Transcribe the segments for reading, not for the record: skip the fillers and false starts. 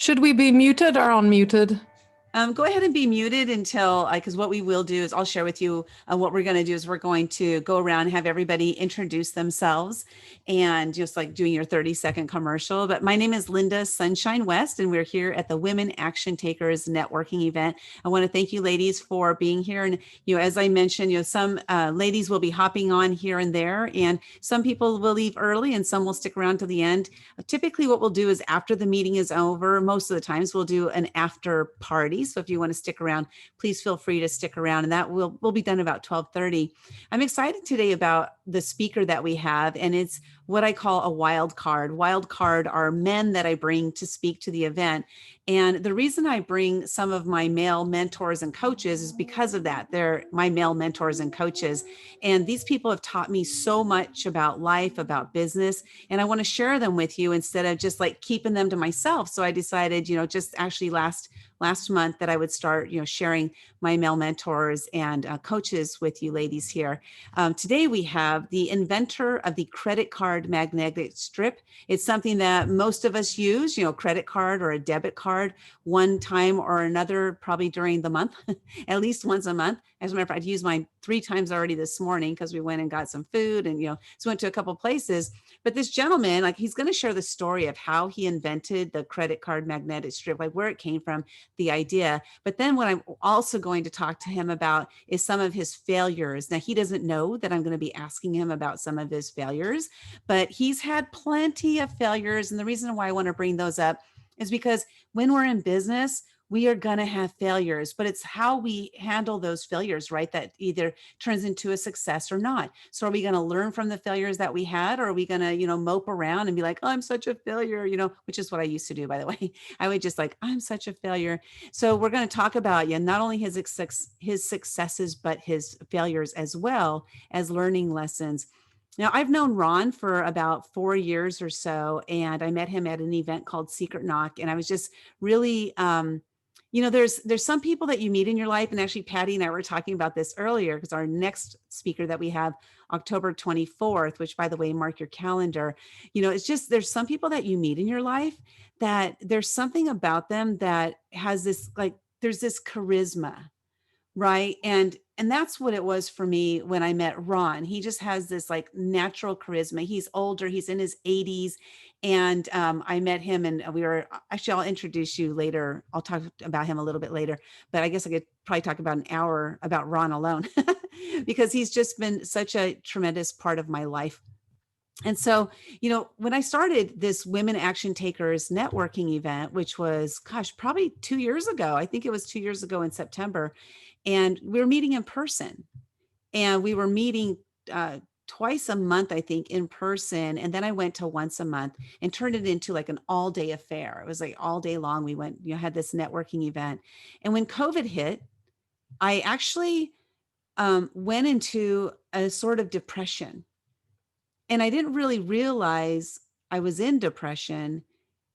Should we be muted or unmuted? Go ahead and be muted until, because what we will do is I'll share with you what we're going to do is we're going to go around and have everybody introduce themselves and just like doing your 30-second commercial. But my name is Linda Sunshine West, and we're here at the Women Action Takers networking event. I want to thank you ladies for being here. And, as I mentioned, some ladies will be hopping on here and there, and some people will leave early and some will stick around to the end. Typically what we'll do is after the meeting is over, most of the times we'll do an after party. So if you want to stick around, please feel free to stick around, and that will be done about 12:30. I'm excited today about the speaker that we have, and it's what I call a wild card. Wild card are men that I bring to speak to the event. And the reason I bring some of my male mentors and coaches is because of that. They're my male mentors and coaches. And these people have taught me so much about life, about business, and I want to share them with you instead of just like keeping them to myself. So I decided, just actually last month that I would start, sharing my male mentors and coaches with you ladies here. Today we have the inventor of the credit card magnetic strip. It's something that most of us use, credit card or a debit card one time or another, probably during the month, at least once a month. As a matter of fact, I've used mine 3 times already this morning because we went and got some food and, so went to a couple places. But this gentleman, like, he's going to share the story of how he invented the credit card magnetic strip, like where it came from, the idea. But then what I'm also going to talk to him about is some of his failures. Now, he doesn't know that I'm going to be asking him about some of his failures, but he's had plenty of failures. And the reason why I want to bring those up is because when we're in business, we are going to have failures, but it's how we handle those failures, right? That either turns into a success or not. So are we going to learn from the failures that we had, or are we going to, mope around and be like, oh, I'm such a failure, which is what I used to do, by the way. I would just like, I'm such a failure. So we're going to talk about, not only his successes, but his failures as well as learning lessons. Now, I've known Ron for about 4 years or so, and I met him at an event called Secret Knock. And I was just really, there's some people that you meet in your life, and actually Patty and I were talking about this earlier because our next speaker that we have October 24th, which, by the way, mark your calendar, it's just, there's some people that you meet in your life that there's something about them that has this, like, there's this charisma, right? And that's what it was for me when I met Ron. He just has this like natural charisma. He's older, he's in his 80s. And I met him, and we were actually, I'll introduce you later. I'll talk about him a little bit later, but I guess I could probably talk about an hour about Ron alone because he's just been such a tremendous part of my life. And so, when I started this Women Action Takers networking event, which was, gosh, probably 2 years ago, I think it was 2 years ago in September, and we were meeting in person, and we were meeting twice a month, I think, in person. And then I went to once a month and turned it into like an all day affair. It was like all day long. We went, had this networking event. And when COVID hit, I actually went into a sort of depression. And I didn't really realize I was in depression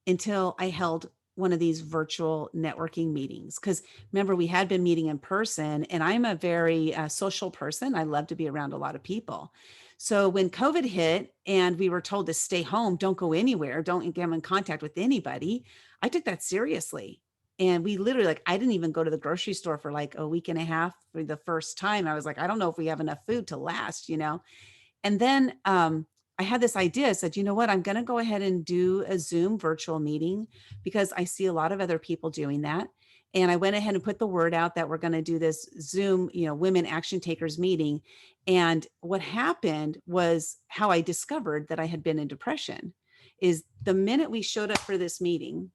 until I held one of these virtual networking meetings. Because remember, we had been meeting in person, and I'm a very social person. I love to be around a lot of people. So when COVID hit and we were told to stay home, don't go anywhere, don't get in contact with anybody, I took that seriously. And we literally, like, I didn't even go to the grocery store for like a week and a half for the first time. I was like, I don't know if we have enough food to last. And then I had this idea. I said, you know what, I'm going to go ahead and do a Zoom virtual meeting because I see a lot of other people doing that. And I went ahead and put the word out that we're going to do this Zoom, Women Action Takers meeting. And what happened was how I discovered that I had been in depression is the minute we showed up for this meeting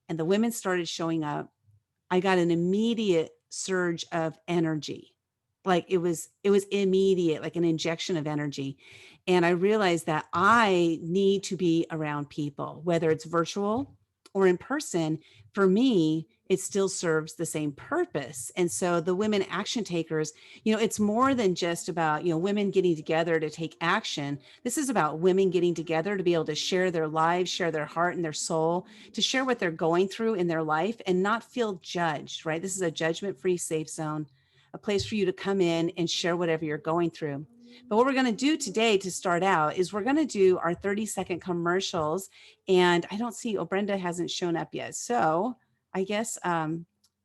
and the women started showing up, I got an immediate surge of energy. Like it was immediate, like an injection of energy. And I realized that I need to be around people, whether it's virtual or in person. For me, it still serves the same purpose. And so the Women Action Takers, it's more than just about, women getting together to take action. This is about women getting together to be able to share their lives, share their heart and their soul, to share what they're going through in their life and not feel judged, right? This is a judgment-free safe zone, a place for you to come in and share whatever you're going through. But what we're going to do today to start out is we're going to do our 30-second commercials. And I don't see, oh, Brenda hasn't shown up yet. So I guess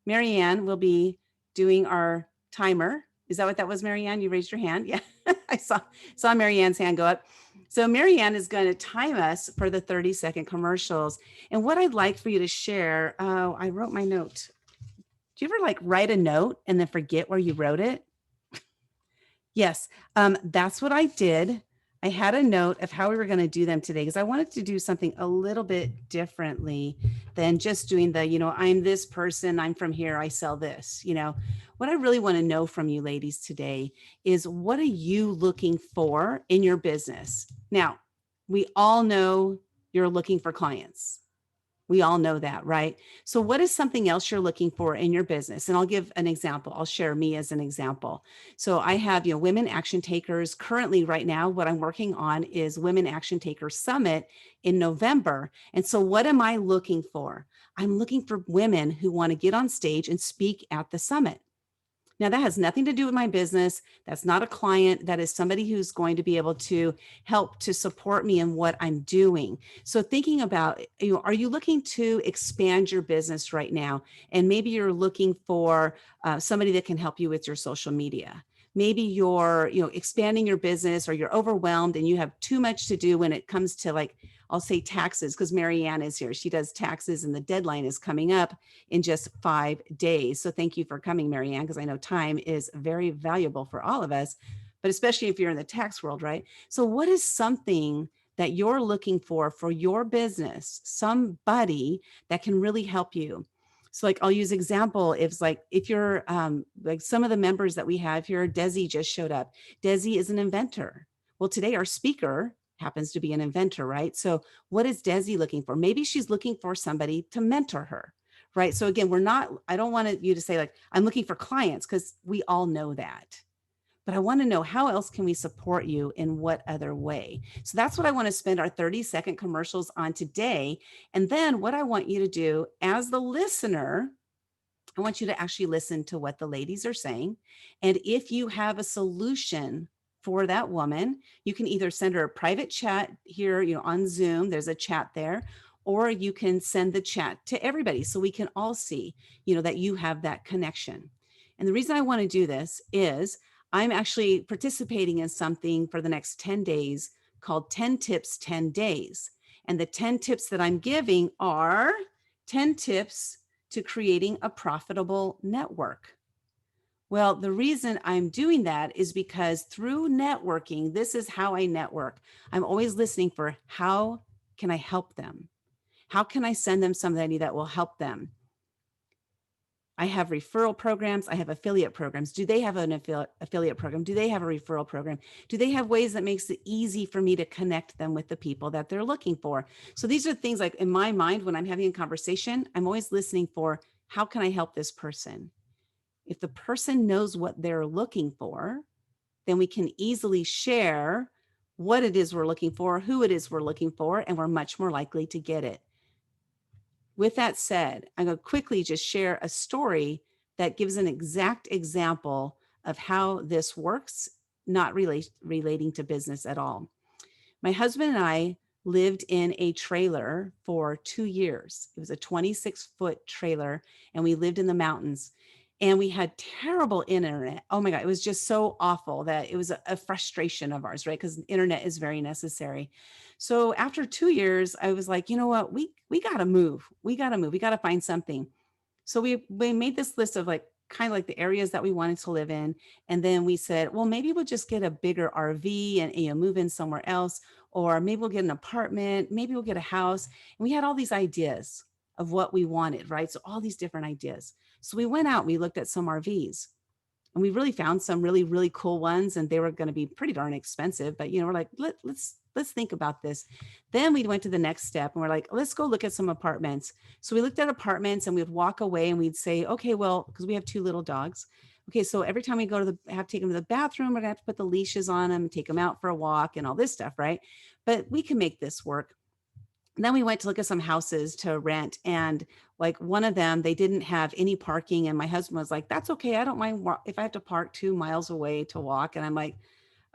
Marianne will be doing our timer. Is that what that was, Marianne? You raised your hand. Yeah, I saw Marianne's hand go up. So Marianne is going to time us for the 30-second commercials. And what I'd like for you to share, I wrote my note. Do you ever like write a note and then forget where you wrote it? Yes, that's what I did. I had a note of how we were going to do them today because I wanted to do something a little bit differently than just doing the, I'm this person, I'm from here, I sell this. What I really want to know from you ladies today is, what are you looking for in your business? Now, we all know you're looking for clients. We all know that, right? So what is something else you're looking for in your business? And I'll give an example. I'll share me as an example. So I have, women action takers. Currently right now, what I'm working on is Women Action Takers Summit in November. And so what am I looking for? I'm looking for women who want to get on stage and speak at the summit. Now, that has nothing to do with my business. That's not a client. That is somebody who's going to be able to help to support me in what I'm doing. So thinking about, are you looking to expand your business right now? And maybe you're looking for somebody that can help you with your social media. Maybe you're, expanding your business, or you're overwhelmed and you have too much to do when it comes to, I'll say taxes, because Marianne is here. She does taxes and the deadline is coming up in just 5 days. So thank you for coming, Marianne, because I know time is very valuable for all of us, but especially if you're in the tax world, right? So what is something that you're looking for your business, somebody that can really help you? So I'll use example. If you're some of the members that we have here, Desi just showed up. Desi is an inventor. Well, today our speaker happens to be an inventor, right? So what is Desi looking for? Maybe she's looking for somebody to mentor her, right? So again, I don't want you to say I'm looking for clients, because we all know that. But I want to know, how else can we support you in what other way? So that's what I want to spend our 30-second commercials on today. And then what I want you to do as the listener, I want you to actually listen to what the ladies are saying. And if you have a solution for that woman, you can either send her a private chat here, on Zoom, there's a chat there, or you can send the chat to everybody so we can all see, that you have that connection. And the reason I want to do this is I'm actually participating in something for the next 10 days called 10 Tips, 10 Days. And the 10 tips that I'm giving are 10 tips to creating a profitable network. Well, the reason I'm doing that is because through networking, this is how I network. I'm always listening for, how can I help them? How can I send them somebody that will help them? I have referral programs. I have affiliate programs. Do they have an affiliate program? Do they have a referral program? Do they have ways that makes it easy for me to connect them with the people that they're looking for? So these are things in my mind, when I'm having a conversation, I'm always listening for, how can I help this person? If the person knows what they're looking for, then we can easily share what it is we're looking for, who it is we're looking for, and we're much more likely to get it. With that said, I'm going to quickly just share a story that gives an exact example of how this works, not relating to business at all. My husband and I lived in a trailer for 2 years. It was a 26-foot trailer, and we lived in the mountains. And we had terrible internet. Oh my God, it was just so awful that it was a frustration of ours, right? Because internet is very necessary. So after 2 years, I was like, you know what, we got to move. We got to move. We got to find something. So we made this list of kind of the areas that we wanted to live in. And then we said, well, maybe we'll just get a bigger RV and move in somewhere else, or maybe we'll get an apartment, maybe we'll get a house. And we had all these ideas of what we wanted, right? So all these different ideas. So we went out and we looked at some RVs, and we really found some really, really cool ones, and they were going to be pretty darn expensive, but we're like, let's think about this. Then we went to the next step, and we're like, let's go look at some apartments. So we looked at apartments, and we'd walk away and we'd say, okay, well, because we have 2 little dogs. Okay, so every time we go to have to take them to the bathroom, we're gonna have to put the leashes on them, take them out for a walk and all this stuff, right? But we can make this work. And then we went to look at some houses to rent, and one of them, they didn't have any parking. And my husband was like, that's okay. I don't mind if I have to park 2 miles away to walk. And I'm like,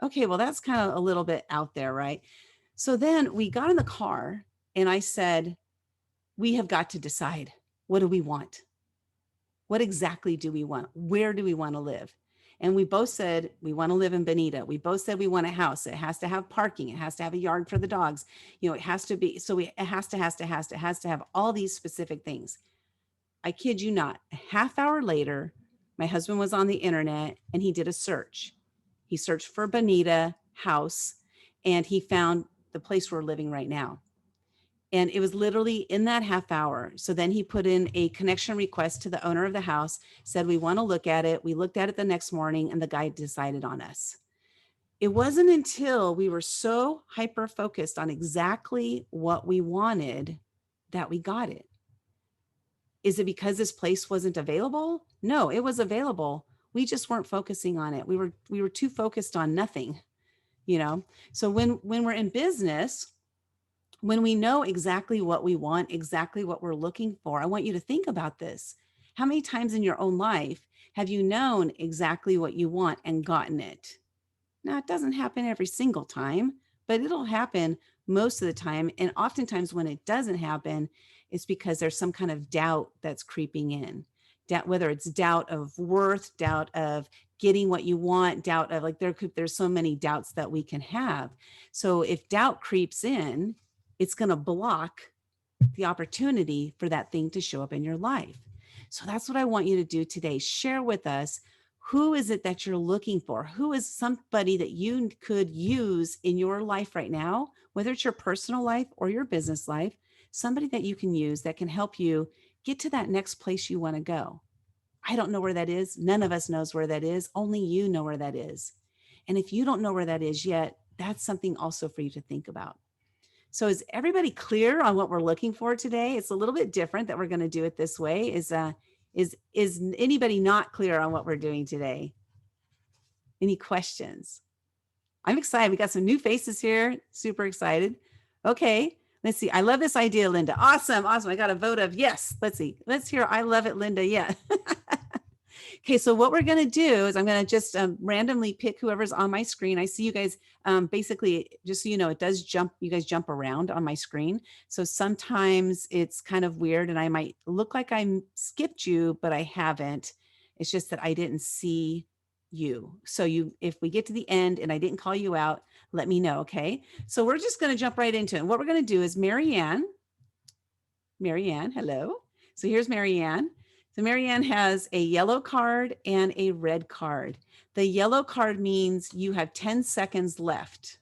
Okay, well, that's kind of a little bit out there, right? So then we got in the car and I said, we have got to decide, what do we want? What exactly do we want? Where do we want to live? And we both said we want to live in Bonita. We both said we want a house. It has to have parking. It has to have a yard for the dogs. You know, it has to be, so it has to have all these specific things. I kid you not, a half hour later, my husband was on the internet and he did a search. He searched for Bonita house and he found the place we're living right now. And it was literally in that half hour. So then he put in a connection request to the owner of the house, said, we want to look at it. We looked at it the next morning and the guy decided on us. It wasn't until we were so hyper focused on exactly what we wanted that we got it. Is it because this place wasn't available? No, it was available. We just weren't focusing on it. We were too focused on nothing, you know? So when we're in business, when we know exactly what we want, exactly what we're looking for, I want you to think about this. How many times in your own life have you known exactly what you want and gotten it? Now, it doesn't happen every single time, but it'll happen most of the time. And oftentimes when it doesn't happen, it's because there's some kind of doubt that's creeping in. Doubt, whether it's doubt of worth, doubt of getting what you want, doubt of like there's so many doubts that we can have. So if doubt creeps in, it's going to block the opportunity for that thing to show up in your life. So that's what I want you to do today. Share with us, who is it that you're looking for? Who is somebody that you could use in your life right now, whether it's your personal life or your business life, somebody that you can use that can help you get to that next place you want to go. I don't know where that is. None of us knows where that is. Only you know where that is. And if you don't know where that is yet, that's something also for you to think about. So is everybody clear on what we're looking for today? It's a little bit different that we're going to do it this way. Is anybody not clear on what we're doing today? Any questions? I'm excited. We got some new faces here. Super excited. Okay. Let's see. I love this idea, Linda. Awesome. Awesome. I got a vote of yes. Let's see. Let's hear. I love it, Linda. Yeah. Okay, so what we're going to do is I'm going to just randomly pick whoever's on my screen. I see you guys, basically, just so you know, it does jump, you guys jump around on my screen. So sometimes it's kind of weird and I might look like I skipped you, but I haven't. It's just that I didn't see you. So if we get to the end and I didn't call you out, let me know, okay? So we're just going to jump right into it. And what we're going to do is Marianne, hello. So here's Marianne. So Marianne has a yellow card and a red card. The yellow card means you have 10 seconds left,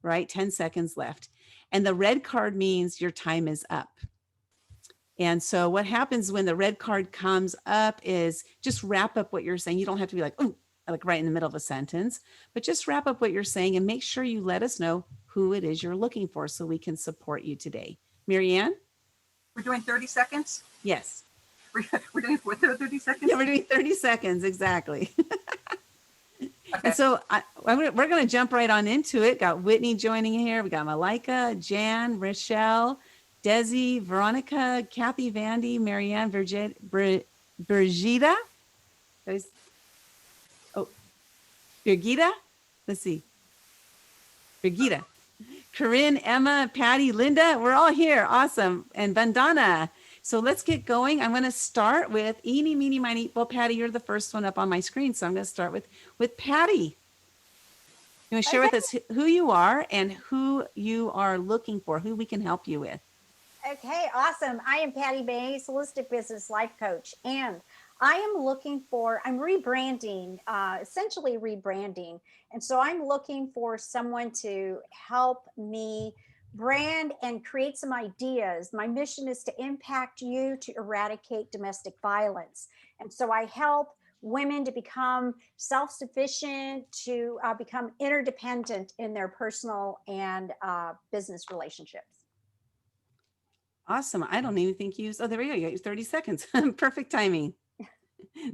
right? 10 seconds left. And the red card means your time is up. And so what happens when the red card comes up is just wrap up what you're saying. You don't have to be like, oh, like right in the middle of a sentence, but just wrap up what you're saying and make sure you let us know who it is you're looking for so we can support you today. Marianne? We're doing 30 seconds? Yes. We're doing 30 seconds? Yeah, we're doing 30 seconds, exactly. Okay. And so we're going to jump right on into it. Got Whitney joining here. We got Malika, Jan, Rochelle, Desi, Veronica, Kathy, Vandy, Marianne, Brigida. Birgitta. Let's see. Birgitta. Corinne, Emma, Patty, Linda. We're all here. Awesome. And Vandana. So let's get going. I'm going to start with eeny, meeny, miny. Well, Patty, you're the first one up on my screen. So I'm going to start with Patty. You want to share with us who you are and who you are looking for, who we can help you with. Okay, awesome. I am Patty Mays, holistic business life coach, and I am I'm rebranding, essentially rebranding. And so I'm looking for someone to help me brand and create some ideas. My mission is to impact you to eradicate domestic violence. And so I help women to become self-sufficient, to become interdependent in their personal and business relationships. Awesome. I don't even think you used, oh, there we go. You got your 30 seconds. Perfect timing.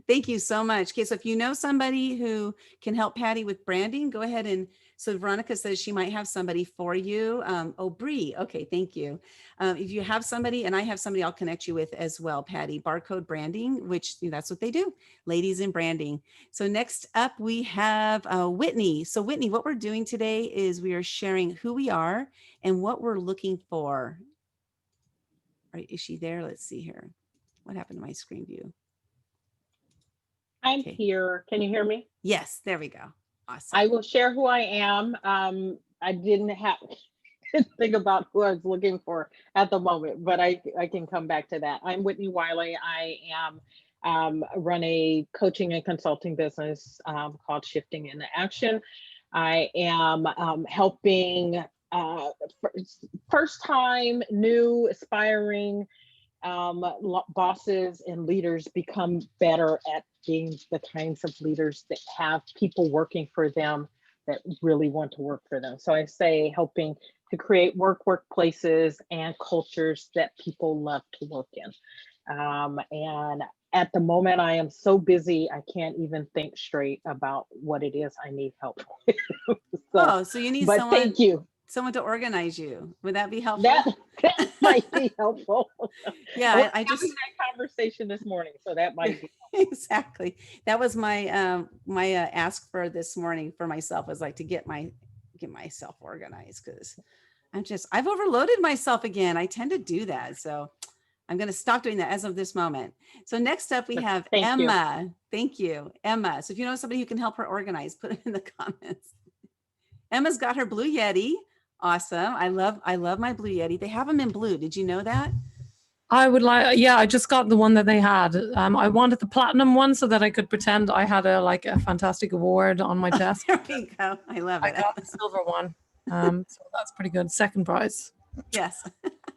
Thank you so much. Okay, so if you know somebody who can help Patty with branding, go ahead and, so Veronica says she might have somebody for you. Oh, Bree. Okay, thank you. If you have somebody, and I have somebody I'll connect you with as well, Patty, Barcode Branding, which that's what they do, ladies in branding. So next up we have Whitney. So Whitney, what we're doing today is we are sharing who we are and what we're looking for. All right, is she there? Let's see here. What happened to my screen view? I'm Okay. here. Can you hear me? Yes, there we go. Awesome. I will share who I am. I didn't think about who I was looking for at the moment, but I can come back to that. I'm Whitney Wiley. I am run a coaching and consulting business called Shifting into Action. I am helping first time new aspiring bosses and leaders become better at being the kinds of leaders that have people working for them that really want to work for them. So I say helping to create workplaces and cultures that people love to work in. And at the moment, I am so busy, I can't even think straight about what it is I need help with. So you need but someone. Thank you. Someone to organize you. Would that be helpful? That might be helpful. Yeah, I just having that conversation this morning, so that might be exactly. That was my my ask for this morning for myself, was like to get myself organized, because I've overloaded myself again. I tend to do that, so I'm going to stop doing that as of this moment. So next up we have Emma. Thank you, Emma. So if you know somebody who can help her organize, put it in the comments. Emma's got her Blue Yeti. Awesome. I love my Blue Yeti. They have them in blue. Did you know that? I would like, yeah, I just got the one that they had. I wanted the platinum one so that I could pretend I had a fantastic award on my desk. There we go. I love it. I got the silver one. So that's pretty good. Second prize. Yes.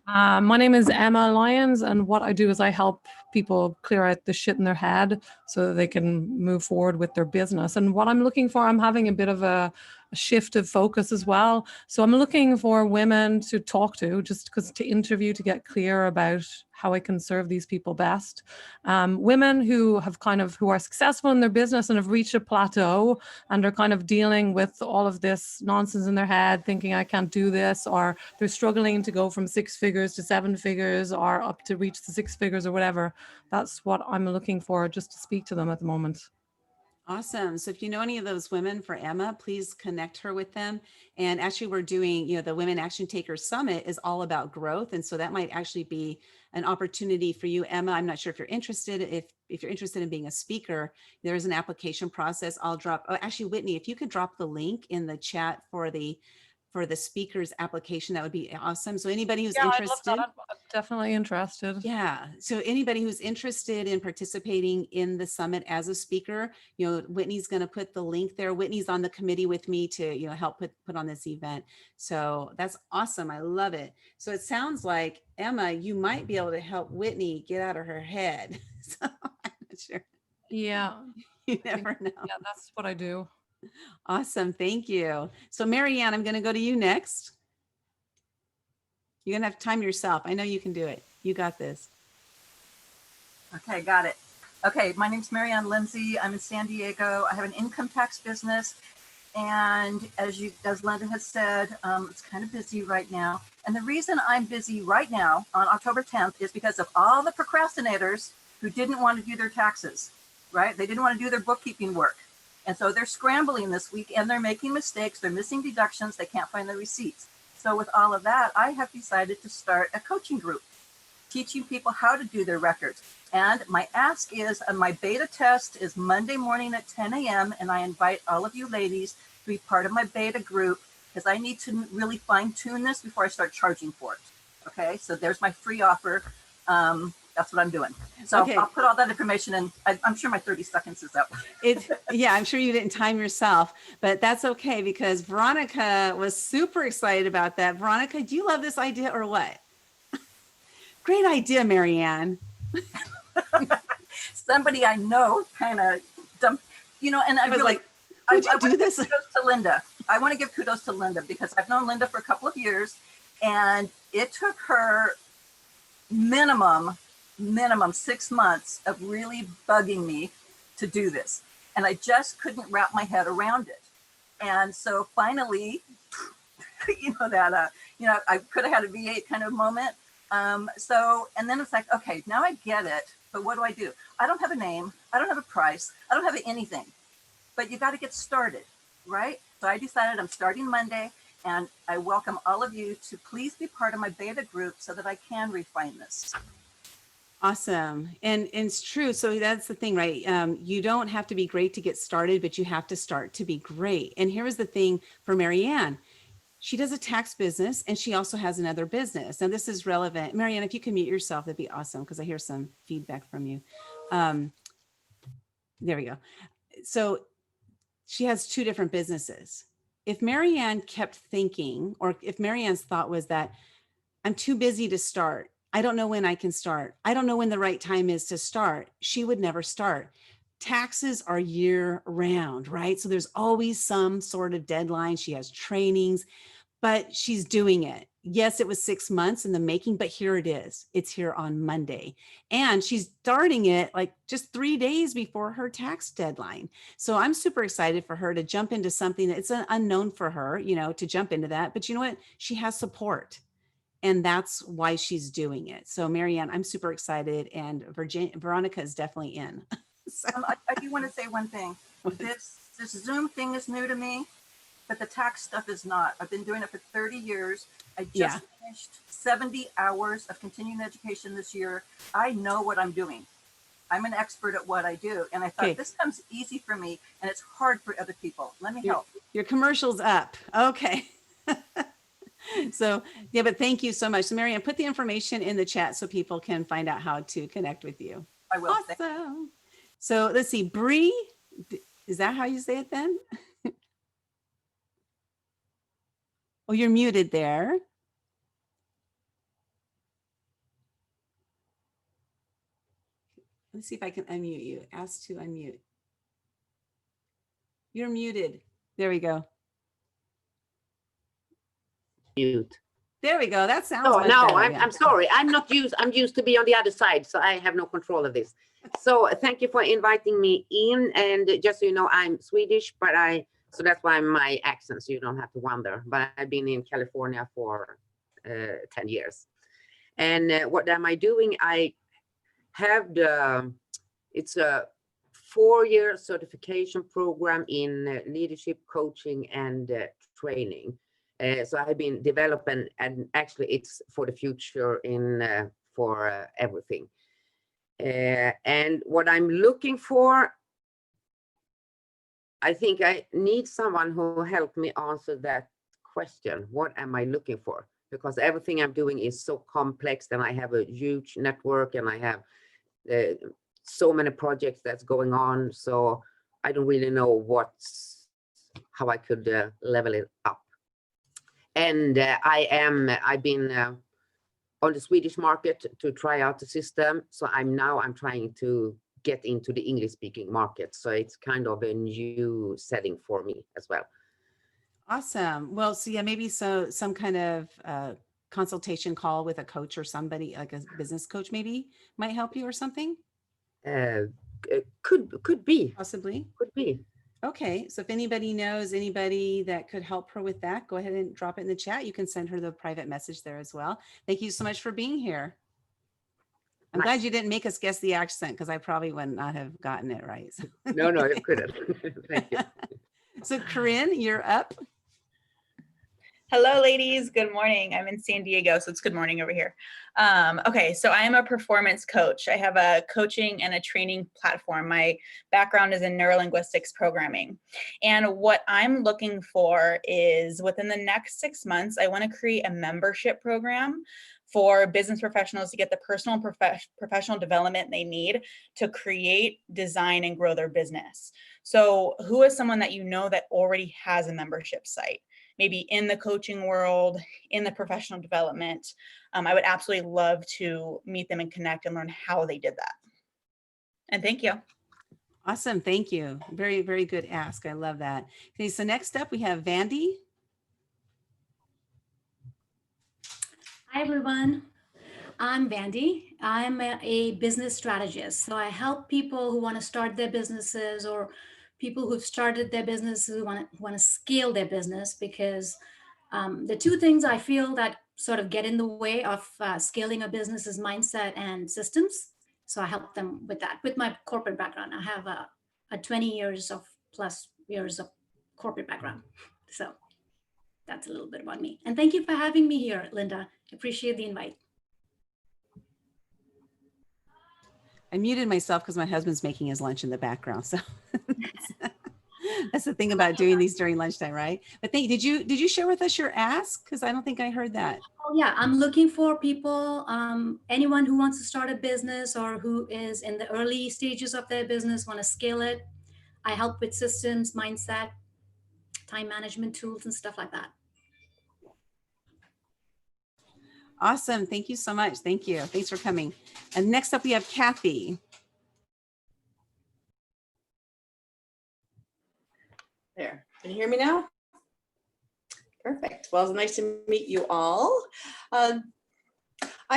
My name is Emma Lyons, and what I do is I help people clear out the shit in their head so that they can move forward with their business. And what I'm looking for, I'm having a bit of a shift of focus as well. So I'm looking for women to talk to, just because to interview, to get clear about how I can serve these people best. Women who are successful in their business and have reached a plateau and are kind of dealing with all of this nonsense in their head, thinking I can't do this, or they're struggling to go from 6 figures to 7 figures or up to reach the 6 figures or whatever. That's what I'm looking for, just to speak to them at the moment. Awesome. So if you know any of those women for Emma, please connect her with them. And actually we're doing, the Women Action Takers Summit is all about growth. And so that might actually be an opportunity for you, Emma. I'm not sure if you're interested. If you're interested in being a speaker, there is an application process. Actually, Whitney, if you could drop the link in the chat for the speaker's application, that would be awesome. So anybody who's interested. I'd love that. I'm definitely interested. Yeah. So anybody who's interested in participating in the summit as a speaker, Whitney's going to put the link there. Whitney's on the committee with me to, help put on this event. So that's awesome. I love it. So it sounds like, Emma, you might be able to help Whitney get out of her head. So I'm not sure. Yeah. You never know. Yeah, that's what I do. Awesome. Thank you. So Marianne, I'm going to go to you next. You're going to have to time yourself. I know you can do it. You got this. Okay, got it. Okay, my name's Marianne Lindsey. I'm in San Diego. I have an income tax business. And as Linda has said, it's kind of busy right now. And the reason I'm busy right now on October 10th is because of all the procrastinators who didn't want to do their taxes, right? They didn't want to do their bookkeeping work. And so they're scrambling this week and they're making mistakes. They're missing deductions. They can't find the receipts. So with all of that, I have decided to start a coaching group, teaching people how to do their records. And my ask is, my beta test is Monday morning at 10 a.m. And I invite all of you ladies to be part of my beta group, because I need to really fine tune this before I start charging for it. Okay, so there's my free offer. That's what I'm doing. So okay. I'll put all that information in. I'm sure my 30 seconds is up. Yeah, I'm sure you didn't time yourself, but that's okay, because Veronica was super excited about that. Veronica, do you love this idea or what? Great idea, Marianne. Somebody I know kind of dumped, and I was really like, would you do this? Kudos to Linda. I want to give kudos to Linda, because I've known Linda for a couple of years, and it took her minimum minimum 6 months of really bugging me to do this. And I just couldn't wrap my head around it. And so finally, I could have had a V8 kind of moment. And then it's like, okay, now I get it, but what do? I don't have a name. I don't have a price. I don't have anything, but you got to get started, right? So I decided I'm starting Monday, and I welcome all of you to please be part of my beta group so that I can refine this. Awesome. And it's true. So that's the thing, right? You don't have to be great to get started, but you have to start to be great. And here is the thing for Marianne. She does a tax business and she also has another business. Now this is relevant. Marianne, if you can mute yourself, that'd be awesome because I hear some feedback from you. There we go. So she has two different businesses. If Marianne kept thinking, or if Marianne's thought was that I'm too busy to start, I don't know when I can start, I don't know when the right time is to start, she would never start. Taxes are year round, right? So there's always some sort of deadline. She has trainings, but she's doing it. Yes, it was 6 months in the making, but here it is. It's here on Monday. And she's starting it like just 3 days before her tax deadline. So I'm super excited for her to jump into something that's unknown for her, to jump into that. But you know what? She has support. And that's why she's doing it. So Marianne, I'm super excited. And Veronica is definitely in. So. I do want to say one thing. This Zoom thing is new to me, but the tax stuff is not. I've been doing it for 30 years. I just finished 70 hours of continuing education this year. I know what I'm doing. I'm an expert at what I do. And I thought this comes easy for me and it's hard for other people. Let me help. Your commercial's up. Okay. So, yeah, but thank you so much. So Marianne, put the information in the chat so people can find out how to connect with you. I will. Awesome. So let's see, Bree, is that how you say it then? Oh, you're muted there. Let's see if I can unmute you. Ask to unmute. You're muted. There we go. Mute. There we go. That sounds no, better, I'm sorry. I'm used to be on the other side, so I have no control of this. So thank you for inviting me in. And just so you know, I'm Swedish, but so that's why my accent, so you don't have to wonder. But I've been in California for 10 years. And what am I doing? I have it's a 4-year certification program in leadership coaching and training. So I've been developing, and actually it's for the future for everything. And what I'm looking for, I think I need someone who helped me answer that question. What am I looking for? Because everything I'm doing is so complex, and I have a huge network, and I have so many projects that's going on. So I don't really know how I could level it up. And I've been on the Swedish market to try out the system. So I'm trying to get into the English speaking market. So it's kind of a new setting for me as well. Awesome. Well, so yeah, maybe some kind of consultation call with a coach or somebody like a business coach maybe might help you or something. Could be. Possibly. Could be. Okay, so if anybody knows anybody that could help her with that, go ahead and drop it in the chat. You can send her the private message there as well. Thank you so much for being here. I'm glad you didn't make us guess the accent because I probably would not have gotten it right. No, you couldn't. Thank you. So Corinne, you're up. Hello, ladies. Good morning. I'm in San Diego, so it's good morning over here. Okay, so I am a performance coach. I have a coaching and a training platform. My background is in neurolinguistics programming. And what I'm looking for is within the next 6 months, I want to create a membership program for business professionals to get the personal and professional development they need to create, design, and grow their business. So who is someone that you know that already has a membership site? Maybe in the coaching world, in the professional development. I would absolutely love to meet them and connect and learn how they did that. And thank you. Awesome. Thank you. Very, very good ask. I love that. Okay, so next up we have Vandy. Hi, everyone. I'm Vandy. I'm a business strategist. So I help people who want to start their businesses, or people who've started their businesses who want to scale their business, because the two things I feel that sort of get in the way of scaling a business is mindset and systems. So I help them with that. With my corporate background, I have a 20 years of plus years of corporate background. So that's a little bit about me. And thank you for having me here, Linda. Appreciate the invite. I muted myself because my husband's making his lunch in the background. So that's the thing about doing these during lunchtime, right? But did you share with us your ask? Because I don't think I heard that. Oh yeah, I'm looking for people, anyone who wants to start a business or who is in the early stages of their business, want to scale it. I help with systems, mindset, time management tools, and stuff like that. Awesome. Thank you so much. Thank you. Thanks for coming. And next up we have Kathy. There, can you hear me now? Perfect. Well, it's nice to meet you all. I'm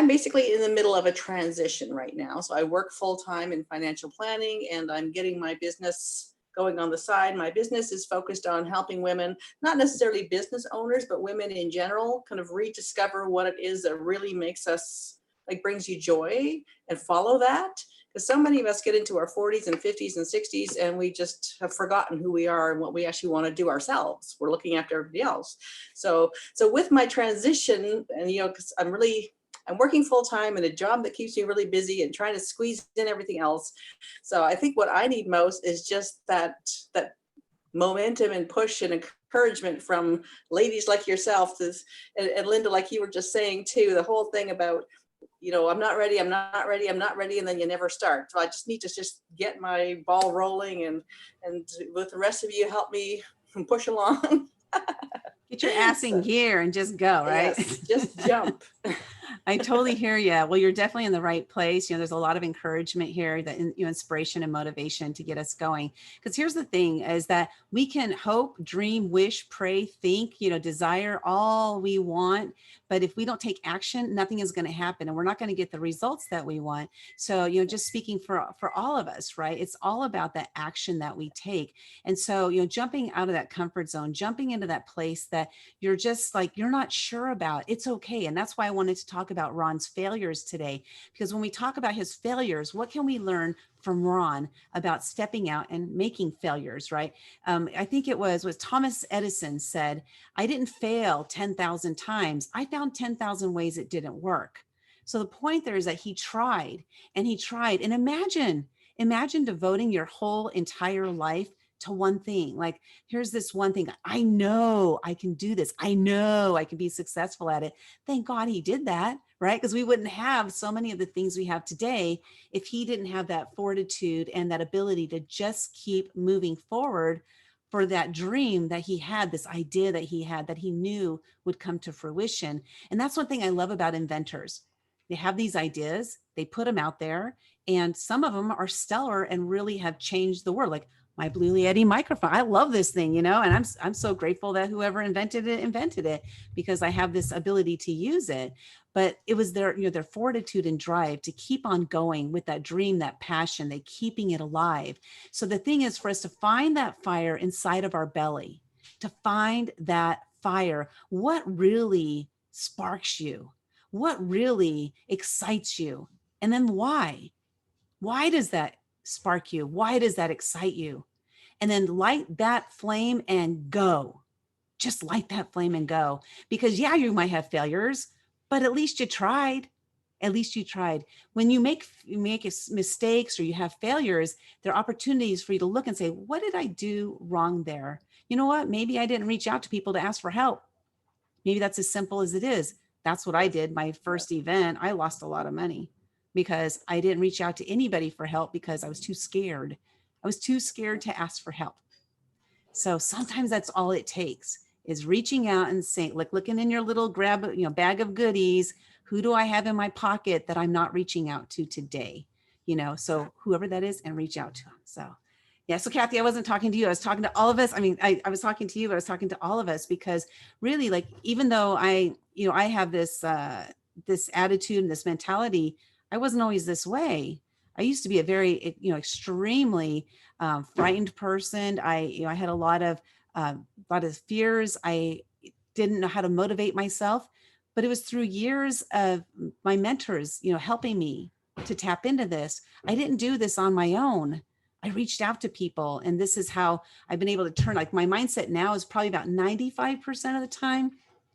basically in the middle of a transition right now. So I work full-time in financial planning, and I'm getting my business going on the side. My business is focused on helping women, not necessarily business owners, but women in general, kind of rediscover what it is that really makes us, like, brings you joy, and follow that. Because so many of us get into our 40s and 50s and 60s, and we just have forgotten who we are and what we actually want to do ourselves. We're looking after everybody else. So with my transition, and because I'm working full time in a job that keeps me really busy and trying to squeeze in everything else. So I think what I need most is just that momentum and push and encouragement from ladies like yourself. And Linda, like you were just saying too, the whole thing about, I'm not ready, I'm not ready, I'm not ready, and then you never start. So I just need to just get my ball rolling, and with the rest of you, help me push along. Get your ass in gear and just go, right? Yes, just jump. I totally hear you. Well, you're definitely in the right place. There's a lot of encouragement here, that inspiration and motivation to get us going. Because here's the thing, is that we can hope, dream, wish, pray, think, desire all we want. But if we don't take action, nothing is going to happen, and we're not going to get the results that we want. So, just speaking for all of us, right? It's all about that action that we take. And so, jumping out of that comfort zone, jumping into that place that you're just like, you're not sure about, it's okay. And that's why I wanted to talk about Ron's failures today, because when we talk about his failures, what can we learn from Ron about stepping out and making failures, right? I think it was Thomas Edison said, I didn't fail 10,000 times. I found 10,000 ways it didn't work. So the point there is that he tried and he tried. And imagine devoting your whole entire life to one thing. Like, here's this one thing. I know I can do this. I know I can be successful at it. Thank God he did that, right? Because we wouldn't have so many of the things we have today if he didn't have that fortitude and that ability to just keep moving forward for that dream that he had, this idea that he had, that he knew would come to fruition. And that's one thing I love about inventors. They have these ideas, they put them out there, and some of them are stellar and really have changed the world. Like my Blue Yeti microphone. I love this thing, and I'm so grateful that whoever invented it, because I have this ability to use it. But it was their fortitude and drive to keep on going with that dream, that passion, they keeping it alive. So the thing is for us to find that fire inside of our belly, to find that fire, what really sparks you, what really excites you, and then why? Why does that spark you? Why does that excite you? And then light that flame and go. Just light that flame and go. Because yeah, you might have failures, but at least you tried. At least you tried. When you make mistakes or you have failures, there are opportunities for you to look and say, what did I do wrong there? You know what? Maybe I didn't reach out to people to ask for help. Maybe that's as simple as it is. That's what I did. My first event, I lost a lot of money because I didn't reach out to anybody for help because I was too scared. I was too scared to ask for help. So sometimes that's all it takes, is reaching out and saying, like looking in your little bag of goodies, who do I have in my pocket that I'm not reaching out to today? So whoever that is, and reach out to them. So yeah. So Kathy, I wasn't talking to you. I was talking to all of us. I mean, I was talking to you, but I was talking to all of us, because really, like, even though I have this this attitude and this mentality, I wasn't always this way. I used to be a very, extremely frightened person. I had a lot of fears. I didn't know how to motivate myself, but it was through years of my mentors, helping me to tap into this. I didn't do this on my own. I reached out to people, and this is how I've been able to turn, like, my mindset now is probably about 95% of the time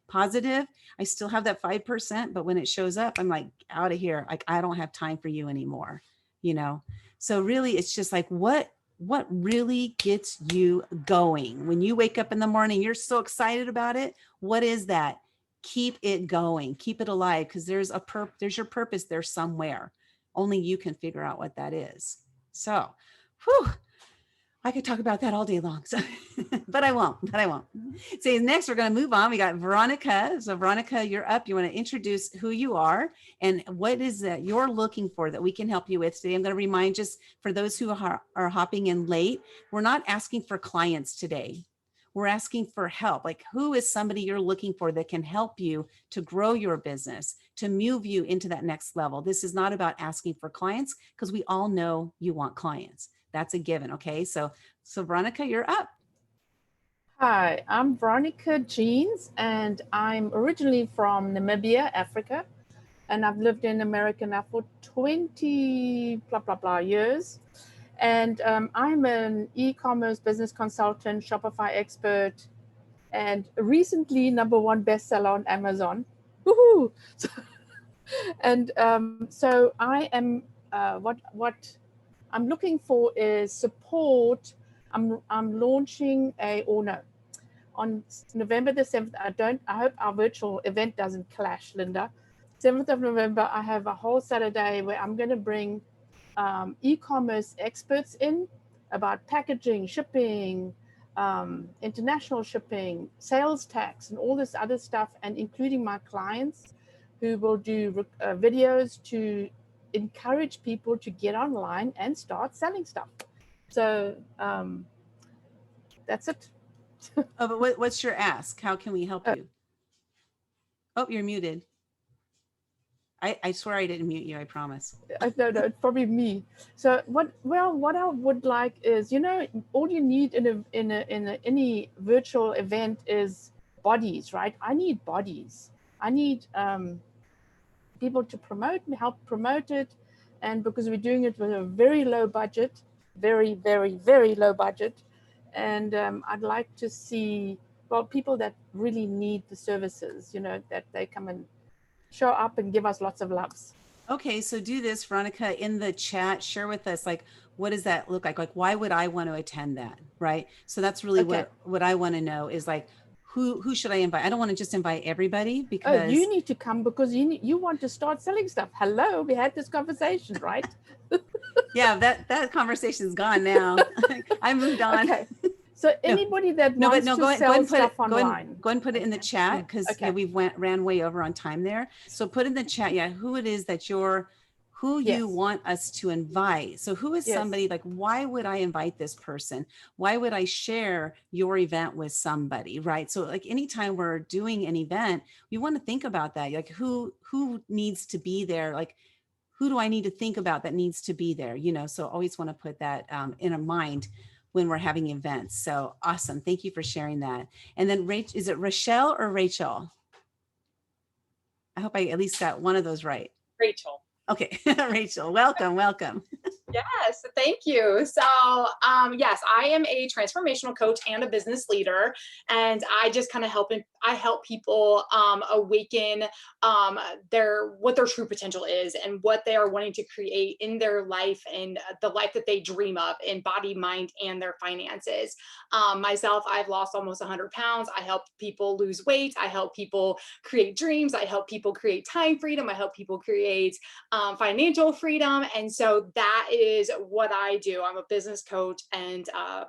positive. I still have that 5%, but when it shows up, I'm like, out of here. Like, I don't have time for you anymore, So really, it's just like, what really gets you going? When you wake up in the morning, you're so excited about it. What is that? Keep it going, keep it alive, because there's your purpose there somewhere. Only you can figure out what that is. So, I could talk about that all day long, so, but I won't. So next we're going to move on. We got Veronica. So Veronica, you're up. You want to introduce who you are and what is that you're looking for that we can help you with today. I'm going to remind just for those who are hopping in late, we're not asking for clients today. We're asking for help. Like, who is somebody you're looking for that can help you to grow your business, to move you into that next level? This is not about asking for clients, because we all know you want clients. That's a given. Okay. So Veronica, you're up. Hi, I'm Veronica Jeans, and I'm originally from Namibia, Africa. And I've lived in America now for 20 years. And I'm an e-commerce business consultant, Shopify expert, and recently #1 bestseller on Amazon. Woohoo! And so I am, what I'm looking for is support. I'm launching on November the 7th. I hope our virtual event doesn't clash, Linda. 7th of November, I have a whole Saturday where I'm going to bring e-commerce experts in about packaging, shipping, international shipping, sales tax, and all this other stuff, and including my clients who will do videos to encourage people to get online and start selling stuff. So that's it. Oh, but what's your ask? How can we help you? Oh, you're muted. I swear I didn't mute you. I promise. No, it's probably me. So what I would like is, all you need in any virtual event is bodies, right? I need bodies. I need people to help promote it. And because we're doing it with a very low budget, very, very, very low budget. And I'd like to see, people that really need the services, that they come and show up and give us lots of loves. Okay, so do this, Veronica, in the chat, share with us, like, what does that look like? Like, why would I want to attend that, right? So that's really what I want to know is, like, who should I invite? I don't want to just invite everybody, because you need to come because you want to start selling stuff. Hello, we had this conversation, right? Yeah, that conversation's gone now. I moved on. Okay. So anybody that wants to sell stuff online. Go and put it in the chat, because we've ran way over on time there. So put in the chat, who it is that you want us to invite. So who is somebody, like, why would I invite this person? Why would I share your event with somebody, right? So, like, anytime we're doing an event, we want to think about that. Like, who needs to be there? Like, who do I need to think about that needs to be there? So always want to put that in our mind when we're having events. So awesome. Thank you for sharing that. And then is it Rochelle or Rachel? I hope I at least got one of those right. Rachel. Okay. Rachel, welcome. Yes, thank you. So yes, I am a transformational coach and a business leader, and I just kind of help people awaken what their true potential is and what they are wanting to create in their life and the life that they dream of in body, mind, and their finances. Myself, I've lost almost 100 pounds. I help people lose weight. I help people create dreams. I help people create time freedom. I help people create financial freedom. And so that is what I do. I'm a business coach and, a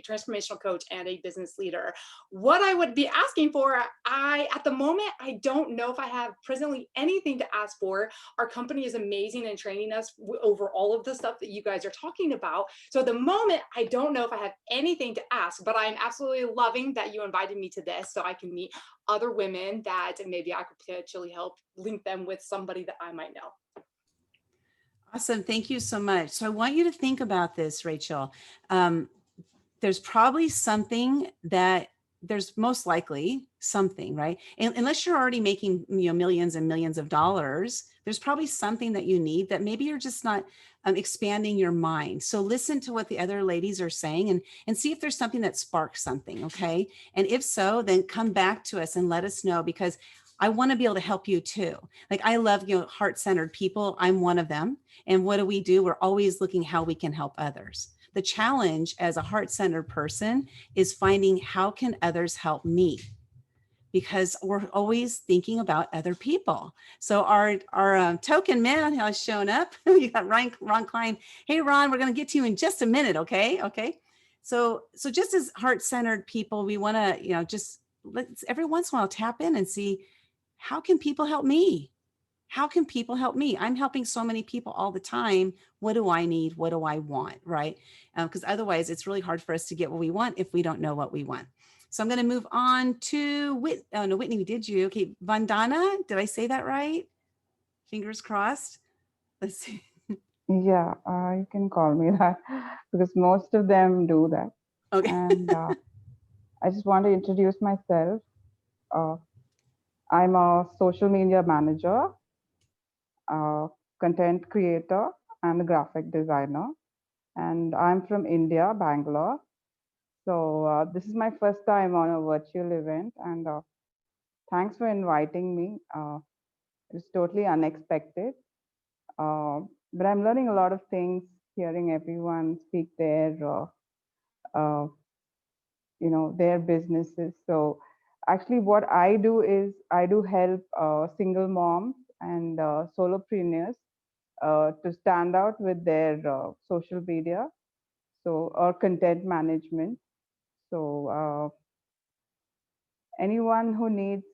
transformational coach and a business leader. What I would be asking asking for. At the moment, I don't know if I have presently anything to ask for. Our company is amazing and training us over all of the stuff that you guys are talking about. So at the moment, I don't know if I have anything to ask, but I'm absolutely loving that you invited me to this so I can meet other women that maybe I could potentially help link them with somebody that I might know. Awesome. Thank you so much. So I want you to think about this, Rachel. There's probably something that there's most likely something, right? And unless you're already making, millions and millions of dollars, there's probably something that you need that maybe you're just not expanding your mind. So listen to what the other ladies are saying and see if there's something that sparks something. Okay. And if so, then come back to us and let us know, because I want to be able to help you too. Like I love, heart-centered people. I'm one of them. And what do? We're always looking how we can help others. The challenge as a heart-centered person is finding how can others help me, because we're always thinking about other people. So our token man has shown up. We got Ron Klein. Hey, Ron, we're going to get to you in just a minute. Okay. So just as heart-centered people, we want to, just let's every once in a while tap in and see, how can people help me? How can people help me? I'm helping so many people all the time. What do I need? What do I want? Right? Because otherwise it's really hard for us to get what we want if we don't know what we want. So I'm going to move on to Whitney, did you? Okay. Vandana, did I say that right? Fingers crossed. Let's see. Yeah, you can call me that because most of them do that. Okay. And I just want to introduce myself. I'm a social media manager, content creator, and a graphic designer. And I'm from India, Bangalore. So this is my first time on a virtual event. And thanks for inviting me. It was totally unexpected. But I'm learning a lot of things, hearing everyone speak their businesses. So actually what I do is I do help single moms and solopreneurs to stand out with their social media, or content management. So anyone who needs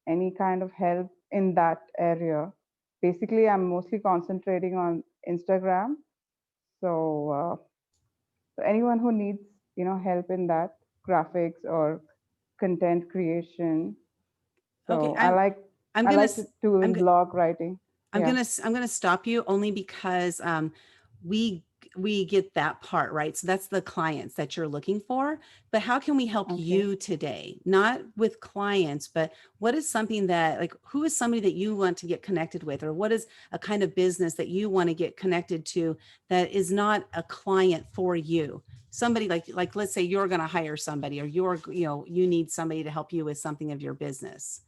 any kind of help in that area, basically I'm mostly concentrating on Instagram. So anyone who needs help in that, graphics or content creation. So Okay, I like to do blog writing. I'm gonna stop you only because we get that part, right? So that's the clients that you're looking for. But how can we help you today? Not with clients, but what is something that, like, who is somebody that you want to get connected with, or what is a kind of business that you want to get connected to that is not a client for you? Somebody like let's say you're going to hire somebody, or you need somebody to help you with something of your business.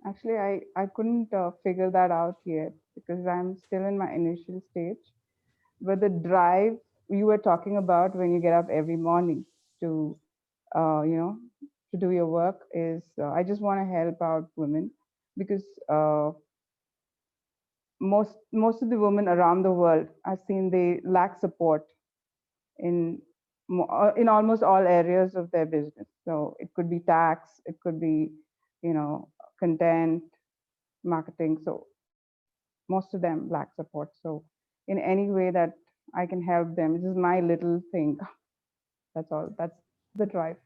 Actually, I couldn't figure that out yet because I'm still in my initial stage. But the drive you were talking about when you get up every morning to, to do your work is, I just want to help out women, because most of the women around the world, I've seen they lack support in almost all areas of their business. So it could be tax, it could be, content, marketing. So most of them lack support. So in any way that I can help them, this is my little thing. That's all. That's the drive.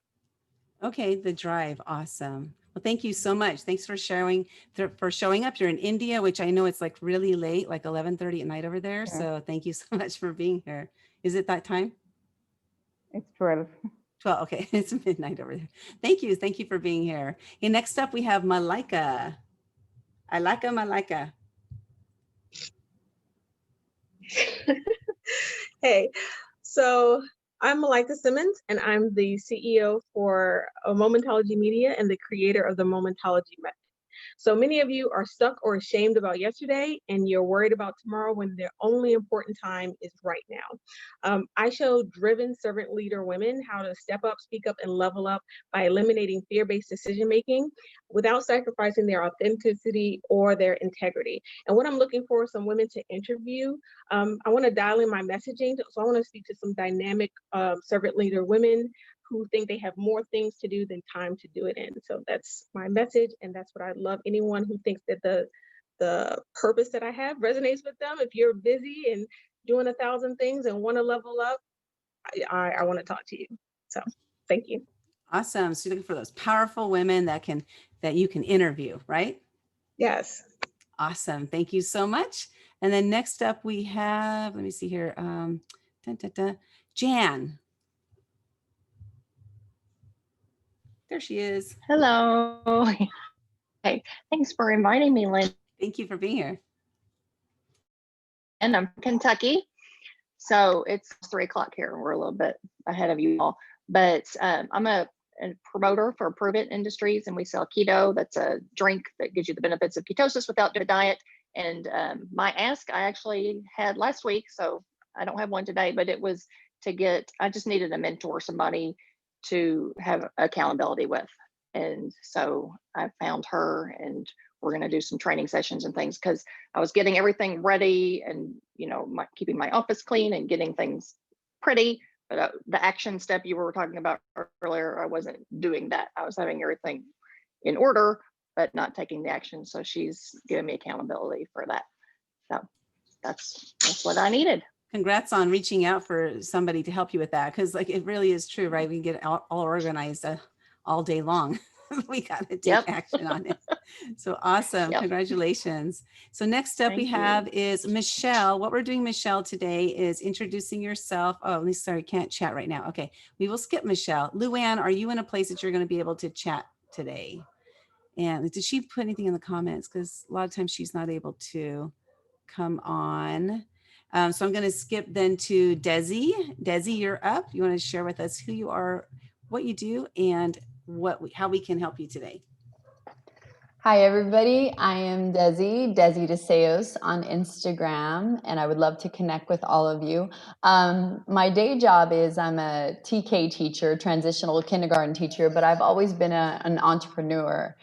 Okay, the drive. Awesome. Well, thank you so much. Thanks for showing up. You're in India, which I know it's like really late, like 11:30 at night over there. Yeah. So thank you so much for being here. Is it that time? It's 12. 12. Okay, it's midnight over there. Thank you. Thank you for being here. Okay, next up we have Malika. Malika. Hey, so I'm Malika Simmons, and I'm the CEO for Momentology Media and the creator of the Momentology Method. So many of you are stuck or ashamed about yesterday, and you're worried about tomorrow when the only important time is right now. I show driven servant leader women how to step up, speak up, and level up by eliminating fear-based decision-making without sacrificing their authenticity or their integrity. And what I'm looking for is some women to interview. I want to dial in my messaging. So I want to speak to some dynamic servant leader women who think they have more things to do than time to do it in. So that's my message, and that's what I love. Anyone who thinks that the purpose that I have resonates with them, if you're busy and doing 1,000 things and want to level up, I want to talk to you. So thank you. Awesome. So you're looking for those powerful women that you can interview, right? Yes. Awesome. Thank you so much. And then next up we have, let me see here, Jan. There she is. Hello. Hey, thanks for inviting me, Lynn. Thank you for being here. And I'm from Kentucky. So it's 3 o'clock here. We're a little bit ahead of you all. But I'm a promoter for Prove It Industries, and we sell keto. That's a drink that gives you the benefits of ketosis without doing a diet. And my ask I actually had last week, so I don't have one today, but it was I just needed a mentor, somebody to have accountability with. And so I found her, and we're going to do some training sessions and things, because I was getting everything ready and, keeping my office clean and getting things pretty. But the action step you were talking about earlier, I wasn't doing that. I was having everything in order, but not taking the action. So she's giving me accountability for that. So that's what I needed. Congrats on reaching out for somebody to help you with that. Cause it really is true, right? We get all organized all day long. We got to take action on it. So awesome. Congratulations. So next up we have is Michelle. What we're doing, Michelle, today is introducing yourself. Oh, sorry, can't chat right now. Okay. We will skip Michelle. Luann, are you in a place that you're going to be able to chat today? And did she put anything in the comments? Because a lot of times she's not able to come on. So I'm going to skip then to Desi. Desi, you're up. You want to share with us who you are, what you do, and how we can help you today. Hi, everybody. I am Desi DeSeos on Instagram, and I would love to connect with all of you. My day job is I'm a TK teacher, transitional kindergarten teacher, but I've always been an entrepreneur.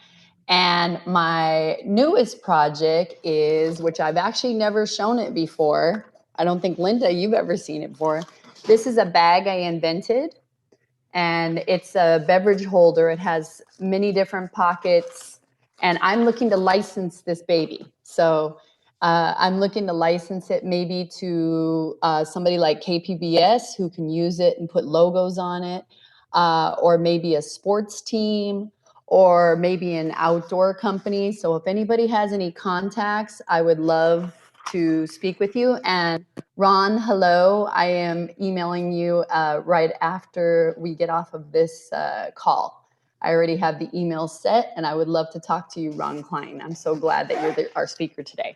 And my newest project is, which I've actually never shown it before. I don't think, Linda, you've ever seen it before. This is a bag I invented, and it's a beverage holder. It has many different pockets, and I'm looking to license this baby. So I'm looking to license it maybe to somebody like KPBS who can use it and put logos on it, or maybe a sports team, or maybe an outdoor company. So if anybody has any contacts, I would love to speak with you. And Ron, hello. I am emailing you right after we get off of this call. I already have the email set, and I would love to talk to you, Ron Klein. I'm so glad that you're our speaker today.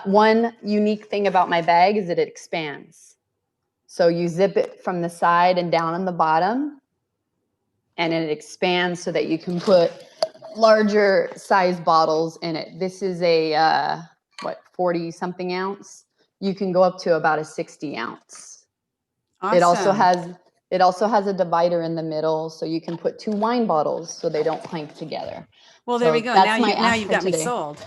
One unique thing about my bag is that it expands. So you zip it from the side and down on the bottom, and it expands so that you can put larger size bottles in it. This is a, 40 something ounce. You can go up to about a 60 ounce. Awesome. It also has a divider in the middle, so you can put 2 wine bottles so they don't clank together. Well, there we go. Now you've got me sold.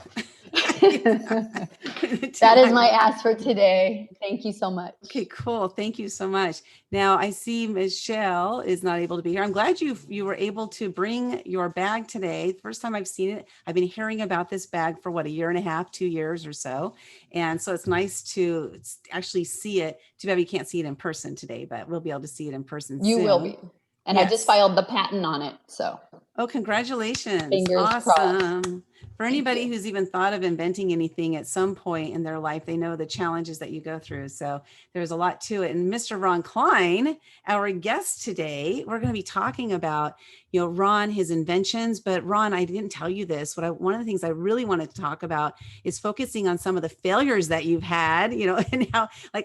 That is my ask for today. Thank you so much. Okay, cool. Thank you so much. Now I see Michelle is not able to be here. I'm glad you were able to bring your bag today. First time I've seen it. I've been hearing about this bag for 1.5 years, 2 years or so. And so it's nice to actually see it. Too bad we can't see it in person today, but we'll be able to see it in person soon. You will be. And yes. I just filed the patent on it. So. Oh, congratulations. Fingers awesome. crossed. For anybody who's even thought of inventing anything at some point in their life, they know the challenges that you go through. So there's a lot to it. And Mr. Ron Klein, our guest today, we're going to be talking about, Ron, his inventions. But Ron, I didn't tell you this. One of the things I really wanted to talk about is focusing on some of the failures that you've had, and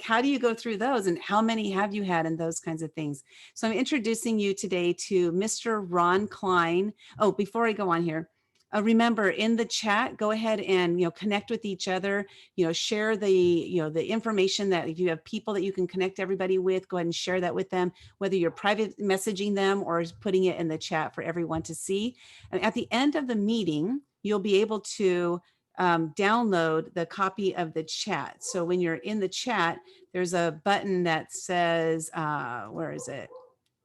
how do you go through those, and how many have you had, and those kinds of things. So I'm introducing you today to Mr. Ron Klein. Oh, before I go on here, remember, in the chat, go ahead and, connect with each other, share the, the information that if you have people that you can connect everybody with, go ahead and share that with them, whether you're private messaging them or putting it in the chat for everyone to see. And at the end of the meeting, you'll be able to download the copy of the chat. So when you're in the chat, there's a button that says, where is it?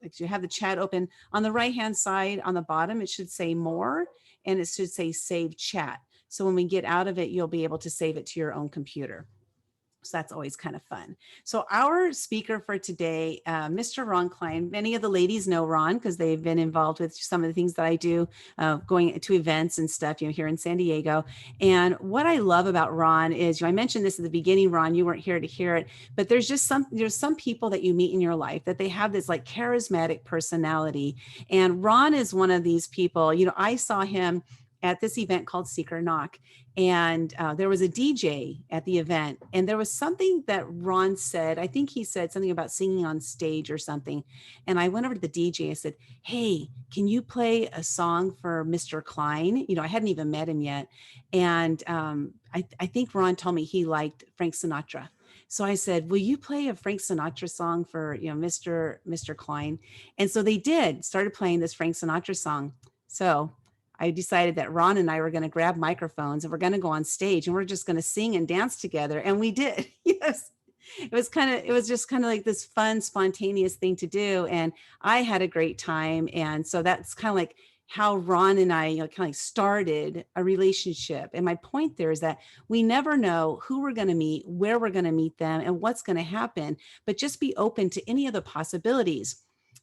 Like you have the chat open on the right-hand side on the bottom, it should say more, and it should say save chat. So when we get out of it, you'll be able to save it to your own computer. So that's always kind of fun. So our speaker for today, Mr. Ron Klein, many of the ladies know Ron because they've been involved with some of the things that I do, going to events and stuff, here in San Diego. And what I love about Ron is, I mentioned this at the beginning, Ron, you weren't here to hear it, but there's some people that you meet in your life that they have this like charismatic personality. And Ron is one of these people. I saw him at this event called Seek or Knock. And there was a DJ at the event, and there was something that Ron said. I think he said something about singing on stage or something. And I went over to the DJ and said, hey, can you play a song for Mr. Klein? I hadn't even met him yet. And I think Ron told me he liked Frank Sinatra. So I said, will you play a Frank Sinatra song for, Mr. Klein? And so they started playing this Frank Sinatra song. So I decided that Ron and I were going to grab microphones and we're going to go on stage and we're just going to sing and dance together. And we did. Yes. It was just kind of like this fun, spontaneous thing to do. And I had a great time. And so that's kind of like how Ron and I kind of started a relationship. And my point there is that we never know who we're going to meet, where we're going to meet them, and what's going to happen, but just be open to any of the possibilities.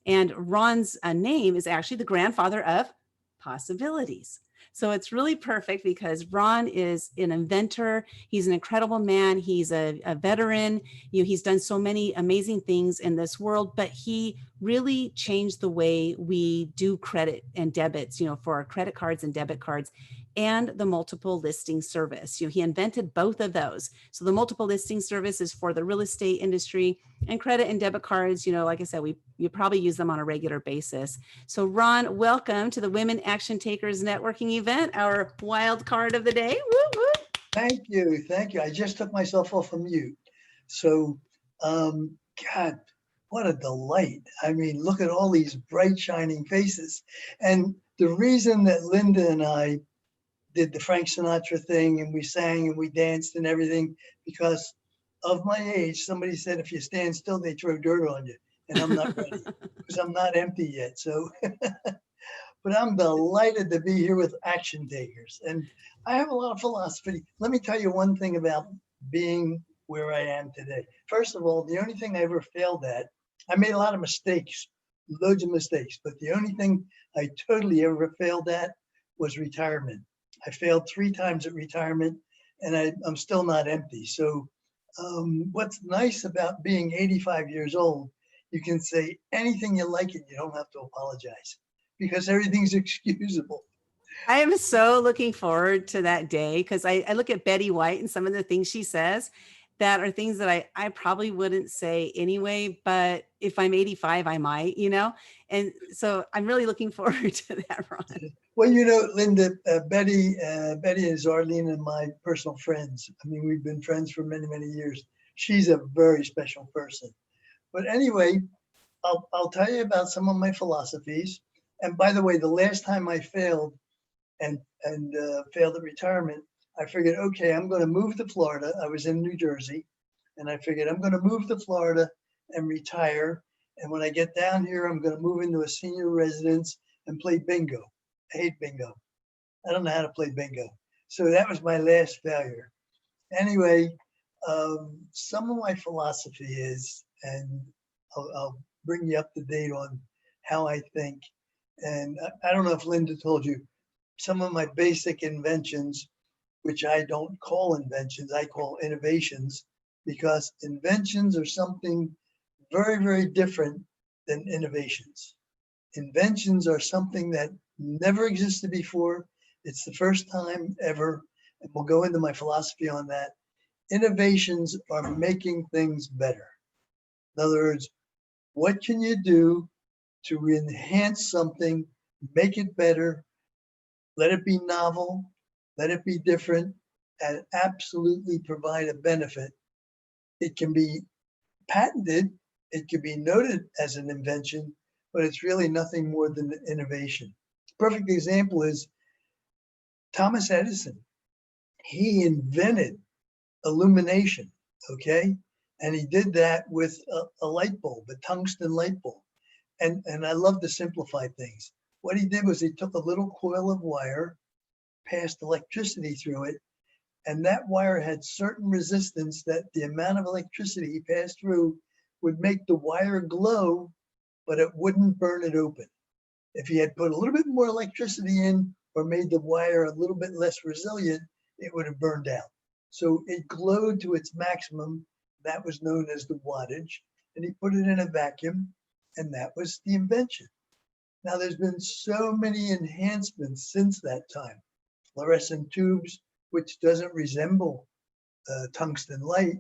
And Ron's name is actually the grandfather of possibilities. So it's really perfect because Ron is an inventor. He's an incredible man. He's a veteran. He's done so many amazing things in this world, but he really changed the way we do credit and debits, for our credit cards and debit cards and the multiple listing service. He invented both of those. So the multiple listing service is for the real estate industry, and credit and debit cards, like I said, you probably use them on a regular basis. So Ron, welcome to the Women Action Takers Networking event, our wild card of the day. Woo, woo. Thank you. Thank you. I just took myself off of mute. So, God, what a delight. I mean, look at all these bright, shining faces. And the reason that Linda and I did the Frank Sinatra thing and we sang and we danced and everything, because of my age, somebody said, if you stand still, they throw dirt on you. And I'm not ready because I'm not empty yet. So, but I'm delighted to be here with action takers. And I have a lot of philosophy. Let me tell you one thing about being where I am today. First of all, the only thing I ever failed at, I made a lot of mistakes, loads of mistakes, but the only thing I totally ever failed at was retirement. I failed 3 times at retirement and I'm still not empty. So what's nice about being 85 years old, you can say anything you like and you don't have to apologize because everything's excusable. I am so looking forward to that day because I look at Betty White and some of the things she says that are things that I probably wouldn't say anyway, but if I'm 85, I might, and so I'm really looking forward to that, Ron. Well, Linda, Betty and Arlene and my personal friends. I mean, we've been friends for many, many years. She's a very special person. But anyway, I'll tell you about some of my philosophies. And by the way, the last time I failed and failed at retirement, I figured, okay, I'm going to move to Florida. I was in New Jersey, and I figured I'm going to move to Florida and retire. And when I get down here, I'm going to move into a senior residence and play bingo. I hate bingo. I don't know how to play bingo. So that was my last failure. Anyway, some of my philosophy is, and I'll bring you up to date on how I think. And I don't know if Linda told you, some of my basic inventions, which I don't call inventions, I call innovations, because inventions are something very, very different than innovations. Inventions are something that never existed before. It's the first time ever, and we'll go into my philosophy on that. Innovations are making things better. In other words, what can you do to enhance something, make it better, Let it be novel, let it be different, and absolutely provide a benefit. It can be patented, it can be noted as an invention, but it's really nothing more than innovation. Perfect example is Thomas Edison. He invented illumination, okay? And he did that with a light bulb, a tungsten light bulb. And I love to simplify things. What he did was he took a little coil of wire, passed electricity through it, and that wire had certain resistance that the amount of electricity he passed through would make the wire glow, but it wouldn't burn it open. If he had put a little bit more electricity in or made the wire a little bit less resilient, it would have burned out. So it glowed to its maximum. That was known as the wattage. And he put it in a vacuum, and that was the invention. Now, there's been so many enhancements since that time. Fluorescent tubes, which doesn't resemble tungsten light.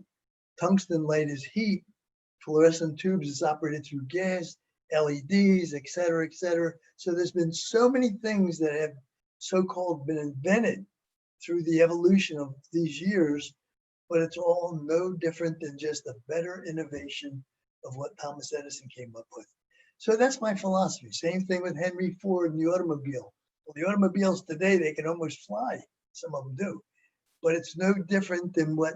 Tungsten light is heat. Fluorescent tubes is operated through gas, LEDs, et cetera, et cetera. So there's been so many things that have so-called been invented through the evolution of these years, but it's all no different than just a better innovation of what Thomas Edison came up with. So that's my philosophy. Same thing with Henry Ford and the automobile. Well, the automobiles today, they can almost fly. Some of them do. But it's no different than what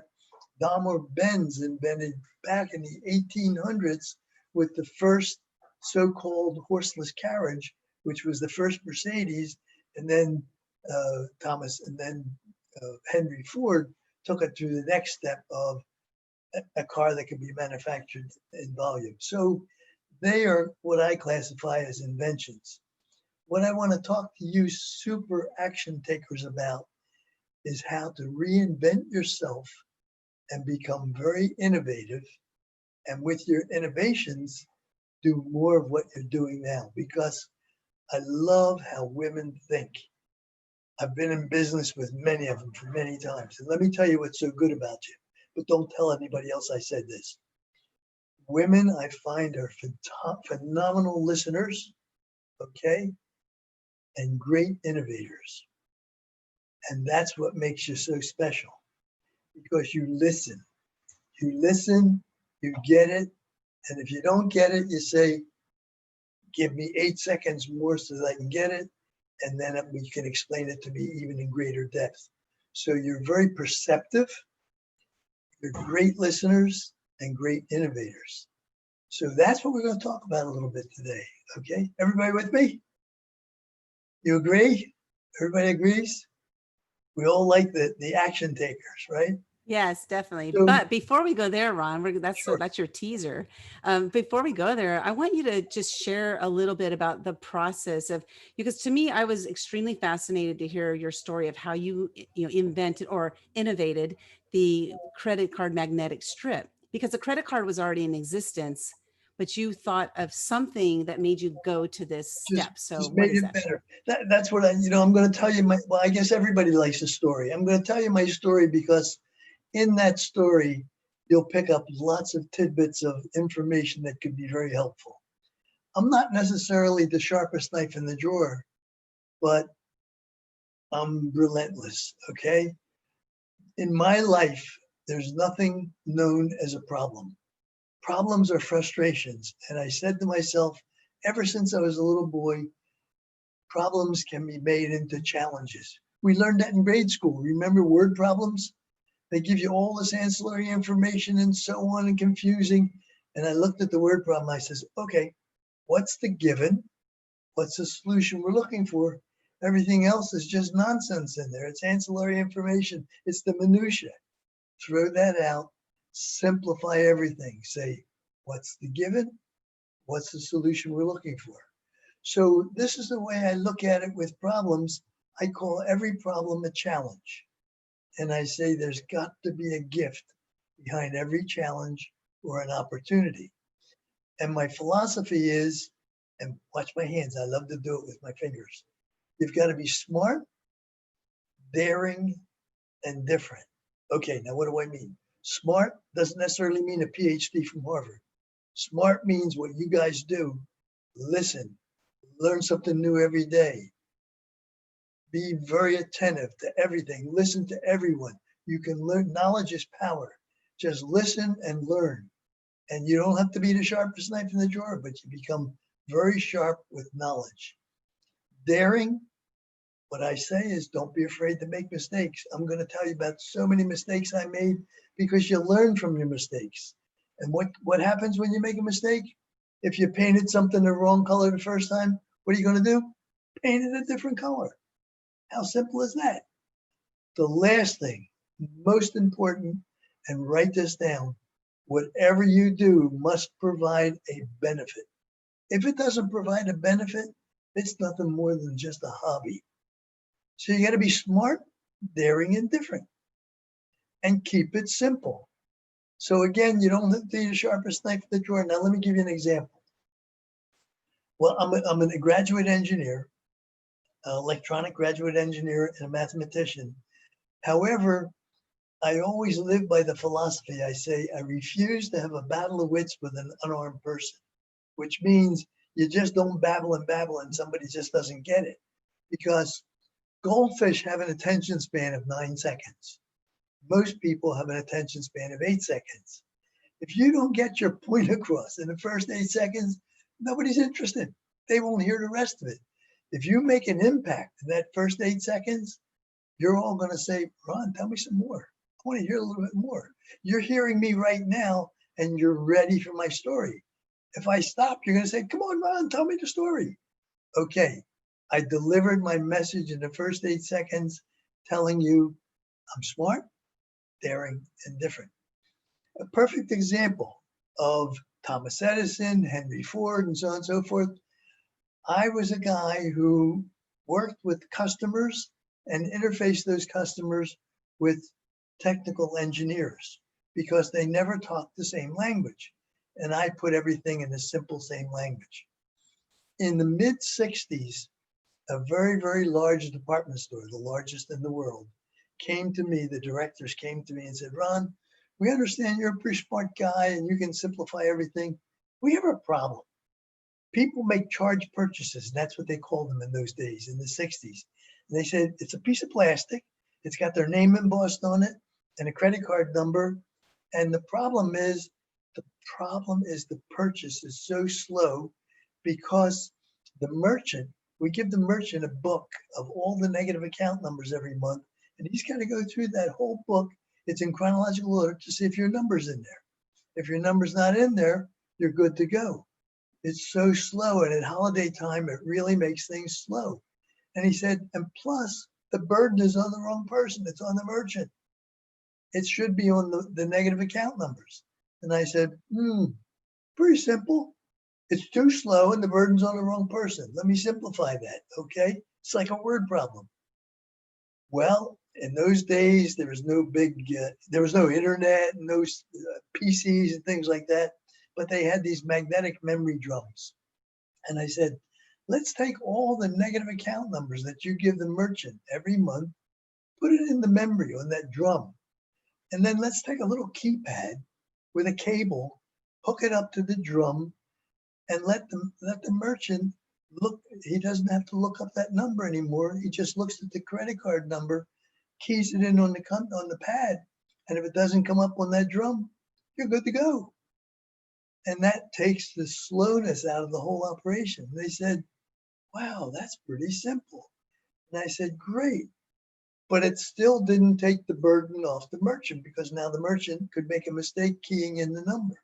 Daimler-Benz invented back in the 1800s with the first so-called horseless carriage, which was the first Mercedes, and then Henry Ford took it to the next step of a car that could be manufactured in volume. So they are what I classify as inventions. What I want to talk to you super action takers about is how to reinvent yourself and become very innovative. And with your innovations, do more of what you're doing now, because I love how women think. I've been in business with many of them for many times. And let me tell you what's so good about you, but don't tell anybody else I said this. Women, I find, are phenomenal listeners, okay? And great innovators. And that's what makes you so special, because you listen. You listen, you get it. And if you don't get it, you say, give me 8 seconds more so that I can get it. And then we can explain it to me even in greater depth. So you're very perceptive, you're great listeners and great innovators. So that's what we're going to talk about a little bit today, okay? Everybody with me? You agree? Everybody agrees? We all like the action takers, right? Yes, definitely. So- But before we go there, Ron, that's Sure. that's your teaser. Before we go there, I want you to just share a little bit about the process of, because to me, I was extremely fascinated to hear your story of how you invented or innovated the credit card magnetic strip, because the credit card was already in existence, but you thought of something that made you go to this step. So just what made is it that? better. That's what I'm going to tell you well, I guess everybody likes a story. I'm going to tell you my story because in that story, you'll pick up lots of tidbits of information that could be very helpful. I'm not necessarily the sharpest knife in the drawer, but I'm relentless, okay? In my life, there's nothing known as a problem. Problems are frustrations. And I said to myself, ever since I was a little boy, problems can be made into challenges. We learned that in grade school. Remember word problems? They give you all this ancillary information and so on and confusing. And I looked at the word problem. I says, okay, what's the given? What's the solution we're looking for? Everything else is just nonsense in there. It's ancillary information. It's the minutia. Throw that out, simplify everything. Say, what's the given? What's the solution we're looking for? So this is the way I look at it with problems. I call every problem a challenge. And I say there's got to be a gift behind every challenge or an opportunity. And my philosophy is, and watch my hands, I love to do it with my fingers. You've got to be smart, daring, and different. Okay, now what do I mean? Smart doesn't necessarily mean a PhD from Harvard. Smart means what you guys do. Listen, learn something new every day. Be very attentive to everything. Listen to everyone. You can learn. Knowledge is power. Just listen and learn. And you don't have to be the sharpest knife in the drawer, but you become very sharp with knowledge. Daring, what I say is don't be afraid to make mistakes. I'm going to tell you about so many mistakes I made because you learn from your mistakes. And what happens when you make a mistake? If you painted something the wrong color the first time, what are you going to do? Paint it a different color. How simple is that? The last thing, most important, and write this down, whatever you do must provide a benefit. If it doesn't provide a benefit, it's nothing more than just a hobby. So you got to be smart, daring, and different, and keep it simple. So again, you don't have to be the sharpest knife in the drawer. Now let me give you an example. Well, I'm a graduate engineer, electronic graduate engineer, and a mathematician. However, I always live by the philosophy. I say, I refuse to have a battle of wits with an unarmed person, which means you just don't babble and somebody just doesn't get it. Because goldfish have an attention span of 9 seconds. Most people have an attention span of 8 seconds. If you don't get your point across in the first 8 seconds, nobody's interested. They won't hear the rest of it. If you make an impact in that first 8 seconds, you're all going to say, Ron, tell me some more. I want to hear a little bit more. You're hearing me right now, and you're ready for my story. If I stop, you're going to say, come on, Ron, tell me the story. Okay, I delivered my message in the first 8 seconds, telling you I'm smart, daring, and different. A perfect example of Thomas Edison, Henry Ford, and so on and so forth. I was a guy who worked with customers and interfaced those customers with technical engineers because they never talked the same language. And I put everything in the simple same language. In the mid-60s, a very, very large department store, the largest in the world, came to me, the directors came to me and said, Ron, we understand you're a pretty smart guy and you can simplify everything. We have a problem. People make charge purchases. That's what they called them in those days, in the 60s. And they said, it's a piece of plastic. It's got their name embossed on it and a credit card number. And the problem is the purchase is so slow because the merchant, we give the merchant a book of all the negative account numbers every month. And he's got to go through that whole book. It's in chronological order to see if your number's in there. If your number's not in there, you're good to go. It's so slow. And at holiday time, it really makes things slow. And he said, and plus the burden is on the wrong person. It's on the merchant. It should be on the negative account numbers. And I said, pretty simple. It's too slow and the burden's on the wrong person. Let me simplify that, okay? It's like a word problem. Well, in those days, there was no internet, no PCs and things like that, but they had these magnetic memory drums. And I said, let's take all the negative account numbers that you give the merchant every month, put it in the memory on that drum. And then let's take a little keypad with a cable, hook it up to the drum, and let the merchant look. He doesn't have to look up that number anymore. He just looks at the credit card number, keys it in on the pad, and if it doesn't come up on that drum, you're good to go. And that takes the slowness out of the whole operation. They said, wow, that's pretty simple. And I said, great. But it still didn't take the burden off the merchant because now the merchant could make a mistake keying in the number.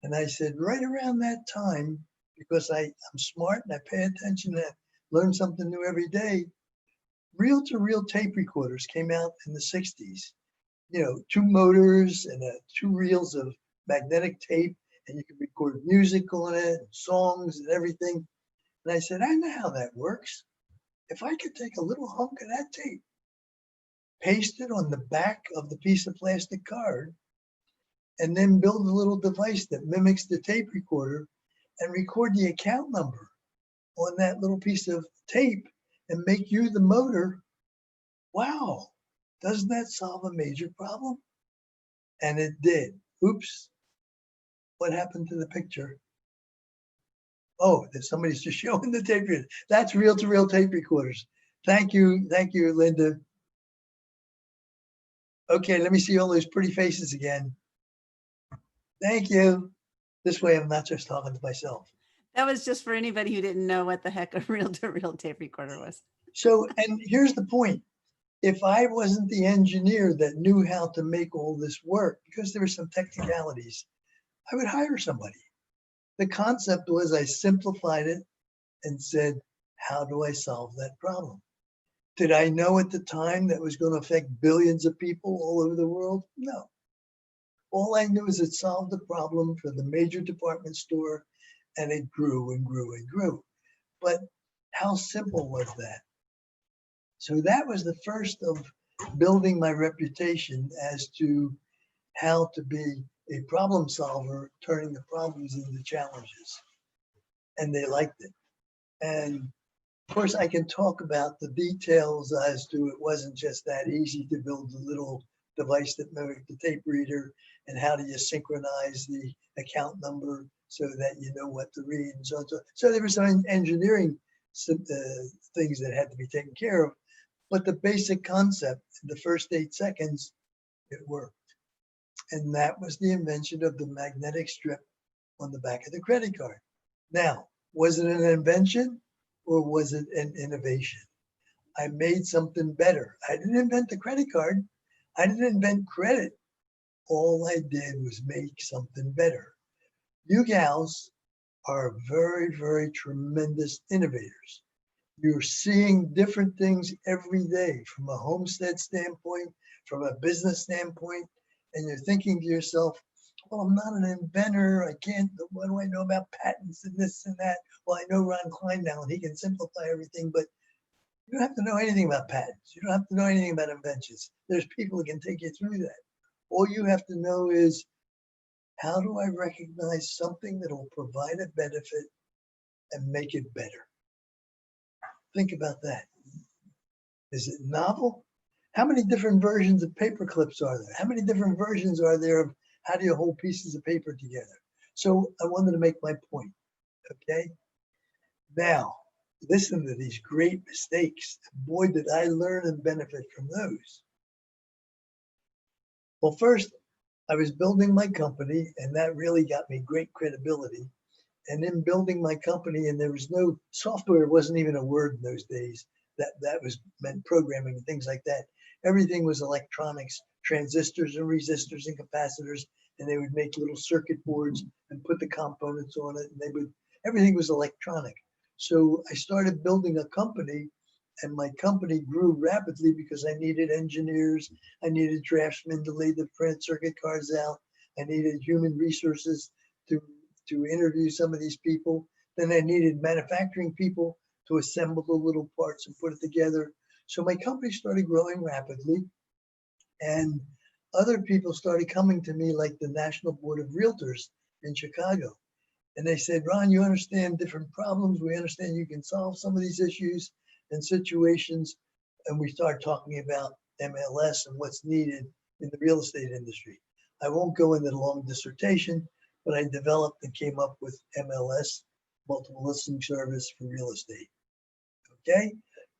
And I said, right around that time, because I'm smart and I pay attention and learn something new every day, reel-to-reel tape recorders came out in the 60s. You know, 2 motors and 2 reels of magnetic tape, and you could record music on it, and songs and everything. And I said, I know how that works. If I could take a little hunk of that tape, paste it on the back of the piece of plastic card, and then build a little device that mimics the tape recorder and record the account number on that little piece of tape and make you the motor. Wow, doesn't that solve a major problem? And it did. Oops, what happened to the picture? Oh, that somebody's just showing the tape recorder. That's reel-to-reel tape recorders. Thank you, Linda. Okay, let me see all those pretty faces again. Thank you. This way I'm not just talking to myself. That was just for anybody who didn't know what the heck a reel-to-reel tape recorder was. So, and here's the point. If I wasn't the engineer that knew how to make all this work, because there were some technicalities, I would hire somebody. The concept was I simplified it and said, how do I solve that problem? Did I know at the time that was going to affect billions of people all over the world? No. All I knew is it solved the problem for the major department store, and it grew and grew and grew. But how simple was that? So that was the first of building my reputation as to how to be a problem solver, turning the problems into challenges. And they liked it. And of course, I can talk about the details as to it wasn't just that easy to build a little device that mimicked the tape reader, and how do you synchronize the account number so that you know what to read and so on. So there were some engineering things that had to be taken care of, but the basic concept, in the first 8 seconds, it worked. And that was the invention of the magnetic strip on the back of the credit card. Now, was it an invention or was it an innovation? I made something better. I didn't invent the credit card. I didn't invent credit. All I did was make something better. You gals are very, very tremendous innovators. You're seeing different things every day from a homestead standpoint, from a business standpoint, and you're thinking to yourself, well, I'm not an inventor. I can't, what do I know about patents and this and that? Well, I know Ron Klein now and he can simplify everything, but you don't have to know anything about patents. You don't have to know anything about inventions. There's people who can take you through that. All you have to know is, how do I recognize something that will provide a benefit and make it better? Think about that. Is it novel? How many different versions of paper clips are there? How many different versions are there of how do you hold pieces of paper together? So I wanted to make my point, okay? Now, listen to these great mistakes. Boy, did I learn and benefit from those. Well, first, I was building my company, and that really got me great credibility. And in building my company, and there was no software, wasn't even a word in those days. That was meant programming and things like that. Everything was electronics, transistors and resistors and capacitors, and they would make little circuit boards and put the components on it, and everything was electronic. So I started building a company, and my company grew rapidly because I needed engineers, I needed draftsmen to lay the printed circuit cards out, I needed human resources to interview some of these people. Then I needed manufacturing people to assemble the little parts and put it together. So my company started growing rapidly, and other people started coming to me, like the National Board of Realtors in Chicago. And they said, Ron, you understand different problems. We understand you can solve some of these issues and situations. And we started talking about MLS and what's needed in the real estate industry. I won't go into the long dissertation, but I developed and came up with MLS, multiple listing service for real estate. Okay,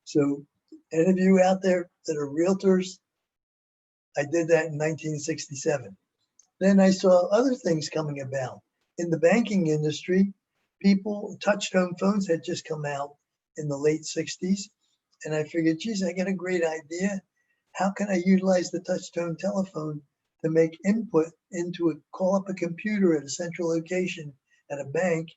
so any of you out there that are realtors, I did that in 1967. Then I saw other things coming about. In the banking industry, touch-tone phones had just come out in the late 60s. And I figured, geez, I got a great idea. How can I utilize the touch-tone telephone to make input call up a computer at a central location at a bank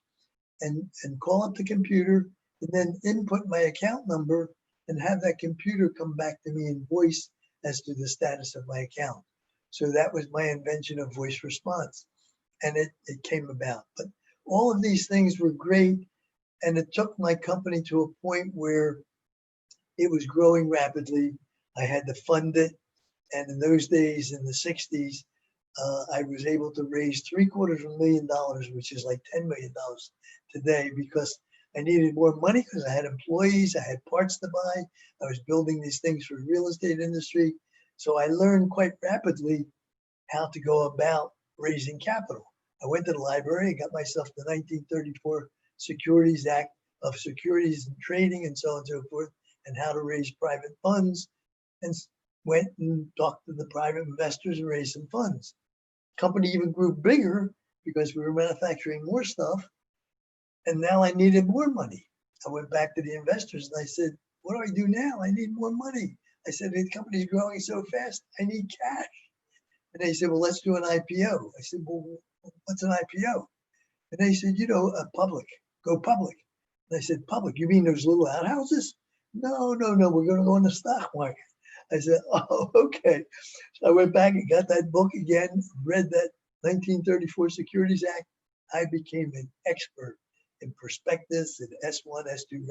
and call up the computer and then input my account number and have that computer come back to me in voice as to the status of my account. So that was my invention of voice response. And it came about. But all of these things were great. And it took my company to a point where it was growing rapidly. I had to fund it. And in those days, in the 60s, I was able to raise $750,000, which is like $10 million today, because I needed more money because I had employees, I had parts to buy. I was building these things for the real estate industry. So I learned quite rapidly how to go about raising capital. I went to the library, I got myself the 1934 Securities Act of Securities and Trading and so on and so forth. and how to raise private funds, and went and talked to the private investors and raised some funds. Company even grew bigger because we were manufacturing more stuff, and now I needed more money. I went back to the investors and I said, what do I do now? I need more money. I said, the company's growing so fast, I need cash. And they said, well, let's do an IPO. I said, well, what's an IPO? And they said, you know, public, go public. And I said, public, you mean those little outhouses? No, we're going to go in the stock market. I said, oh, okay. So I went back and got that book again, read that 1934 Securities Act. I became an expert in prospectus and S1, S2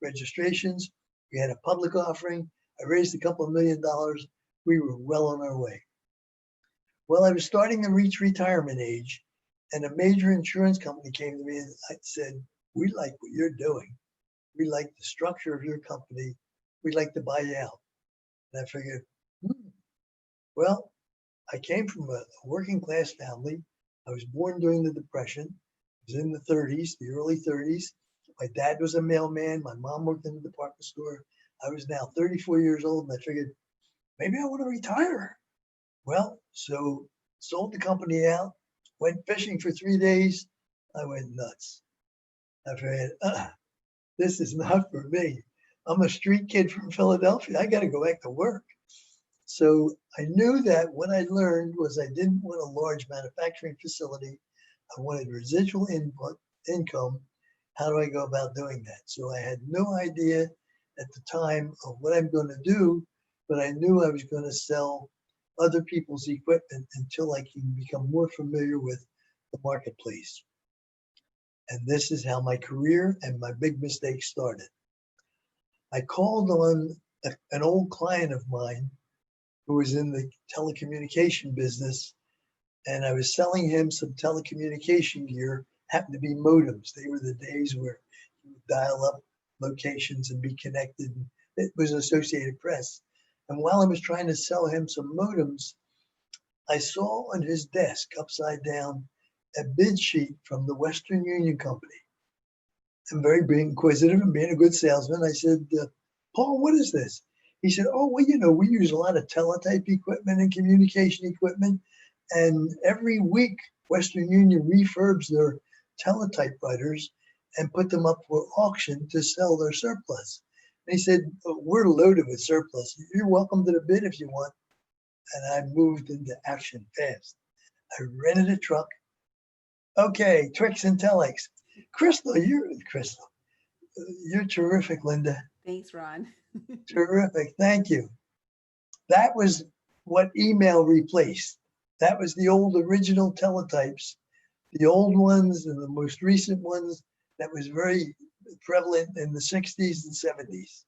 registrations. We had a public offering. I raised a couple of $1 million. We were well on our way. Well, I was starting to reach retirement age, and a major insurance company came to me and I said, we like what you're doing. We like the structure of your company. We'd like to buy you out. And I figured, well, I came from a working class family. I was born during the Depression. I was in the 30s, the early 30s. My dad was a mailman. My mom worked in the department store. I was now 34 years old, and I figured, maybe I want to retire. Well, so sold the company out, went fishing for 3 days. I went nuts. I figured, this is not for me. I'm a street kid from Philadelphia. I got to go back to work. So I knew that what I learned was I didn't want a large manufacturing facility. I wanted residual income. How do I go about doing that? So I had no idea at the time of what I'm going to do, but I knew I was going to sell other people's equipment until I can become more familiar with the marketplace. And this is how my career and my big mistake started. I called on an old client of mine who was in the telecommunication business, and I was selling him some telecommunication gear, happened to be modems. They were the days where you would dial up locations and be connected. It was Associated Press. And while I was trying to sell him some modems, I saw on his desk upside down a bid sheet from the Western Union Company. I'm very being inquisitive and being a good salesman. I said, Paul, what is this? He said, oh, well, you know, we use a lot of teletype equipment and communication equipment. And every week, Western Union refurbs their teletypewriters and put them up for auction to sell their surplus. And he said, we're loaded with surplus. You're welcome to the bid if you want. And I moved into action fast. I rented a truck. Okay, Twix and Telex. Crystal, you're terrific, Linda. Thanks, Ron. Terrific, thank you. That was what email replaced. That was the old original teletypes, the old ones and the most recent ones that was very prevalent in the 60s and 70s,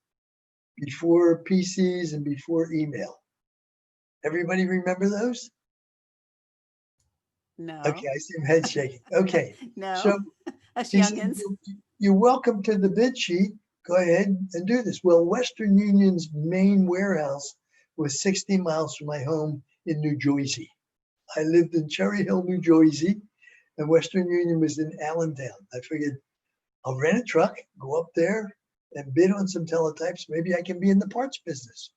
before PCs and before email. Everybody remember those? No. Okay, I see head shaking. Okay. No. So Us he said, youngins. you're welcome to the bid sheet. Go ahead and do this. Well, Western Union's main warehouse was 60 miles from my home in New Jersey. I lived in Cherry Hill, New Jersey, and Western Union was in Allentown. I figured I'll rent a truck, go up there and bid on some teletypes. Maybe I can be in the parts business.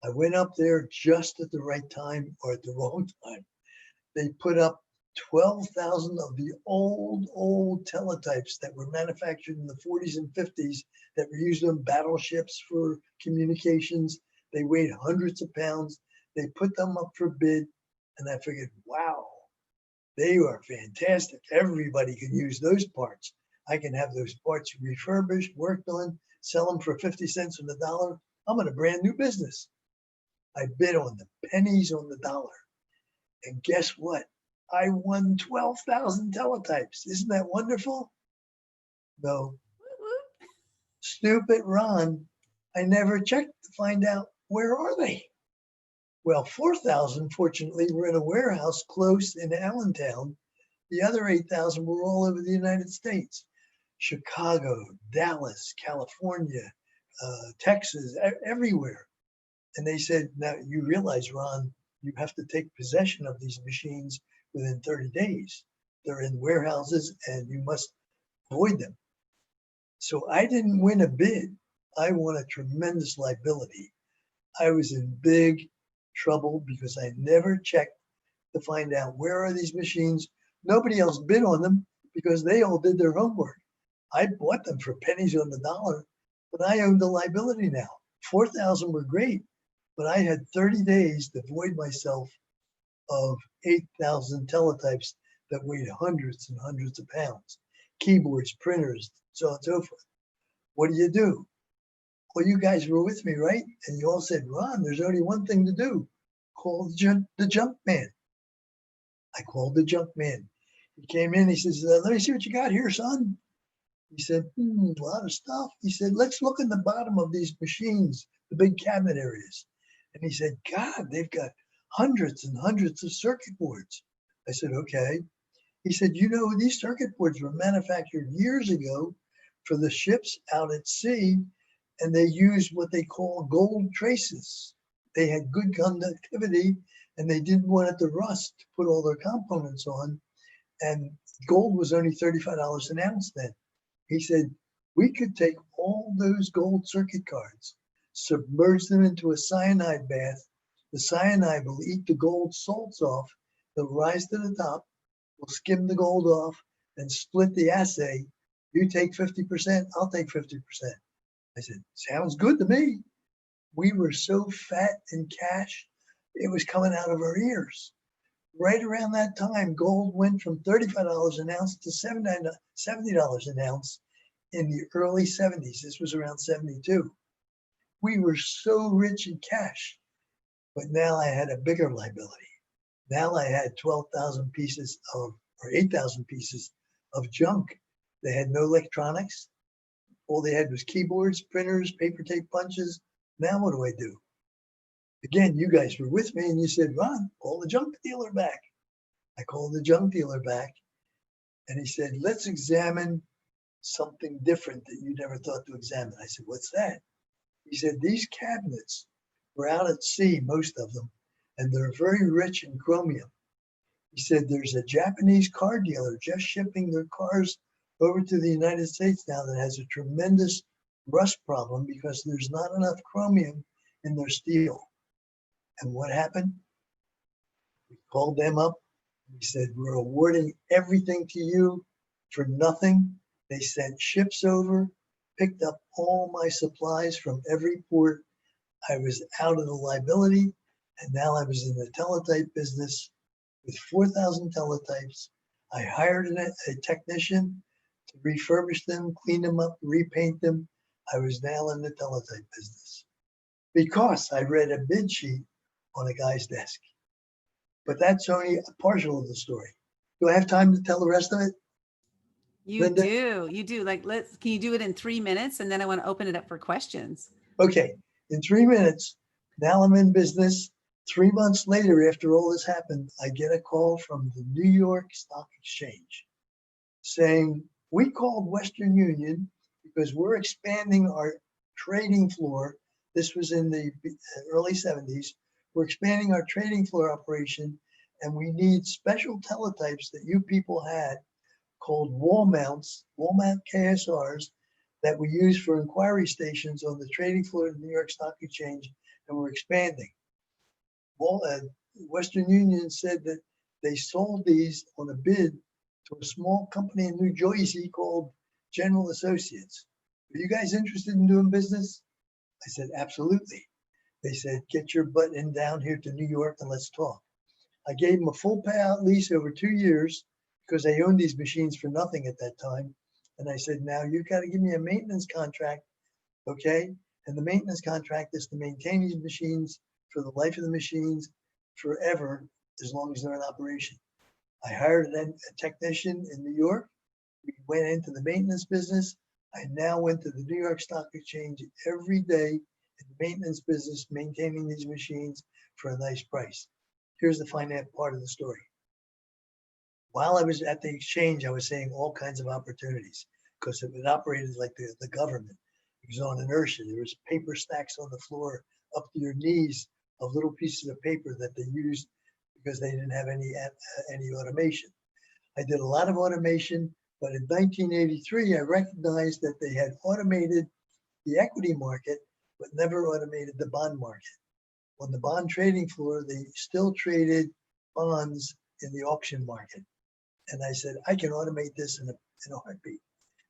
I went up there just at the right time or at the wrong time. They put up 12,000 of the old teletypes that were manufactured in the 40s and 50s that were used on battleships for communications. They weighed hundreds of pounds. They put them up for bid, and I figured, wow, they are fantastic. Everybody can use those parts. I can have those parts refurbished, worked on, sell them for 50 cents on the dollar. I'm in a brand new business. I bid on them, pennies on the dollar. And guess what? I won 12,000 teletypes. Isn't that wonderful? No. Stupid Ron, I never checked to find out where are they. Well, 4,000, fortunately, were in a warehouse close in Allentown. The other 8,000 were all over the United States. Chicago, Dallas, California, Texas, everywhere. And they said, now you realize, Ron, you have to take possession of these machines within 30 days. They're in warehouses and you must void them. So I didn't win a bid. I want a tremendous liability. I was in big trouble because I never checked to find out where are these machines. Nobody else bid on them because they all did their homework. I bought them for pennies on the dollar, but I owned the liability now. 4,000 were great, but I had 30 days to void myself of 8,000 teletypes that weighed hundreds and hundreds of pounds, keyboards, printers, so on and so forth. What do? Well, you guys were with me, right? And you all said, Ron, there's only one thing to do. Call the junk man. I called the junk man. He came in, he says, let me see what you got here, son. He said, a lot of stuff. He said, let's look in the bottom of these machines, the big cabinet areas. And he said, God, they've got hundreds and hundreds of circuit boards. I said, okay. He said, you know, these circuit boards were manufactured years ago for the ships out at sea, and they used what they call gold traces. They had good conductivity, and they didn't want it to rust to put all their components on. And gold was only $35 an ounce then. He said, we could take all those gold circuit cards, submerge them into a cyanide bath. The cyanide will eat the gold salts off. They'll rise to the top. We'll skim the gold off and split the assay. You take 50%, I'll take 50%. I said, sounds good to me. We were so fat in cash, it was coming out of our ears. Right around that time, gold went from $35 an ounce to $70 an ounce in the early 70s. This was around 72. We were so rich in cash, but now I had a bigger liability. Now I had 12,000 pieces of, or 8,000 pieces of junk. They had no electronics. All they had was keyboards, printers, paper tape punches. Now what do? Again, you guys were with me and you said, Ron, call the junk dealer back. I called the junk dealer back and he said, let's examine something different that you never thought to examine. I said, what's that? He said, these cabinets were out at sea, most of them, and they're very rich in chromium. He said, there's a Japanese car dealer just shipping their cars over to the United States now that has a tremendous rust problem because there's not enough chromium in their steel. And what happened? We called them up. We said, we're awarding everything to you for nothing. They sent ships over, picked up all my supplies from every port. I was out of the liability, and now I was in the teletype business with 4,000 teletypes. I hired a technician to refurbish them, clean them up, repaint them. I was now in the teletype business because I read a bid sheet on a guy's desk. But that's only a partial of the story. Do I have time to tell the rest of it? You Linda? you do. Like, can you do it in 3 minutes? And then I want to open it up for questions. Okay, in 3 minutes, now I'm in business. 3 months later, after all this happened, I get a call from the New York Stock Exchange saying, we called Western Union because we're expanding our trading floor. This was in the early 70s. We're expanding our trading floor operation, and we need special teletypes that you people had called wall mount KSRs that we use for inquiry stations on the trading floor of the New York Stock Exchange, and we're expanding. Western Union said that they sold these on a bid to a small company in New Jersey called General Associates. Are you guys interested in doing business? I said, absolutely. They said, get your butt in down here to New York and let's talk. I gave them a full payout lease over 2 years because they owned these machines for nothing at that time. And I said, now you got to give me a maintenance contract, okay? And the maintenance contract is to maintain these machines for the life of the machines forever, as long as they're in operation. I hired a technician in New York. We went into the maintenance business. I now went to the New York Stock Exchange every day in the maintenance business, maintaining these machines for a nice price. Here's the finance part of the story. While I was at the exchange, I was seeing all kinds of opportunities because it operated like the government. It was on inertia. There was paper stacks on the floor up to your knees of little pieces of paper that they used because they didn't have any automation. I did a lot of automation, but in 1983, I recognized that they had automated the equity market, but never automated the bond market. On the bond trading floor, they still traded bonds in the auction market. And I said, I can automate this in a heartbeat.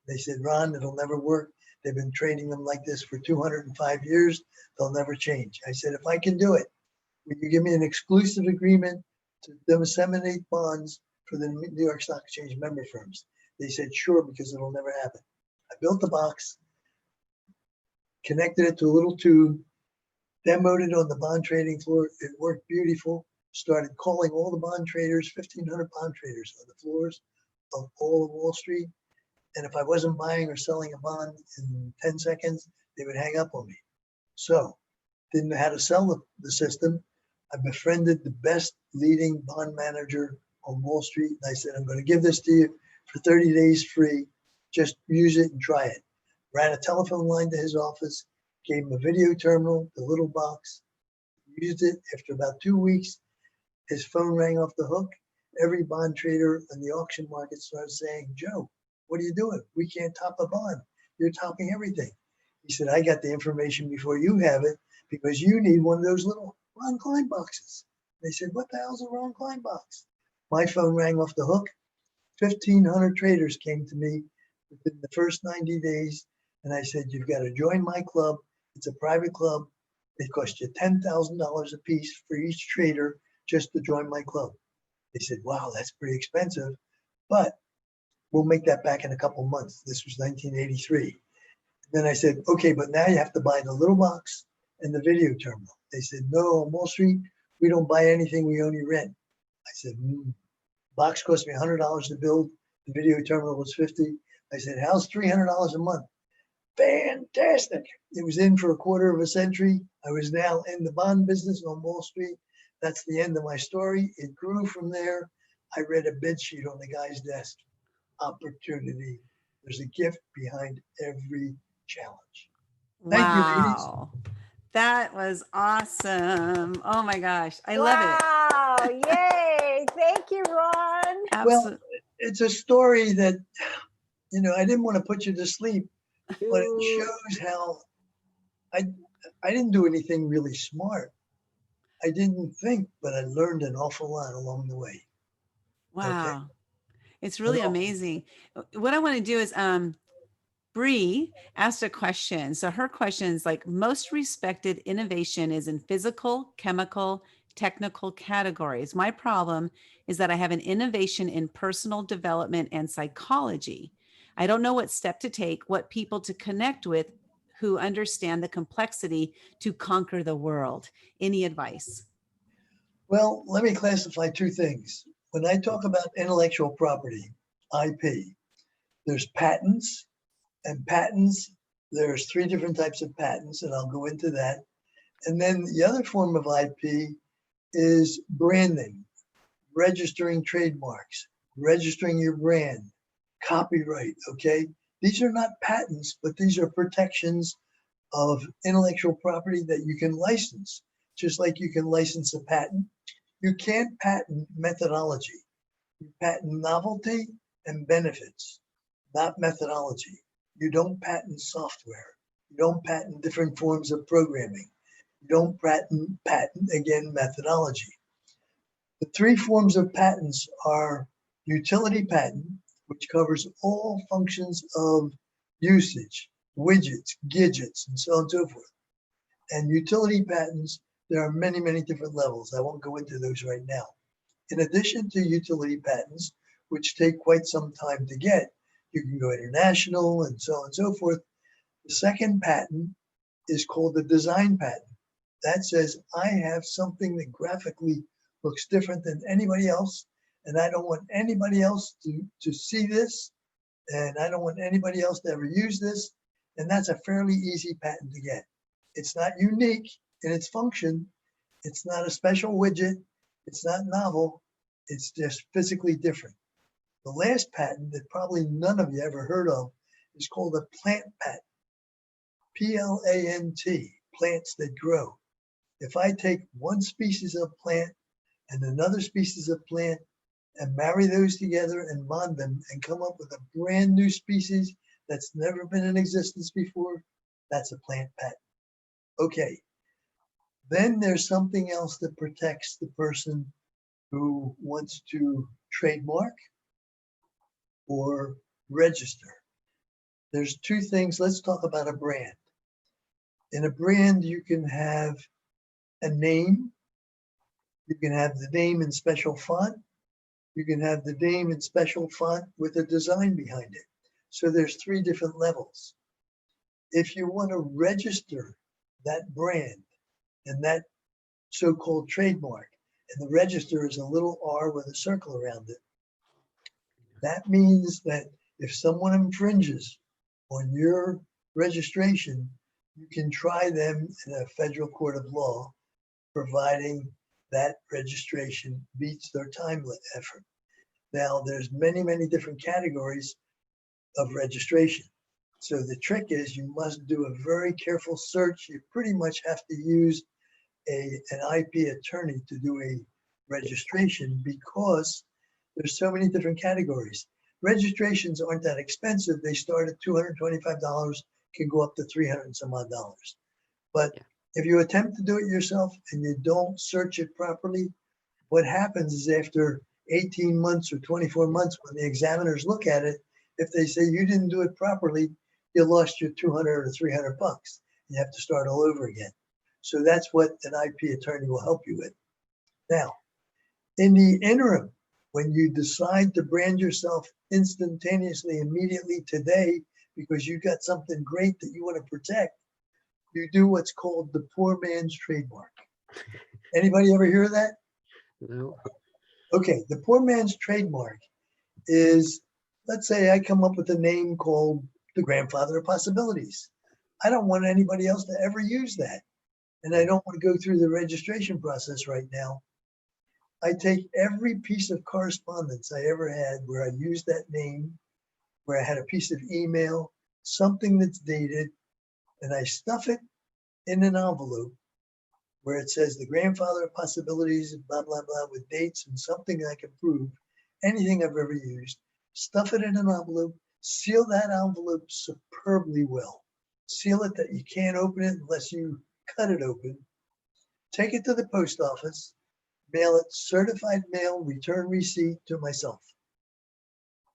They said, Ron, it'll never work. They've been trading them like this for 205 years. They'll never change. I said, if I can do it, will you give me an exclusive agreement to disseminate bonds for the New York Stock Exchange member firms? They said, sure, because it'll never happen. I built the box, connected it to a little tube, demoed it on the bond trading floor. It worked beautiful. Started calling all the bond traders, 1,500 bond traders on the floors of all of Wall Street. And if I wasn't buying or selling a bond in 10 seconds, they would hang up on me. So didn't know how to sell the system. I befriended the best leading bond manager on Wall Street. And I said, I'm going to give this to you for 30 days free. Just use it and try it. Ran a telephone line to his office, gave him a video terminal, the little box, used it. After about 2 weeks, his phone rang off the hook. Every bond trader in the auction market started saying, Joe, what are you doing? We can't top a bond. You're topping everything. He said, I got the information before you have it because you need one of those little Ron Klein boxes. They said, what the hell's a Ron Klein box? My phone rang off the hook. 1,500 traders came to me within the first 90 days. And I said, you've got to join my club. It's a private club. It costs you $10,000 a piece for each trader just to join my club. They said, wow, that's pretty expensive, but we'll make that back in a couple months. This was 1983. Then I said, okay, but now you have to buy the little box and the video terminal. They said, no, on Wall Street, we don't buy anything, we only rent. I said, box cost me $100 to build. The video terminal was $50. I said, how's $300 a month? Fantastic. It was in for a quarter of a century. I was now in the bond business on Wall Street. That's the end of my story. It grew from there. I read a bid sheet on the guy's desk. Opportunity. There's a gift behind every challenge. Thank you, ladies. Wow. That was awesome. Oh my gosh. I love it. Wow. Yay. Thank you, Ron. Well, it's a story that, I didn't want to put you to sleep, but it shows how I didn't do anything really smart. I didn't think, but I learned an awful lot along the way. Wow. Okay. It's really amazing. What I want to do is Bree asked a question. So her question is like, most respected innovation is in physical, chemical, technical categories. My problem is that I have an innovation in personal development and psychology. I don't know what step to take, what people to connect with who understand the complexity to conquer the world. Any advice? Well, let me classify two things. When I talk about intellectual property, IP, there's patents, and patents, there's 3 different types of patents, and I'll go into that. And then the other form of IP is branding, registering trademarks, registering your brand, copyright, okay? These are not patents, but these are protections of intellectual property that you can license, just like you can license a patent. You can't patent methodology. You patent novelty and benefits, not methodology. You don't patent software. You don't patent different forms of programming. You don't patent again, methodology. The 3 forms of patents are utility patent, which covers all functions of usage, widgets, gadgets, and so on and so forth. And utility patents, there are many, many different levels. I won't go into those right now. In addition to utility patents, which take quite some time to get, you can go international and so on and so forth. The second patent is called the design patent. That says, I have something that graphically looks different than anybody else, and I don't want anybody else to see this, and I don't want anybody else to ever use this, and that's a fairly easy patent to get. It's not unique in its function. It's not a special widget. It's not novel. It's just physically different. The last patent that probably none of you ever heard of is called a plant patent. P-L-A-N-T, plants that grow. If I take one species of plant and another species of plant and marry those together and bond them and come up with a brand new species that's never been in existence before, That's a plant patent. Okay. Then there's something else that protects the person who wants to trademark or register. There's two things. Let's talk about a brand. In a brand, you can have a name. You can have the name in special font. You can have the name in special font with a design behind it. So there's 3 different levels. If you want to register that brand and that so-called trademark, and the register is a little R with a circle around it, that means that if someone infringes on your registration, you can try them in a federal court of law, providing that registration beats their time effort. Now, there's many, many different categories of registration. So the trick is you must do a very careful search. You pretty much have to use an IP attorney to do a registration because there's so many different categories. Registrations aren't that expensive. They start at $225, can go up to $300 and some odd dollars. But if you attempt to do it yourself and you don't search it properly, what happens is after 18 months or 24 months, when the examiners look at it, if they say you didn't do it properly, you lost your 200 or 300 bucks. You have to start all over again. So that's what an IP attorney will help you with. Now, in the interim, when you decide to brand yourself instantaneously, immediately today, because you got something great that you want to protect, you do what's called the poor man's trademark. Anybody ever hear of that? No. Okay, the poor man's trademark is, let's say I come up with a name called the grandfather of possibilities. I don't want anybody else to ever use that. And I don't want to go through the registration process right now. I take every piece of correspondence I ever had where I used that name, where I had a piece of email, something that's dated, and I stuff it in an envelope where it says the grandfather of possibilities, blah, blah, blah, with dates and something I can prove, anything I've ever used, stuff it in an envelope, seal that envelope superbly well. Seal it that you can't open it unless you cut it open. Take it to the post office, mail it certified mail, return receipt to myself.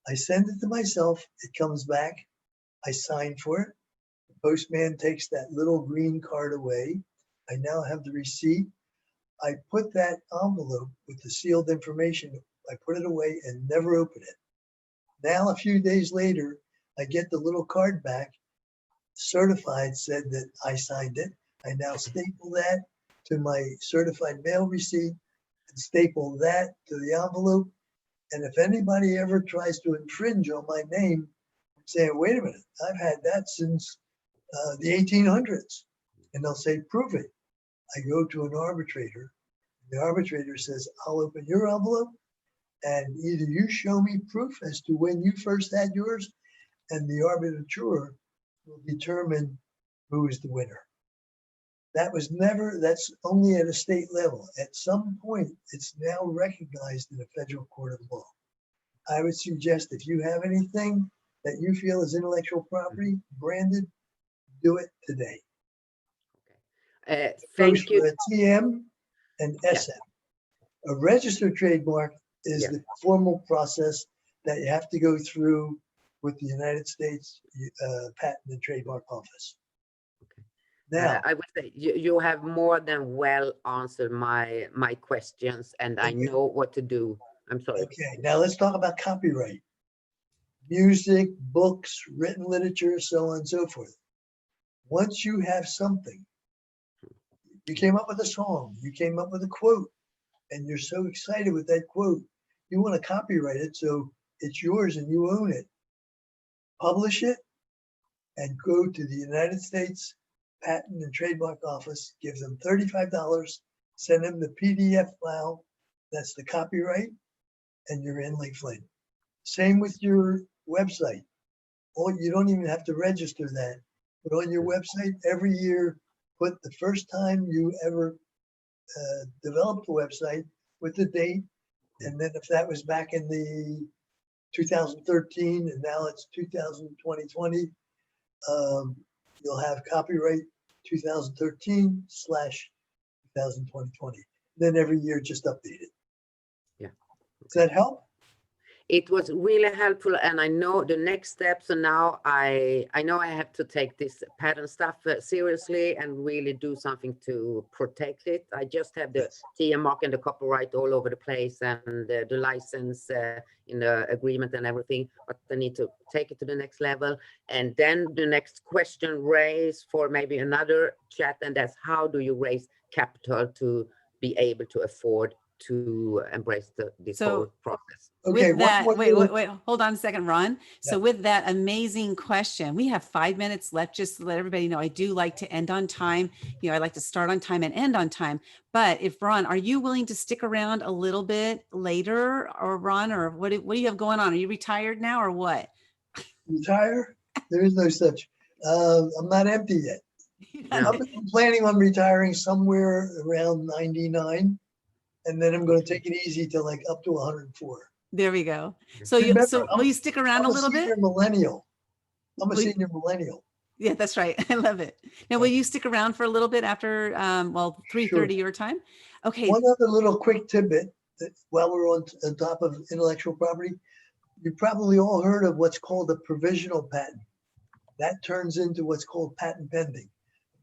I send it to myself, it comes back, I sign for it. The postman takes that little green card away. I now have the receipt. I put that envelope with the sealed information, I put it away and never open it. Now, a few days later, I get the little card back, certified, said that I signed it. I now staple that to my certified mail receipt and staple that to the envelope. And if anybody ever tries to infringe on my name, I'm saying, wait a minute, I've had that since the 1800s. And they'll say, prove it. I go to an arbitrator. The arbitrator says, I'll open your envelope and either you show me proof as to when you first had yours, and the arbitrator will determine who is the winner. That was never, that's only at a state level. At some point, it's now recognized in a federal court of law. I would suggest if you have anything that you feel is intellectual property branded, do it today. Thank you. TM and SM. A registered trademark is the formal process that you have to go through with the United States Patent and Trademark Office. Now, I would say you have more than well answered my questions, and I know what to do. I'm sorry. Okay, now let's talk about copyright. Music, books, written literature, so on and so forth. Once you have something, you came up with a song, you came up with a quote, and you're so excited with that quote, you want to copyright it so it's yours and you own it. Publish it and go to the United States Patent and Trademark Office, give them $35, send them the PDF file, that's the copyright, and you're in like Flynn. Same with your website. You don't even have to register that, but on your website every year, put the first time you ever developed a website with the date, and then if that was back in the 2013 and now it's 2020, you'll have copyright 2013/2020. Then every year, just update it. Yeah. Does that help? It was really helpful, and I know the next steps. And now I know I have to take this patent stuff seriously and really do something to protect it. I just have the TM mark and the copyright all over the place, and the license in the agreement and everything. But I need to take it to the next level. And then the next question raised for maybe another chat, and that's how do you raise capital to be able to afford to embrace this whole process. Okay, With that, what wait, little- wait, hold on a second, Ron. So Yeah. with that amazing question, we have 5 minutes left. Just to let everybody know, I do like to end on time. You know, I like to start on time and end on time. But if Ron, are you willing to stick around a little bit later, or Ron, or what do you have going on? Are you retired now or what? Retire? There is no such. I'm not empty yet. I'm planning on retiring somewhere around 99, and then I'm going to take it easy to like up to 104. There we go. So Remember, will you stick around a little bit? I'm a millennial. I'm a senior millennial. Yeah, that's right. I love it. Now, will you stick around for a little bit after, 3:30 your time? Okay. One other little quick tidbit that while we're on top of intellectual property, you probably all heard of what's called a provisional patent. That turns into what's called patent pending.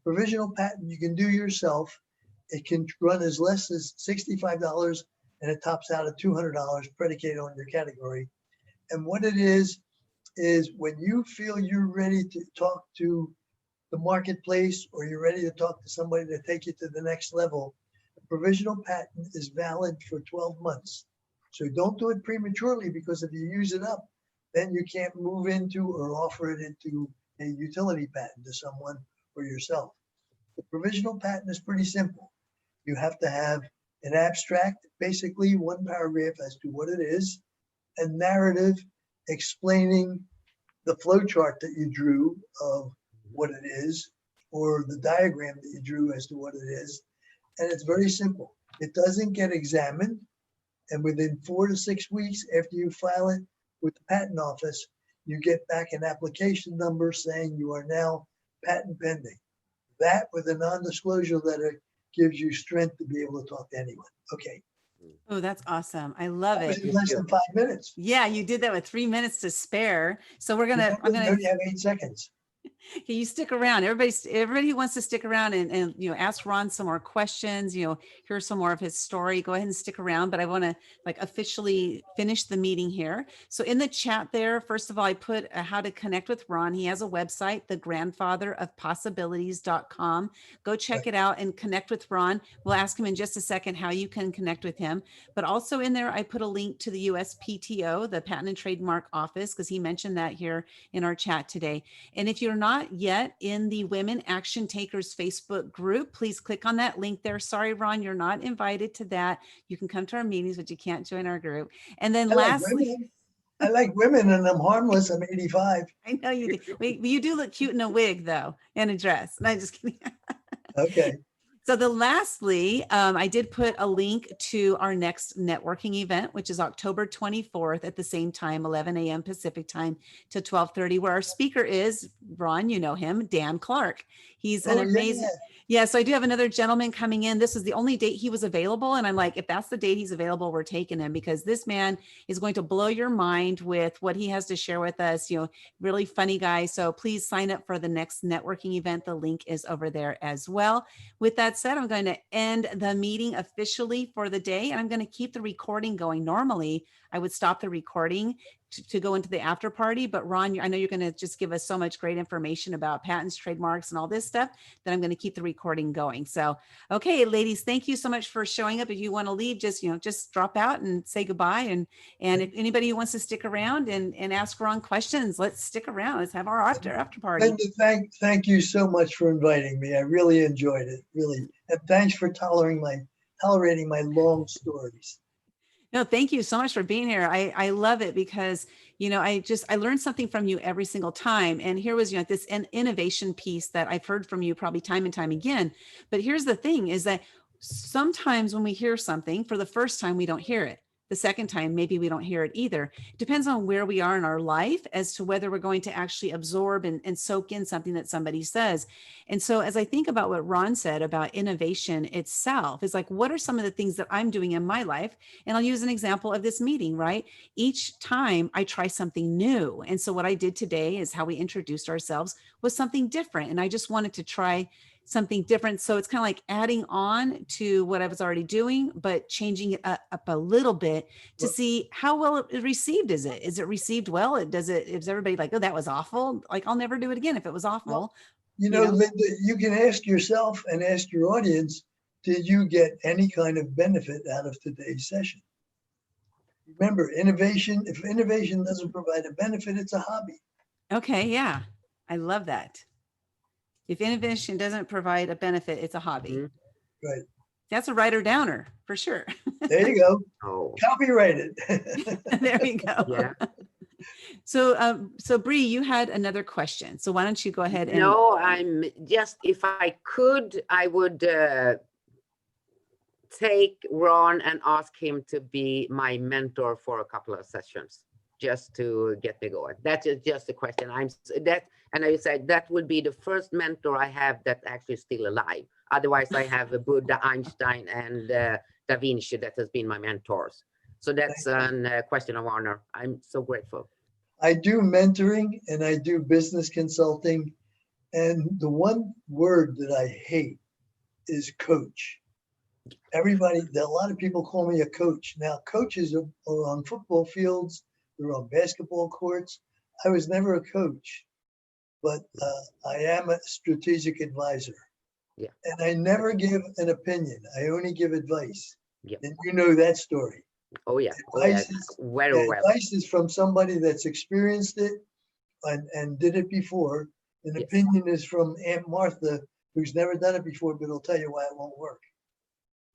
Provisional patent you can do yourself. It can run as less as $65 and it tops out at $200 predicated on your category. And what it is when you feel you're ready to talk to the marketplace or you're ready to talk to somebody to take you to the next level, a provisional patent is valid for 12 months. So don't do it prematurely, because if you use it up, then you can't move into or offer it into a utility patent to someone or yourself. The provisional patent is pretty simple. You have to have an abstract, basically one paragraph as to what it is, a narrative explaining the flow chart that you drew of what it is, or the diagram that you drew as to what it is. And it's very simple. It doesn't get examined. And within 4 to 6 weeks after you file it with the patent office, you get back an application number saying you are now patent pending. That with a non-disclosure letter gives you strength to be able to talk to anyone. Okay. Oh, that's awesome. I love That was it. in less than 5 minutes. Yeah, you did that with 3 minutes to spare. So I'm You gonna only have 8 seconds. Can you stick around? Everybody who wants to stick around and ask Ron some more questions, hear some more of his story, go ahead and stick around. But I want to officially finish the meeting here. So in the chat there, first of all, I put how to connect with Ron. He has a website, thegrandfatherofpossibilities.com. Go check it out and connect with Ron. We'll ask him in just a second how you can connect with him. But also in there, I put a link to the USPTO, the Patent and Trademark Office, because he mentioned that here in our chat today. And if you're not yet in the Women Action Takers Facebook group, please click on that link there. Sorry, Ron, you're not invited to that. You can come to our meetings, but you can't join our group. And then lastly, I like women and I'm harmless. I'm 85. I know you do. You do look cute in a wig though, and a dress. No, just kidding. Okay. So lastly, I did put a link to our next networking event, which is October 24th at the same time, 11 a.m. Pacific time to 12:30, where our speaker is, Ron, you know him, Dan Clark. He's an amazing. Yeah, so I do have another gentleman coming in. This is the only date he was available. And I'm like, if that's the date he's available, we're taking him, because this man is going to blow your mind with what he has to share with us. Really funny guy. So please sign up for the next networking event. The link is over there as well. With that said, I'm going to end the meeting officially for the day, and I'm going to keep the recording going. Normally, I would stop the recording to go into the after party, but Ron, I know you're going to just give us so much great information about patents, trademarks, and all this stuff that I'm going to keep the recording going. So, okay, ladies, thank you so much for showing up. If you want to leave, just drop out and say goodbye. And if anybody who wants to stick around and ask Ron questions, let's stick around. Let's have our after party. Linda, thank you so much for inviting me. I really enjoyed it, really. And thanks for tolerating my long stories. No, thank you so much for being here. I love it because, I learned something from you every single time. And here was, this innovation piece that I've heard from you probably time and time again. But here's the thing is that sometimes when we hear something for the first time, we don't hear it. the second time, maybe we don't hear it either. It depends on where we are in our life as to whether we're going to actually absorb and soak in something that somebody says. And so as I think about what Ron said about innovation itself, is like, what are some of the things that I'm doing in my life? And I'll use an example of this meeting, right? Each time I try something new. And so what I did today is how we introduced ourselves was something different. And I just wanted to try something different. So it's kind of like adding on to what I was already doing, but changing it up a little bit to see how well it received. Is it received well? Is everybody like, oh, that was awful? Like, I'll never do it again if it was awful. Well, you know, Linda, you can ask yourself and ask your audience, did you get any kind of benefit out of today's session? Remember, innovation, if innovation doesn't provide a benefit, it's a hobby. Okay, yeah, I love that. If innovation doesn't provide a benefit, it's a hobby. Right. That's a writer downer for sure. There you go. Oh. Copyrighted. There you go. Yeah. So Bree, you had another question. So why don't you go ahead and. No, I'm just, if I could, I would take Ron and ask him to be my mentor for a couple of sessions, just to get me going. That is just a question. And I said that would be the first mentor I have that actually still alive. Otherwise, I have a Buddha, Einstein, and Da Vinci that has been my mentors. So that's a question of honor. I'm so grateful. I do mentoring and I do business consulting. And the one word that I hate is coach. A lot of people call me a coach. Now, coaches are on football fields, they're on basketball courts. I was never a coach, but I am a strategic advisor. Yeah. And I never give an opinion. I only give advice. Yeah. And you know that story. Oh yeah. Advice Very well. Advice is from somebody that's experienced it and did it before. An opinion is from Aunt Martha, who's never done it before, but will tell you why it won't work.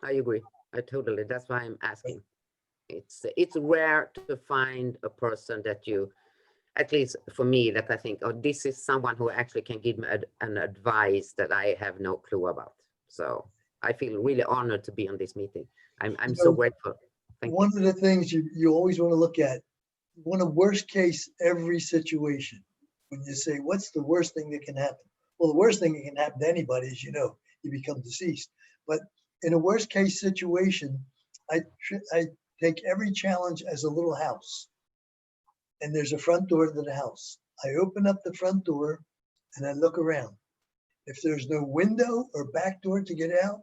I agree. That's why I'm asking. It's rare to find a person that you, at least for me, that I think, oh, this is someone who actually can give me an advice that I have no clue about. So I feel really honored to be on this meeting. I'm so grateful. Thank One you. of the things you always want to look at, you want to worst case every situation. When you say, what's the worst thing that can happen? Well, the worst thing that can happen to anybody is, you become deceased. But in a worst case situation, I take every challenge as a little house. And there's a front door to the house. I open up the front door and I look around. If there's no window or back door to get out,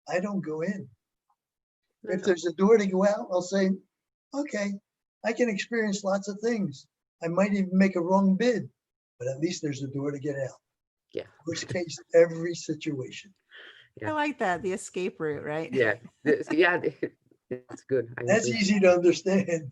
I don't go in. If there's a door to go out, I'll say, okay, I can experience lots of things. I might even make a wrong bid, but at least there's a door to get out. Yeah. Worst case, every situation. I like that, the escape route, right? Yeah. Yeah. It's good. That's easy to understand.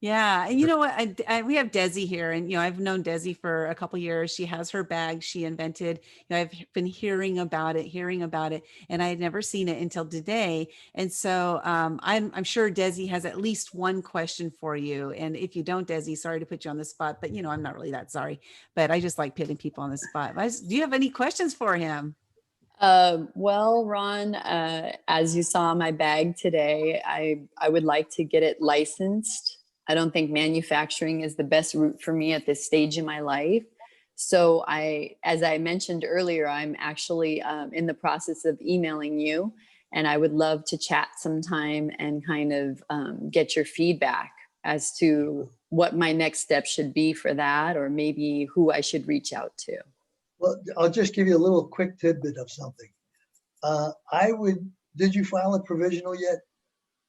Yeah. And you know what? We have Desi here, and, I've known Desi for a couple of years. She has her bag she invented. I've been hearing about it, and I had never seen it until today. And so I'm sure Desi has at least one question for you. And if you don't, Desi, sorry to put you on the spot, but I'm not really that sorry, but I just like putting people on the spot. Do you have any questions for him? Well, Ron, as you saw my bag today, I would like to get it licensed. I don't think manufacturing is the best route for me at this stage in my life. So as I mentioned earlier, I'm actually in the process of emailing you, and I would love to chat sometime and kind of get your feedback as to what my next step should be for that, or maybe who I should reach out to. Well, I'll just give you a little quick tidbit of something. Did you file a provisional yet?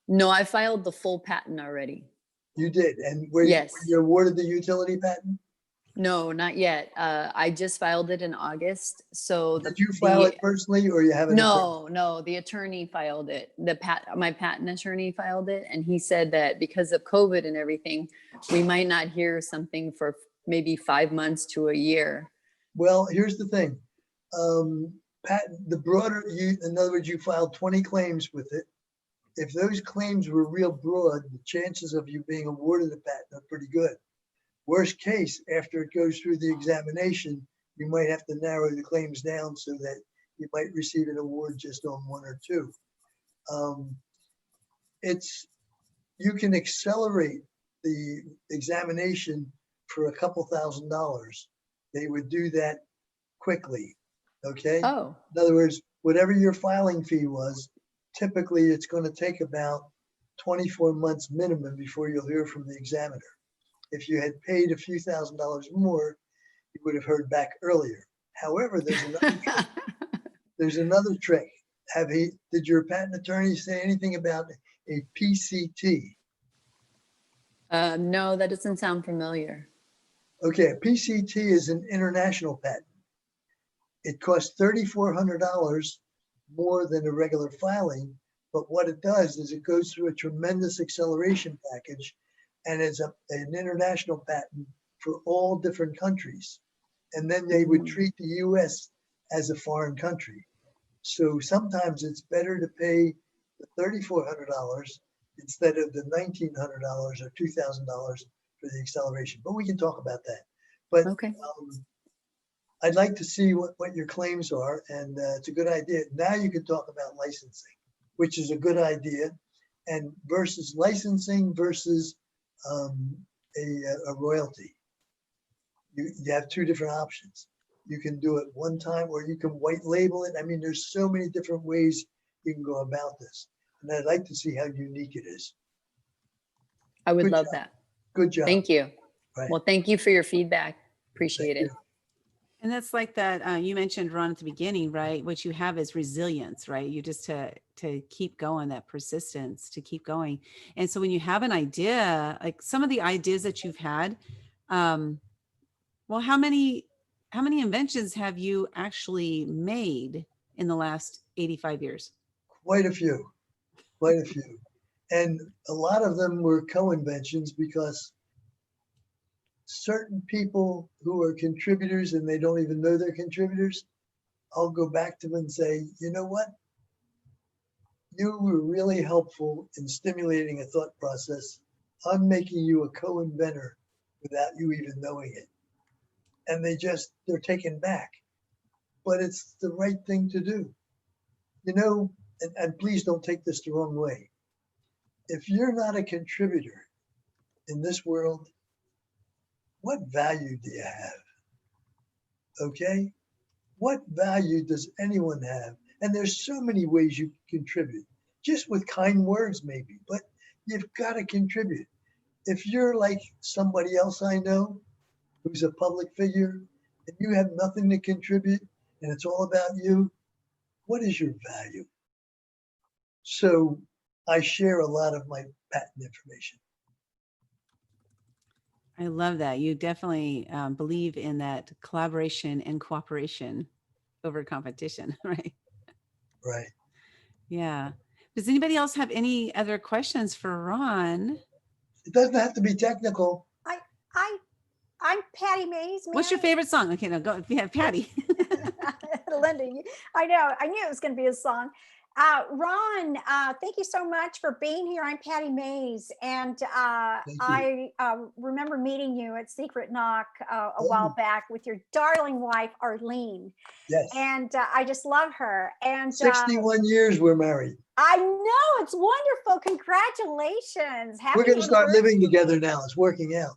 No, I filed the full patent already. You did? And yes. Were you awarded the utility patent? No, not yet. I just filed it in August. So did you file it personally, or you have it? No, the attorney filed it. My patent attorney filed it. And he said that because of COVID and everything, we might not hear something for maybe 5 months to a year. Well, here's the thing. In other words, you filed 20 claims with it. If those claims were real broad, the chances of you being awarded a patent are pretty good. Worst case, after it goes through the examination, you might have to narrow the claims down so that you might receive an award just on one or two. you can accelerate the examination for a couple $1,000s. They would do that quickly, okay? Oh, In other words, whatever your filing fee was, typically it's going to take about 24 months minimum before you'll hear from the examiner. If you had paid a few $1,000s more, you would have heard back earlier. However, there's another trick. Did your patent attorney say anything about a PCT? no, that doesn't sound familiar. Okay, a PCT is an international patent. It costs $3,400 more than a regular filing, but what it does is it goes through a tremendous acceleration package, and it's an international patent for all different countries. And then they would treat the US as a foreign country. So sometimes it's better to pay the $3,400 instead of the $1,900 or $2,000 for the acceleration. But we can talk about that. But okay. I'd like to see what your claims are, and it's a good idea. Now you can talk about licensing, which is a good idea, and versus licensing versus a royalty. You have two different options. You can do it one time, or you can white label it. I mean, there's so many different ways you can go about this, and I'd like to see how unique it is. I would Good love job. that. Good job. Thank you. Right. Well, thank you for your feedback. Appreciate it. And that's like that you mentioned, Ron, at the beginning, right? What you have is resilience, right? You just to keep going, that persistence, to keep going. And so when you have an idea, like some of the ideas that you've had, well, how many inventions have you actually made in the last 85 years? Quite a few, quite a few. And a lot of them were co-inventions because certain people who are contributors and they don't even know they're contributors, I'll go back to them and say, you know what? You were really helpful in stimulating a thought process. I'm making you a co-inventor without you even knowing it. And they're taken back. But it's the right thing to do. You know, and please don't take this the wrong way. If you're not a contributor in this world, what value do you have? Okay? What value does anyone have? And there's so many ways you contribute, just with kind words maybe, but you've got to contribute. If you're like somebody else I know who's a public figure and you have nothing to contribute and it's all about you, what is your value? So I share a lot of my patent information. I love that. You definitely believe in that collaboration and cooperation over competition, right? Right. Yeah. Does anybody else have any other questions for Ron? It doesn't have to be technical. I'm Patty Mays. What's your favorite song? Okay, now go. Yeah, Patty. Linda, I know. I knew it was going to be a song. Ron, thank you so much for being here. I'm Patty Mays, and I remember meeting you at Secret Knock a while back with your darling wife, Arlene. Yes. And I just love her. And 61 years we're married. I know, it's wonderful. Congratulations. Happy We're going to start living anniversary. together now. It's working out.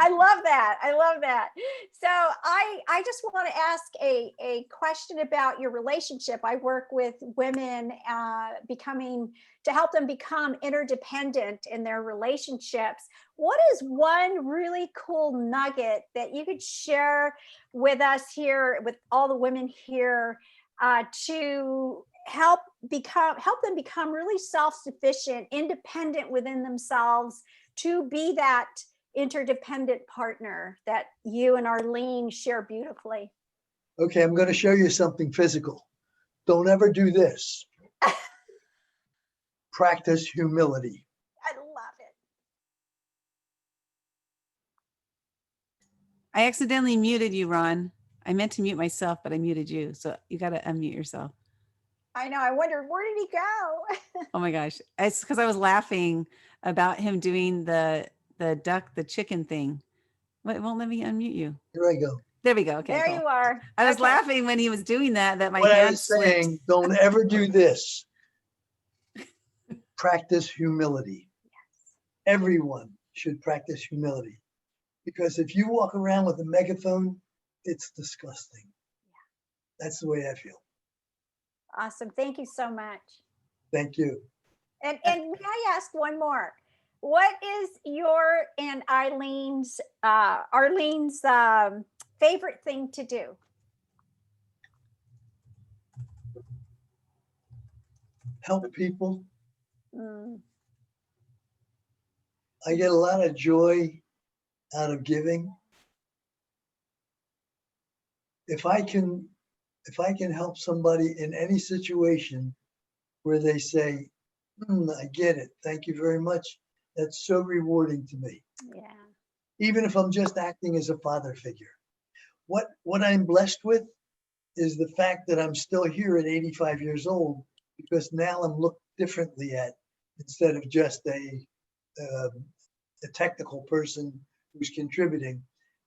I love that. I love that. So I just want to ask a question about your relationship. I work with women to help them become interdependent in their relationships. What is one really cool nugget that you could share with us here, with all the women here, to help them become really self-sufficient, independent within themselves, to be that interdependent partner that you and Arlene share beautifully? Okay, I'm going to show you something physical. Don't ever do this. Practice humility. I love it. I accidentally muted you, Ron. I meant to mute myself, but I muted you. So you got to unmute yourself. I know. I wondered, where did he go? Oh my gosh. It's because I was laughing about him doing the chicken thing. It won't let me unmute you. Here I go. There we go. Okay. There cool. you are. I was laughing when he was doing that my what I hand was slipped. saying, don't ever do this. practice humility. Everyone should practice humility, because if you walk around with a megaphone, it's disgusting. That's the way I feel. Awesome. Thank you so much. Thank you. And may I ask one more? What is your and Arlene's favorite thing to do? Help people. Mm. I get a lot of joy out of giving. If I can help somebody in any situation where they say, I get it, thank you very much, that's so rewarding to me. Yeah. Even if I'm just acting as a father figure. What I'm blessed with is the fact that I'm still here at 85 years old, because now I'm looked differently at, instead of just a technical person who's contributing.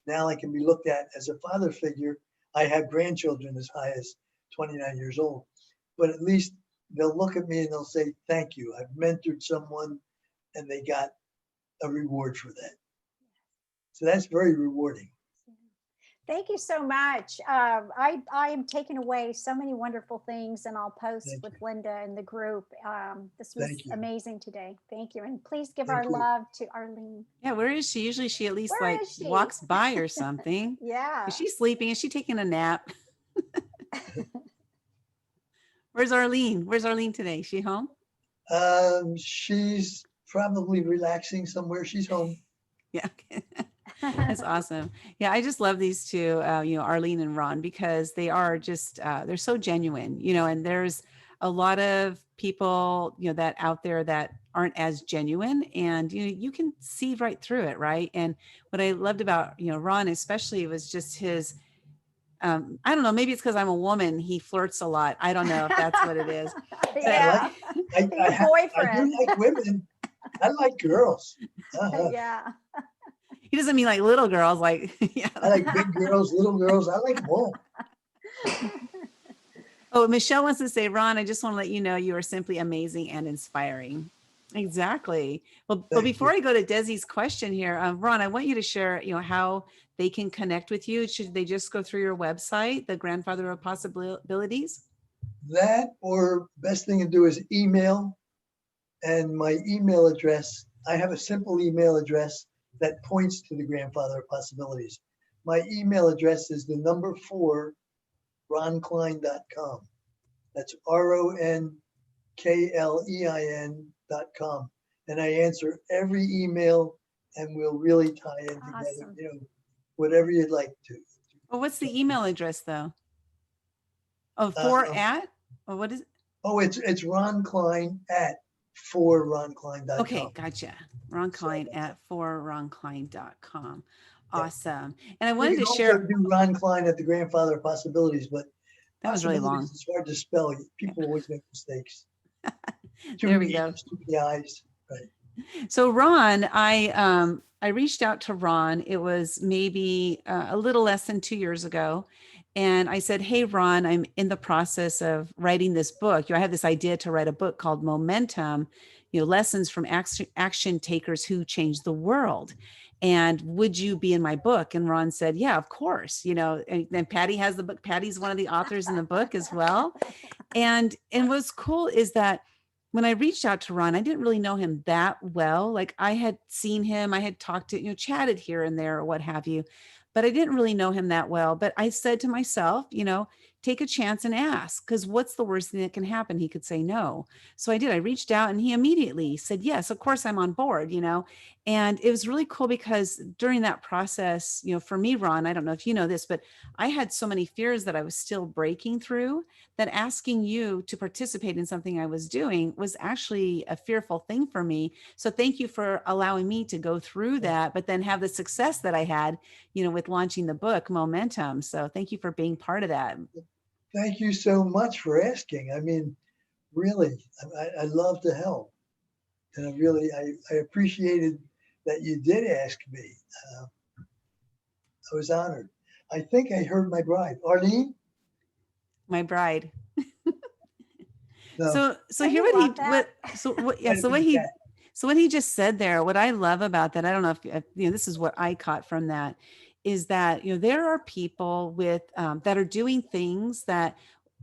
Now I can be looked at as a father figure. I have grandchildren as high as 29 years old, but at least they'll look at me and they'll say, thank you. I've mentored someone and they got a reward for that. So that's very rewarding. Thank you so much. I am taking away so many wonderful things, and I'll post with Linda in the group. This was amazing today. Thank you. And please give our love to Arlene. Yeah, where is she? Usually she at least Where like is she? walks by or something. Yeah. Is she sleeping? Is she taking a nap? Where's Arlene? Where's Arlene today? Is she home? She's probably relaxing somewhere. She's home. Yeah. That's awesome. Yeah, I just love these two, Arlene and Ron, because they are just, they're so genuine, and there's a lot of people, that out there that aren't as genuine, and, you can see right through it. Right. And what I loved about, Ron, especially, was just his, I don't know, maybe it's because I'm a woman. He flirts a lot. I don't know if that's what it is. Yeah. I do like women. I like girls. Yeah. He doesn't mean like little girls, like, yeah. I like big girls, little girls. I like them all. Oh, Michelle wants to say, Ron, I just want to let you know you are simply amazing and inspiring. Exactly. Well, but before I go to Desi's question here, Ron, I want you to share, how they can connect with you. Should they just go through your website, the Grandfather of Possibilities? That, or best thing to do is email. And my email address, I have a simple email address that points to the Grandfather of Possibilities. My email address is the number 4, ronklein.com. That's RONKLEIN.com. And I answer every email, and we'll really tie in together, whatever you'd like to. Well, what's the email address though? Oh, at? Or what is it? Oh, it's Ron Klein at 4ronklein.com. Okay, gotcha. Ron Klein at 4ronklein.com. Awesome. And I wanted to share. Also do Ron Klein at the Grandfather of Possibilities, but that was really long. It's hard to spell. People always make mistakes. There we go. Too many eyes. Right. So Ron, I reached out to Ron. It was maybe a little less than 2 years ago. And I said, hey, Ron, I'm in the process of writing this book. I have this idea to write a book called Momentum, lessons from action takers who change the world. And would you be in my book? And Ron said, yeah, of course. And then Patty has the book. Patty's one of the authors in the book as well. And what's cool is that when I reached out to Ron, I didn't really know him that well. Like I had seen him, I had talked to, chatted here and there or what have you, but I didn't really know him that well. But I said to myself, take a chance and ask, because what's the worst thing that can happen? He could say no. So I did. I reached out and he immediately said, yes, of course I'm on board, and it was really cool because during that process, for me, Ron, I don't know if you know this, but I had so many fears that I was still breaking through that asking you to participate in something I was doing was actually a fearful thing for me. So thank you for allowing me to go through that, but then have the success that I had, with launching the book Momentum. So thank you for being part of that. Thank you so much for asking. I mean, really, I love to help. And I appreciated that you did ask me. I was honored. I think I heard my bride. Arlene? My bride. No. So Don't here you what he love that? so what he just said there, what I love about that, I don't know if you know, this is what I caught from that, is that, you know, there are people with that are doing things that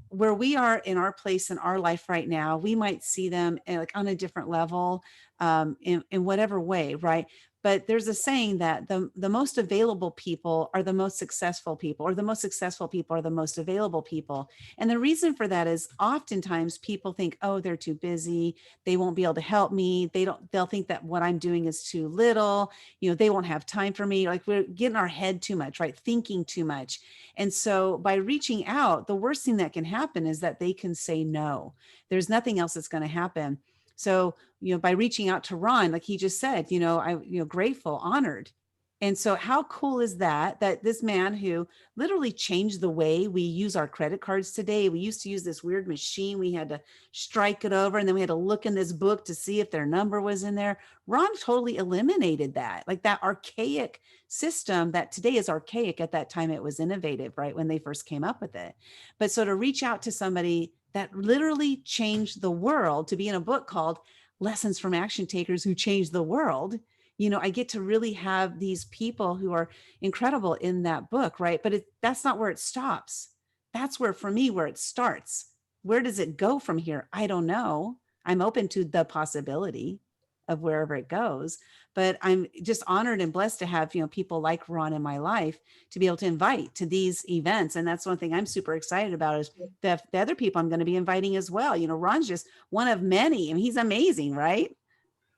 where we are in our place in our life right now, we might see them like on a different level, in whatever way, right? But there's a saying that the most available people are the most successful people, or the most successful people are the most available people. And the reason for that is oftentimes people think, oh, they're too busy, they won't be able to help me. They'll think that what I'm doing is too little, you know, they won't have time for me. Like we're getting our head too much, right? Thinking too much. And so by reaching out, the worst thing that can happen is that they can say no. There's nothing else that's going to happen. So, you know, by reaching out to Ron, like he just said, you know, grateful, honored. And so how cool is that, that this man who literally changed the way we use our credit cards today. We used to use this weird machine. We had to strike it over and then we had to look in this book to see if their number was in there. Ron totally eliminated that, like that archaic system that today is archaic. At that time, it was innovative, right? When they first came up with it. But so to reach out to somebody that literally changed the world, to be in a book called Lessons from Action Takers Who Changed the World, you know, I get to really have these people who are incredible in that book, right? But that's not where it stops. That's where, for me, where it starts. Where does it go from here? I don't know. I'm open to the possibility of wherever it goes, but I'm just honored and blessed to have, you know, people like Ron in my life to be able to invite to these events. And that's one thing I'm super excited about is the other people I'm going to be inviting as well. You know, Ron's just one of many. I mean, he's amazing, right?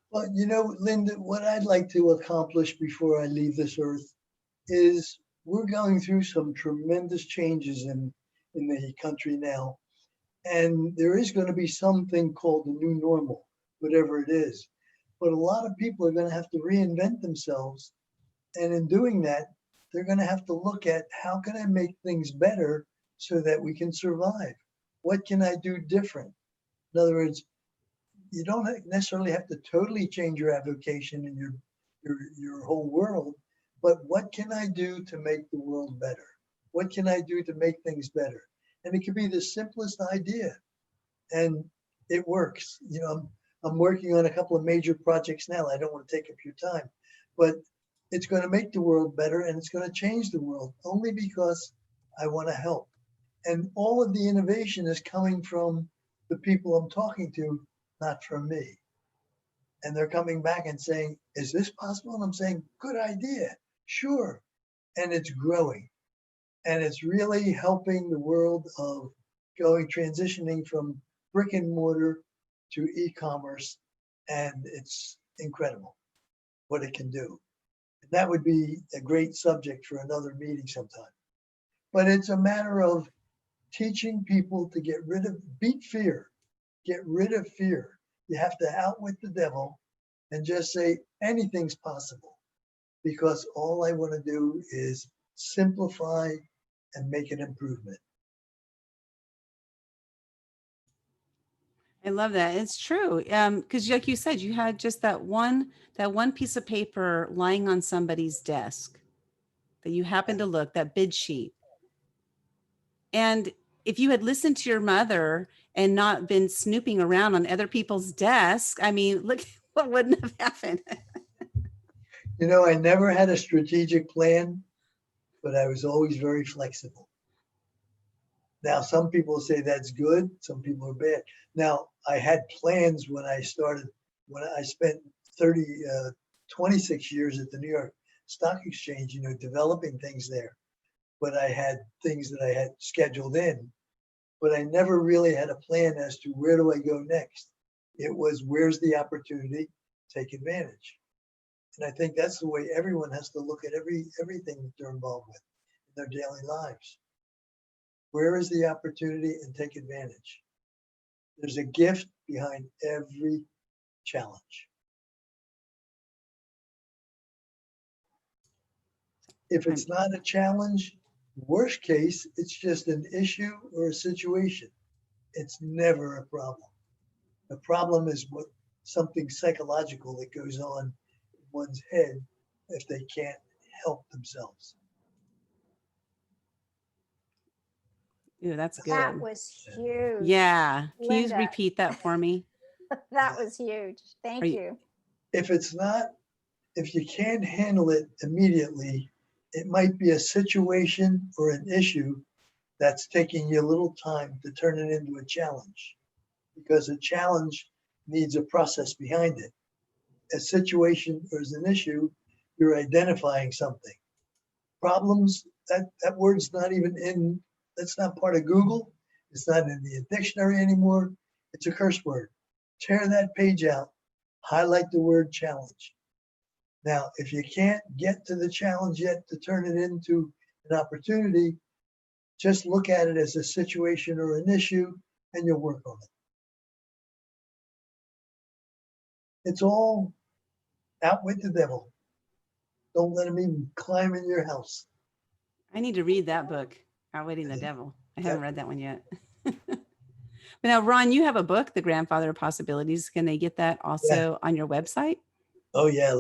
Well, you know, Linda, what I'd like to accomplish before I leave this earth is we're going through some tremendous changes in the country now. And there is going to be something called the new normal, whatever it is. But a lot of people are going to have to reinvent themselves. And in doing that, they're going to have to look at how can I make things better so that we can survive? What can I do different? In other words, you don't necessarily have to totally change your avocation and your whole world, but what can I do to make the world better? What can I do to make things better? And it could be the simplest idea, and it works. You know, I'm working on a couple of major projects now. I don't want to take up your time, but it's going to make the world better and it's going to change the world only because I want to help. And all of the innovation is coming from the people I'm talking to, not from me. And they're coming back and saying, is this possible? And I'm saying, good idea, sure. And it's growing. And it's really helping the world of transitioning from brick and mortar to e-commerce. And it's incredible what it can do. And that would be a great subject for another meeting sometime. But it's a matter of teaching people to beat fear, get rid of fear. You have to outwit the devil and just say anything's possible, because all I want to do is simplify and make an improvement. I love that. It's true. Because like you said, you had just that one piece of paper lying on somebody's desk that you happened to look, that bid sheet. And if you had listened to your mother and not been snooping around on other people's desks, I mean, look what wouldn't have happened. You know, I never had a strategic plan, but I was always very flexible. Now, some people say that's good, some people are bad. Now, I had plans when I started, when I spent 26 years at the New York Stock Exchange, you know, developing things there. But I had things that I had scheduled in, but I never really had a plan as to where do I go next. It was, where's the opportunity, take advantage. And I think that's the way everyone has to look at everything that they're involved with in their daily lives. Where is the opportunity, and take advantage. There's a gift behind every challenge. If it's not a challenge, worst case, it's just an issue or a situation. It's never a problem. The problem is something psychological that goes on in one's head if they can't help themselves. Ooh, that's That good. was huge. Yeah. Can you Linda. repeat that for me? That was huge. Thank you. If you can't handle it immediately, it might be a situation or an issue that's taking you a little time to turn it into a challenge, because a challenge needs a process behind it. A situation or as an issue, you're identifying something. Problems, that word's not even in, that's not part of Google. It's not in the dictionary anymore. It's a curse word. Tear that page out, highlight the word challenge. Now, if you can't get to the challenge yet to turn it into an opportunity, just look at it as a situation or an issue and you'll work on it. It's all outwit the devil. Don't let him even climb in your house. I need to read that book, Outwitting the Devil. I haven't read that one yet. But now, Ron, you have a book, The Grandfather of Possibilities. Can they get that also on your website? Oh yeah,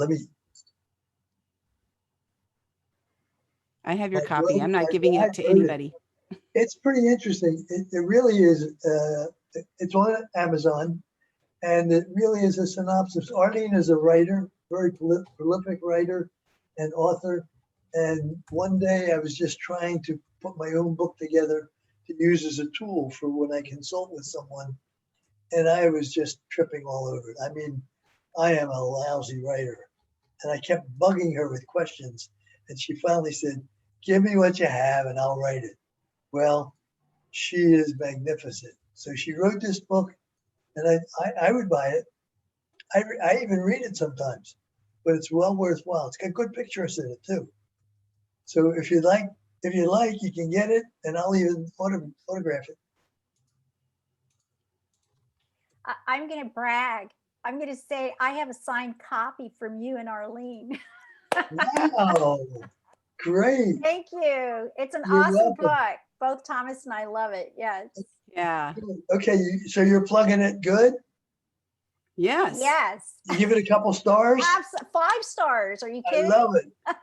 I have your My copy. I'm not my giving it dad to wrote anybody. It's pretty interesting. It really is. It's on Amazon, and it really is a synopsis. Arlene is a writer, very prolific writer and author. And one day I was just trying to put my own book together to use as a tool for when I consult with someone. And I was just tripping all over it. I mean, I am a lousy writer. And I kept bugging her with questions. And she finally said, give me what you have and I'll write it. Well, she is magnificent. So she wrote this book and I would buy it. I even read it sometimes, but it's well worthwhile. It's got good pictures in it too. So if you like, you can get it and I'll even autograph it. I'm going to brag. I'm going to say I have a signed copy from you and Arlene. Wow, great. Thank you. It's an You're awesome welcome. book. Both Thomas and I love it. Yes. Yeah. Okay, so you're plugging it good? Yes. Yes. You give it a couple stars? 5 stars. Are you I kidding? love it.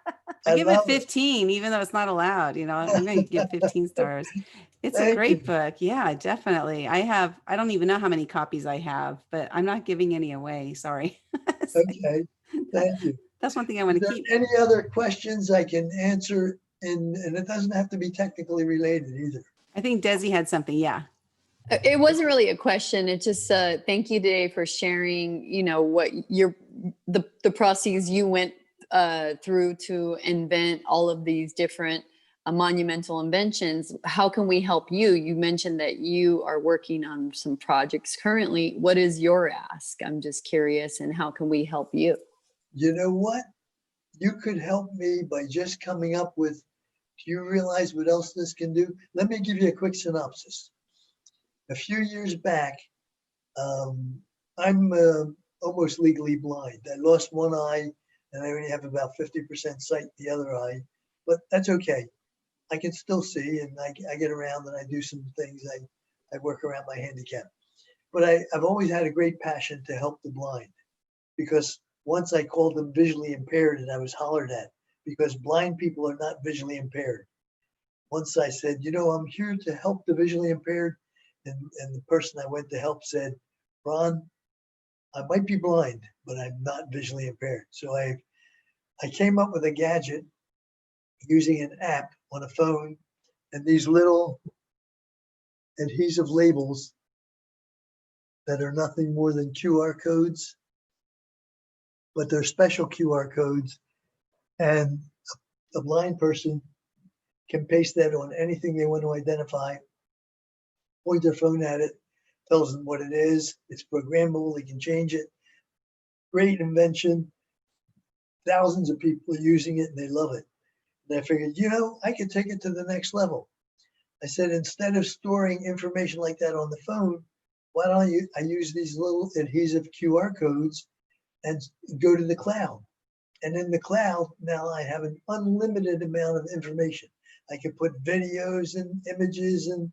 I give it love 15, even though it's not allowed. You know, I'm going to give 15 stars. It's a Thank great you. book. Yeah, definitely. I don't even know how many copies I have, but I'm not giving any away. Sorry. Okay, thank you. That's one thing I want Is to there keep. any other questions I can answer? And it doesn't have to be technically related either. I think Desi had something. Yeah. It wasn't really a question. It's just thank you today for sharing, you know, what the processes you went through to invent all of these different monumental inventions. How can we help you? You mentioned that you are working on some projects currently. What is your ask? I'm just curious, and how can we help you? You know what? You could help me by just coming up with, do you realize what else this can do? Let me give you a quick synopsis. A few years back, I'm almost legally blind. I lost one eye and I only have about 50% sight in the other eye, but that's okay. I can still see and I get around and I do some things. I work around my handicap. But I've always had a great passion to help the blind, because once I called them visually impaired and I was hollered at because blind people are not visually impaired. Once I said, you know, I'm here to help the visually impaired. And the person I went to help said, Ron, I might be blind, but I'm not visually impaired. So I came up with a gadget using an app on a phone and these little adhesive labels that are nothing more than QR codes, but they're special QR codes. And a blind person can paste that on anything they want to identify, point their phone at it, tells them what it is. It's programmable, they can change it. Great invention. Thousands of people are using it and they love it. And I figured, you know, I could take it to the next level. I said, instead of storing information like that on the phone, why don't I use these little adhesive QR codes and go to the cloud? And in the cloud, now I have an unlimited amount of information. I can put videos and images and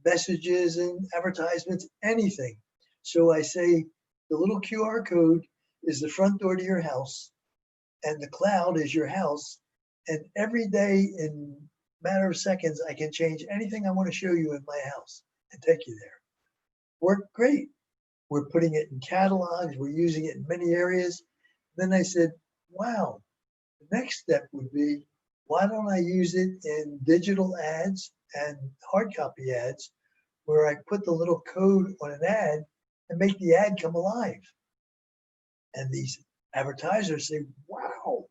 messages and advertisements, anything. So I say the little QR code is the front door to your house and the cloud is your house. And every day in matter of seconds, I can change anything I want to show you in my house and take you there. Worked great. We're putting it in catalogs. We're using it in many areas. Then I said, wow, the next step would be, why don't I use it in digital ads and hard copy ads where I put the little code on an ad and make the ad come alive? And these advertisers say, wow,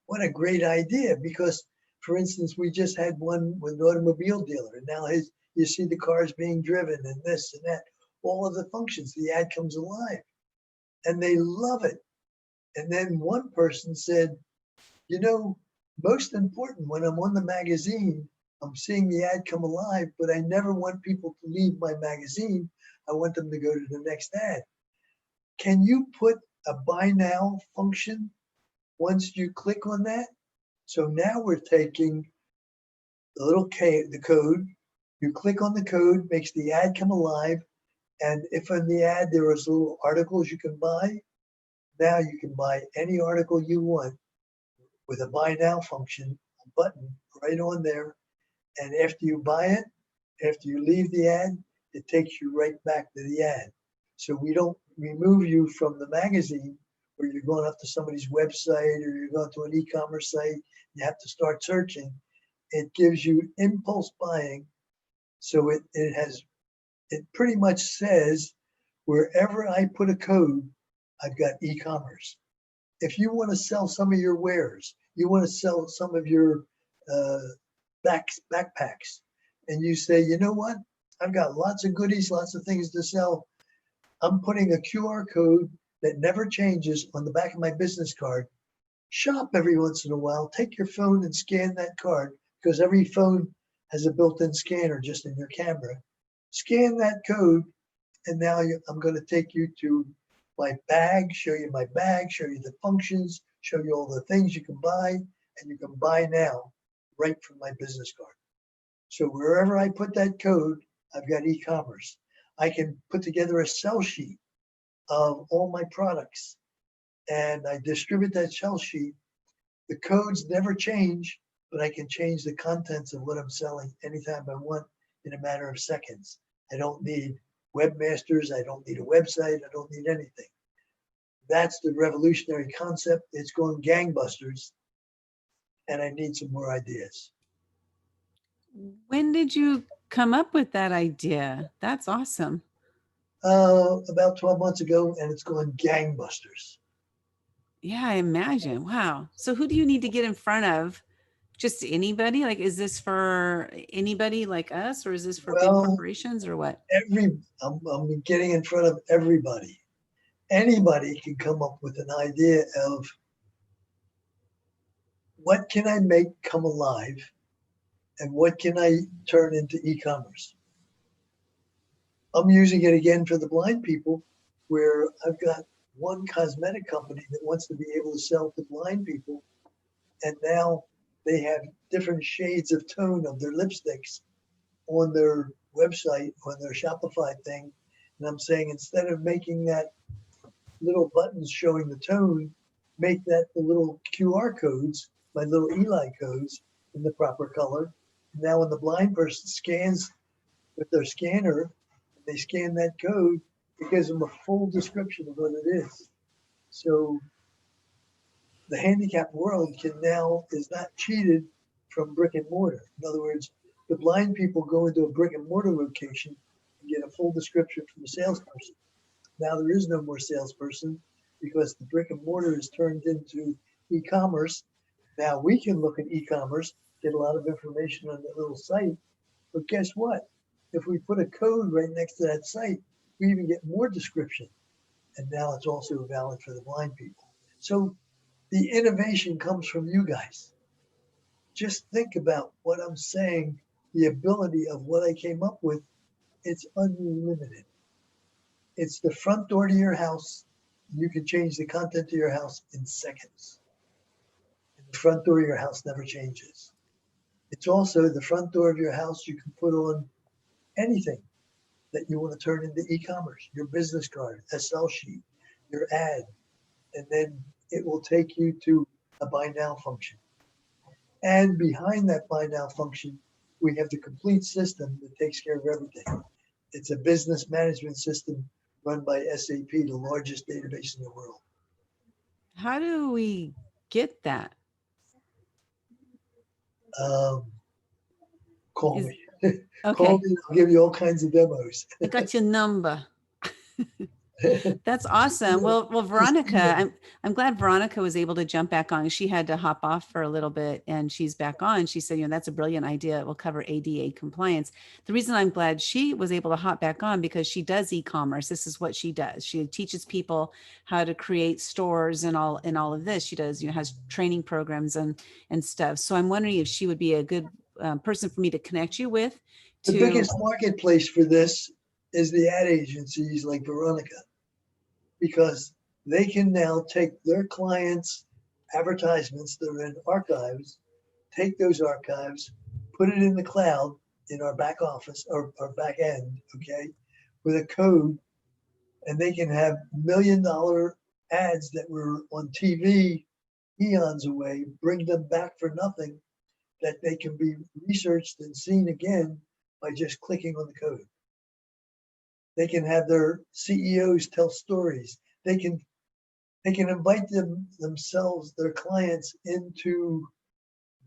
what a great idea. Because, for instance, we just had one with an automobile dealer, and now you see the cars being driven and this and that, all of the functions, the ad comes alive, and they love it. And then one person said, you know, most important, when I'm on the magazine, I'm seeing the ad come alive, but I never want people to leave my magazine. I want them to go to the next ad. Can you put a buy now function once you click on that? So now we're taking the little the code, you click on the code, makes the ad come alive. And if in the ad there was little articles you can buy, now you can buy any article you want with a buy now function, a button right on there. And after you buy it, after you leave the ad, it takes you right back to the ad. So we don't remove you from the magazine where you're going up to somebody's website or you're going to an e-commerce site, you have to start searching. It gives you impulse buying. So it pretty much says, wherever I put a code, I've got e-commerce. If you want to sell some of your wares, you want to sell some of your backpacks, and you say, you know what? I've got lots of goodies, lots of things to sell. I'm putting a QR code that never changes on the back of my business card. Shop every once in a while. Take your phone and scan that card, because every phone has a built-in scanner just in your camera. Scan that code, and now I'm going to take you to my bag, show you my bag, show you the functions, show you all the things you can buy, and you can buy now right from my business card. So wherever I put that code, I've got e-commerce. I can put together a sell sheet of all my products, and I distribute that sell sheet. The codes never change, but I can change the contents of what I'm selling anytime I want in a matter of seconds. I don't need webmasters. I don't need a website. I don't need anything. That's the revolutionary concept. It's going gangbusters, and I need some more ideas. When did you come up with that idea? That's awesome. About 12 months ago, and it's going gangbusters. Yeah, I imagine. Wow. So who do you need to get in front of? Just anybody? Like, is this for anybody like us, or is this for big corporations, or what? I'm getting in front of everybody. Anybody can come up with an idea of what can I make come alive and what can I turn into e-commerce. I'm using it again for the blind people, where I've got one cosmetic company that wants to be able to sell to blind people. And now they have different shades of tone of their lipsticks on their website, on their Shopify thing. And I'm saying, instead of making that little buttons showing the tone, make that the little QR codes, my little Eli codes in the proper color. Now when the blind person scans with their scanner, they scan that code, it gives them a full description of what it is. So the handicapped world is not cheated from brick and mortar. In other words, the blind people go into a brick and mortar location and get a full description from the salesperson. Now there is no more salesperson, because the brick and mortar is turned into e-commerce. Now we can look at e-commerce, get a lot of information on that little site, but guess what? If we put a code right next to that site, we even get more description. And now it's also valid for the blind people. So the innovation comes from you guys. Just think about what I'm saying, the ability of what I came up with. It's unlimited. It's the front door to your house. You can change the content to your house in seconds. And the front door of your house never changes. It's also the front door of your house. You can put on anything that you want to turn into e-commerce, your business card, a sell sheet, your ad, and then it will take you to a buy now function. And behind that buy now function, we have the complete system that takes care of everything. It's a business management system run by SAP, the largest database in the world. How do we get that? Call me. Okay. Call me, I'll give you all kinds of demos. I got your number. That's awesome. Well, Veronica, I'm glad Veronica was able to jump back on. She had to hop off for a little bit and she's back on. She said, that's a brilliant idea. It will cover ADA compliance. The reason I'm glad she was able to hop back on because she does e-commerce. This is what she does. She teaches people how to create stores and all of this. She does, has training programs and stuff. So I'm wondering if she would be a good person for me to connect you with. The biggest marketplace for this is the ad agencies like Veronica, because they can now take their clients' advertisements that are in archives, take those archives, put it in the cloud in our back office or back end, okay, with a code, and they can have $1 million ads that were on TV eons away, bring them back for nothing, that they can be researched and seen again by just clicking on the code. They can have their CEOs tell stories. They can invite themselves, their clients, into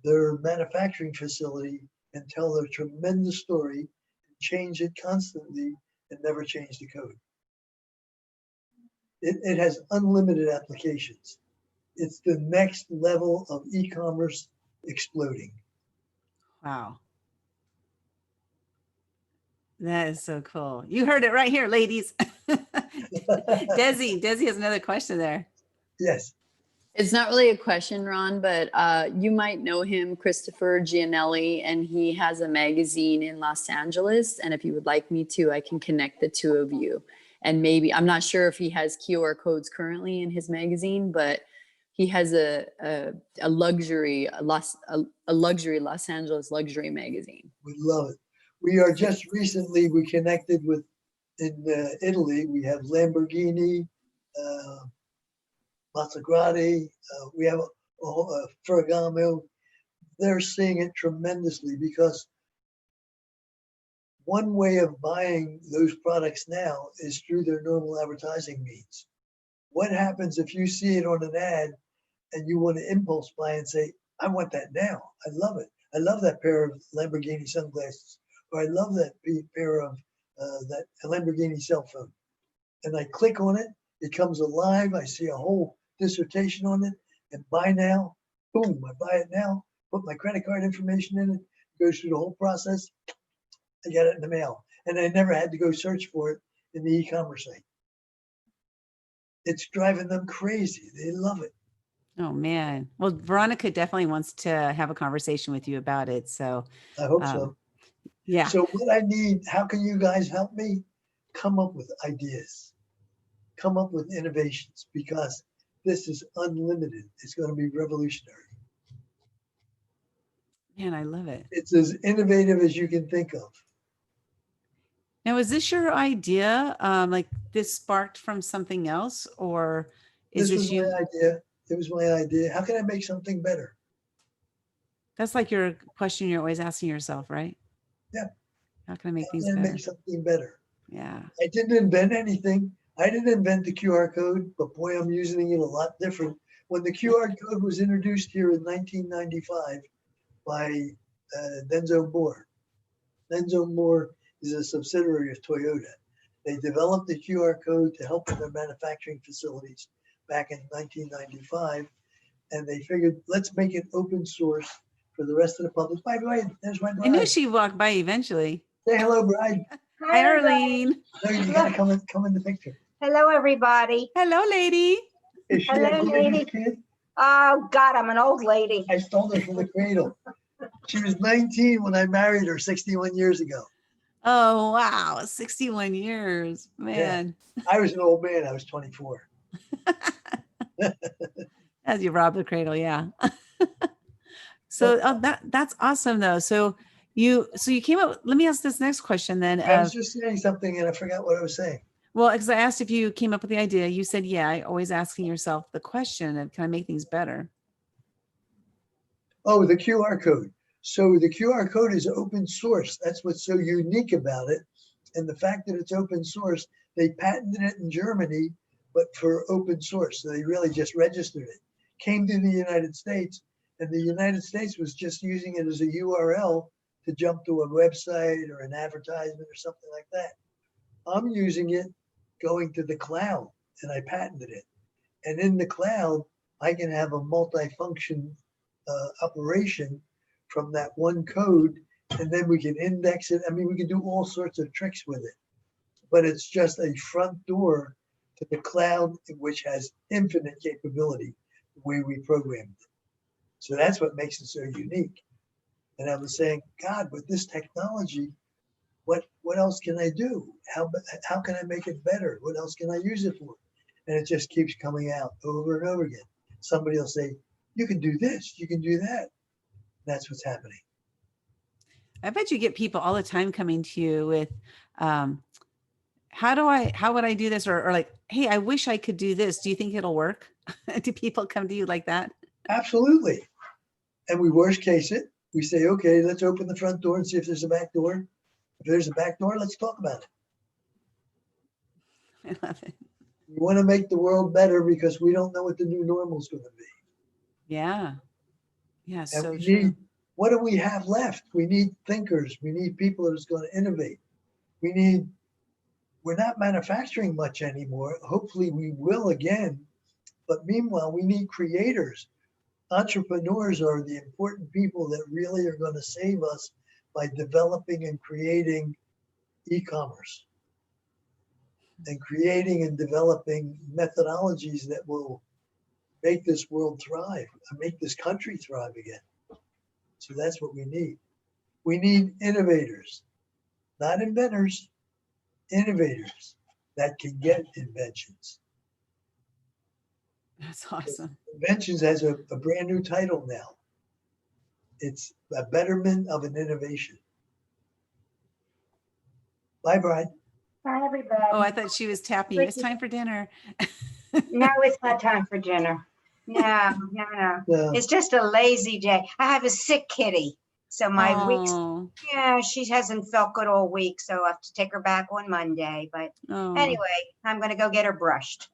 their manufacturing facility and tell their tremendous story, change it constantly, and never change the code. It has unlimited applications. It's the next level of e-commerce exploding. Wow. That is so cool. You heard it right here, ladies. Desi has another question there. Yes. It's not really a question, Ron, but you might know him, Christopher Gianelli, and he has a magazine in Los Angeles. And if you would like me to, I can connect the two of you. And maybe, I'm not sure if he has QR codes currently in his magazine, but he has a luxury Los Angeles luxury magazine. We love it. We are just recently, we connected with, in Italy, we have Lamborghini, Maserati, we have a Ferragamo. They're seeing it tremendously because one way of buying those products now is through their normal advertising means. What happens if you see it on an ad and you want to impulse buy and say, I want that now. I love it. I love that pair of Lamborghini sunglasses, or I love that pair of that Lamborghini cell phone. And I click on it, it comes alive. I see a whole dissertation on it, and buy now, boom, I buy it now, put my credit card information in it, goes through the whole process. I get it in the mail. And I never had to go search for it in the e-commerce site. It's driving them crazy. They love it. Oh man. Well, Veronica definitely wants to have a conversation with you about it. So I hope so. Yeah. So what I need, how can you guys help me? Come up with ideas, come up with innovations, because this is unlimited. It's going to be revolutionary. Man, I love it. It's as innovative as you can think of. Now, is this your idea? Like this sparked from something else, or is This this was you? my idea. It was my idea. How can I make something better? That's like your question you're always asking yourself, right? Yeah. How can I make How things can I better? make something better? Yeah. I didn't invent anything. I didn't invent the QR code, but boy, I'm using it a lot different. When the QR code was introduced here in 1995 by Denso Moore. Denso Moore is a subsidiary of Toyota. They developed the QR code to help with their manufacturing facilities back in 1995. And they figured, let's make it open source for the rest of the public. By the way, there's my bride. I knew she walked by eventually. Say hello, bride. Hi, Arlene. No, you gotta come in the picture. Hello, everybody. Hello, lady. Is she Hello, a lady. gorgeous kid? Oh, God, I'm an old lady. I stole her from the cradle. She was 19 when I married her 61 years ago. Oh, wow. 61 years, man. Yeah. I was an old man. I was 24. As you robbed the cradle, yeah. So that's awesome though. So you came up, let me ask this next question then. I was just saying something and I forgot what I was saying. Well, because I asked if you came up with the idea, you said, yeah, always asking yourself the question of, can I make things better? Oh, the QR code. So the QR code is open source. That's what's so unique about it. And the fact that it's open source, they patented it in Germany, but for open source. So they really just registered it. Came to the United States, and the United States was just using it as a URL to jump to a website or an advertisement or something like that. I'm using it going to the cloud, and I patented it. And in the cloud, I can have a multifunction operation from that one code, and then we can index it. I mean, we can do all sorts of tricks with it, but it's just a front door to the cloud, which has infinite capability the way we programmed it. So that's what makes it so unique. And I was saying, God, with this technology, what else can I do? How can I make it better? What else can I use it for? And it just keeps coming out over and over again. Somebody will say, you can do this, you can do that. That's what's happening. I bet you get people all the time coming to you with, how would I do this? Or like, hey, I wish I could do this. Do you think it'll work? Do people come to you like that? Absolutely. And we worst case it. We say, okay, let's open the front door and see if there's a back door. If there's a back door, let's talk about it. I love it. We want to make the world better because we don't know what the new normal is going to be. Yeah. Yeah, and so we true. need, what do we have left? We need thinkers. We need people that are going to innovate. We're not manufacturing much anymore. Hopefully we will again. But meanwhile, we need creators. Entrepreneurs are the important people that really are going to save us by developing and creating e-commerce and creating and developing methodologies that will make this world thrive, make this country thrive again. So that's what we need. We need innovators, not inventors, innovators that can get inventions. That's awesome. Inventions has a brand new title now. It's a betterment of an innovation. Bye, Bride. Bye, everybody. Oh, I thought she was tapping you. It's time for dinner. No, it's not time for dinner. No. It's just a lazy day. I have a sick kitty. So my week's, she hasn't felt good all week. So I have to take her back on Monday. But anyway, I'm going to go get her brushed.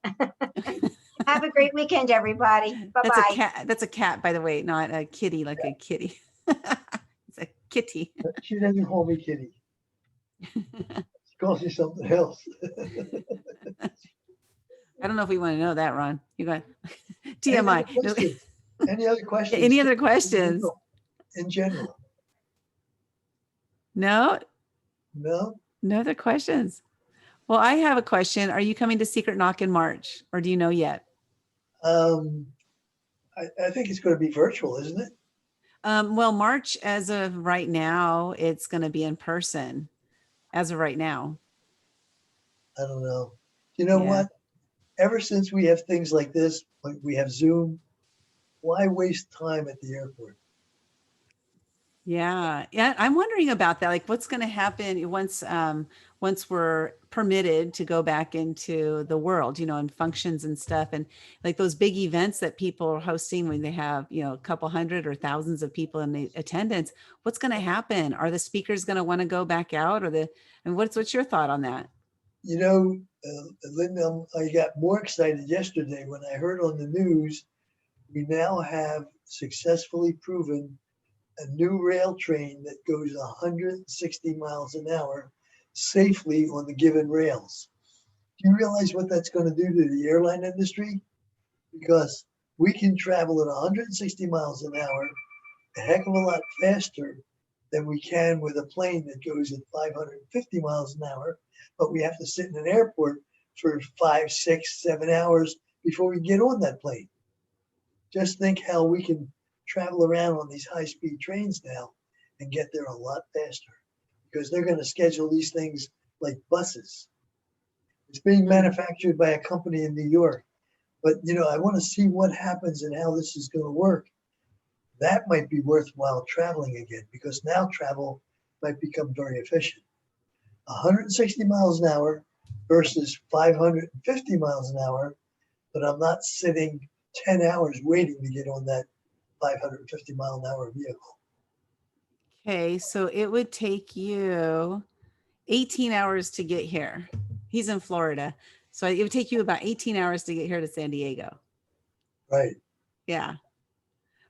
Have a great weekend, everybody. Bye-bye. That's a cat, by the way, not a kitty, like a kitty. It's a kitty. She doesn't call me kitty. She calls me something else. I don't know if we want to know that, Ron. You got TMI. Any other questions? Any other questions? In general. No? No other questions. Well, I have a question. Are you coming to Secret Knock in March, or do you know yet? I think it's going to be virtual, isn't it? Well, March, as of right now, it's going to be in person. As of right now. I don't know. You know what? Ever since we have things like this, like we have Zoom, why waste time at the airport? Yeah, I'm wondering about that. Like, what's going to happen once we're permitted to go back into the world, and functions and stuff, and like those big events that people are hosting when they have, a couple hundred or thousands of people in the attendance. What's going to happen? Are the speakers going to want to go back out, what's your thought on that? Linda, I got more excited yesterday when I heard on the news we now have successfully proven a new rail train that goes 160 miles an hour safely on the given rails. Do you realize what that's going to do to the airline industry? Because we can travel at 160 miles an hour, a heck of a lot faster than we can with a plane that goes at 550 miles an hour, but we have to sit in an airport for 5, 6, 7 hours before we get on that plane. Just think how we can travel around on these high-speed trains now and get there a lot faster, because they're going to schedule these things like buses. It's being manufactured by a company in New York, but I want to see what happens and how this is going to work. That might be worthwhile traveling again, because now travel might become very efficient. 160 miles an hour versus 550 miles an hour, but I'm not sitting 10 hours waiting to get on that 550-mile-an-hour vehicle. Okay, so it would take you 18 hours to get here. He's in Florida. So it would take you about 18 hours to get here to San Diego. Right. Yeah.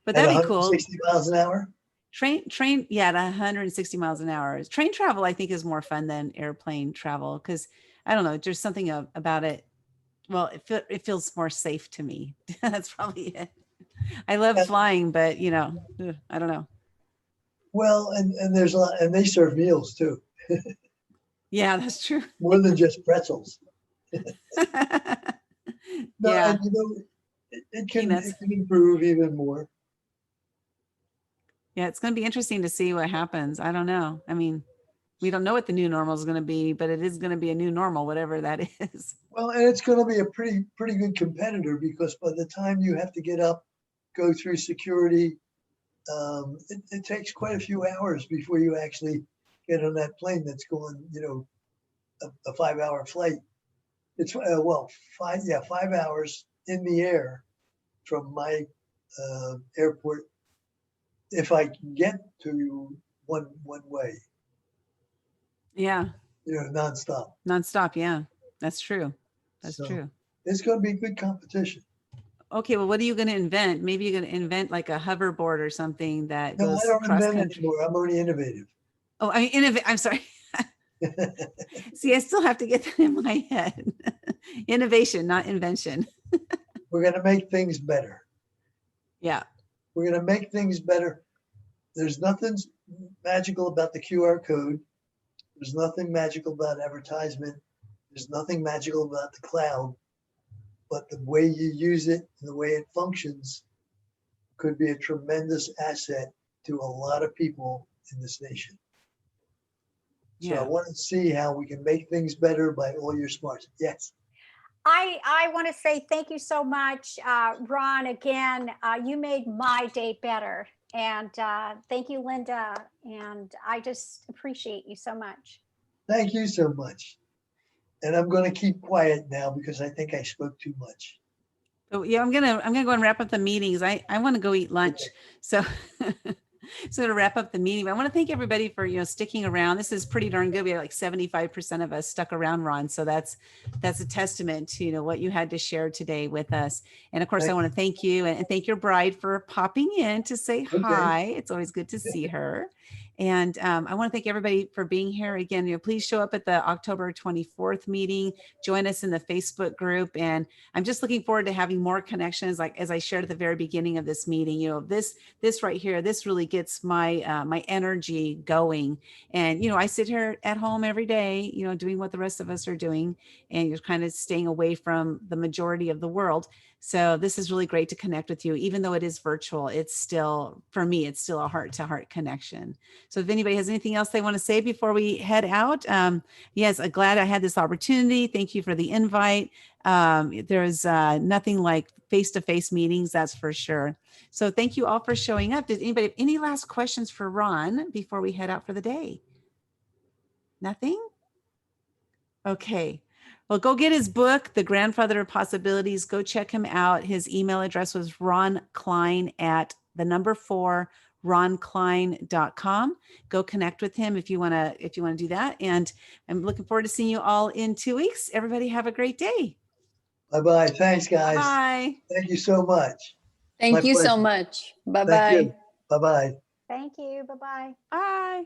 But At that'd be cool. 160 miles an hour? Train, yeah, at 160 miles an hour. Train travel, I think, is more fun than airplane travel because I don't know, there's something about it. Well, it feels more safe to me. That's probably it. I love flying, but you know, I don't know. Well, and there's a lot, and they serve meals too. Yeah, that's true. More than just pretzels. No, Yeah. and you know, it can improve even more. Yeah, it's going to be interesting to see what happens. I don't know. I mean, we don't know what the new normal is going to be, but it is going to be a new normal, whatever that is. Well, and it's going to be a pretty good competitor because by the time you have to get up, go through security, it takes quite a few hours before you actually get on that plane that's going, you know, a 5-hour flight. It's 5 hours in the air from my airport if I can get to one way. Yeah. You know, nonstop. Nonstop. Yeah, that's true. That's true. It's going to be good competition. Okay, well, what are you going to invent? Maybe you're going to invent like a hoverboard or something that No, goes I don't cross invent country. anymore. I'm only innovative. Oh, I mean, innovate. I'm sorry. See, I still have to get that in my head. Innovation, not invention. We're going to make things better. Yeah. We're going to make things better. There's nothing magical about the QR code. There's nothing magical about advertisement. There's nothing magical about the cloud. But the way you use it and the way it functions could be a tremendous asset to a lot of people in this nation. So I want to see how we can make things better by all your smarts. Yes. I want to say thank you so much, Ron. Again, you made my day better. And thank you, Linda. And I just appreciate you so much. Thank you so much. And I'm going to keep quiet now because I think I spoke too much. Oh, yeah, I'm gonna go and wrap up the meetings. I want to go eat lunch. So to wrap up the meeting, I want to thank everybody for, you know, sticking around. This is pretty darn good. We have like 75% of us stuck around, Ron. So that's a testament to, you know, what you had to share today with us. And of course, I want to thank you and thank your bride for popping in to say hi. It's always good to see her. And I want to thank everybody for being here again. You know, please show up at the October 24th meeting. Join us in the Facebook group. And I'm just looking forward to having more connections. Like as I shared at the very beginning of this meeting, you know, this right here, this really gets my my energy going. And you know, I sit here at home every day, you know, doing what the rest of us are doing, and you're kind of staying away from the majority of the world. So this is really great to connect with you, even though it is virtual. It's still, for me, it's still a heart-to-heart connection. So if anybody has anything else they want to say before we head out, yes, I'm glad I had this opportunity. Thank you for the invite. There's nothing like face-to-face meetings, that's for sure. So thank you all for showing up. Did anybody have any last questions for Ron before we head out for the day? Nothing? Okay. Well, go get his book, The Grandfather of Possibilities. Go check him out. His email address was ronklein@ronklein.com. Go connect with him if you want to do that. And I'm looking forward to seeing you all in 2 weeks. Everybody have a great day. Bye-bye. Thanks, guys. Bye. Thank you so much. Thank you so pleasure. much. Thank Bye-bye. you. Bye-bye. Thank you. Bye-bye. Bye.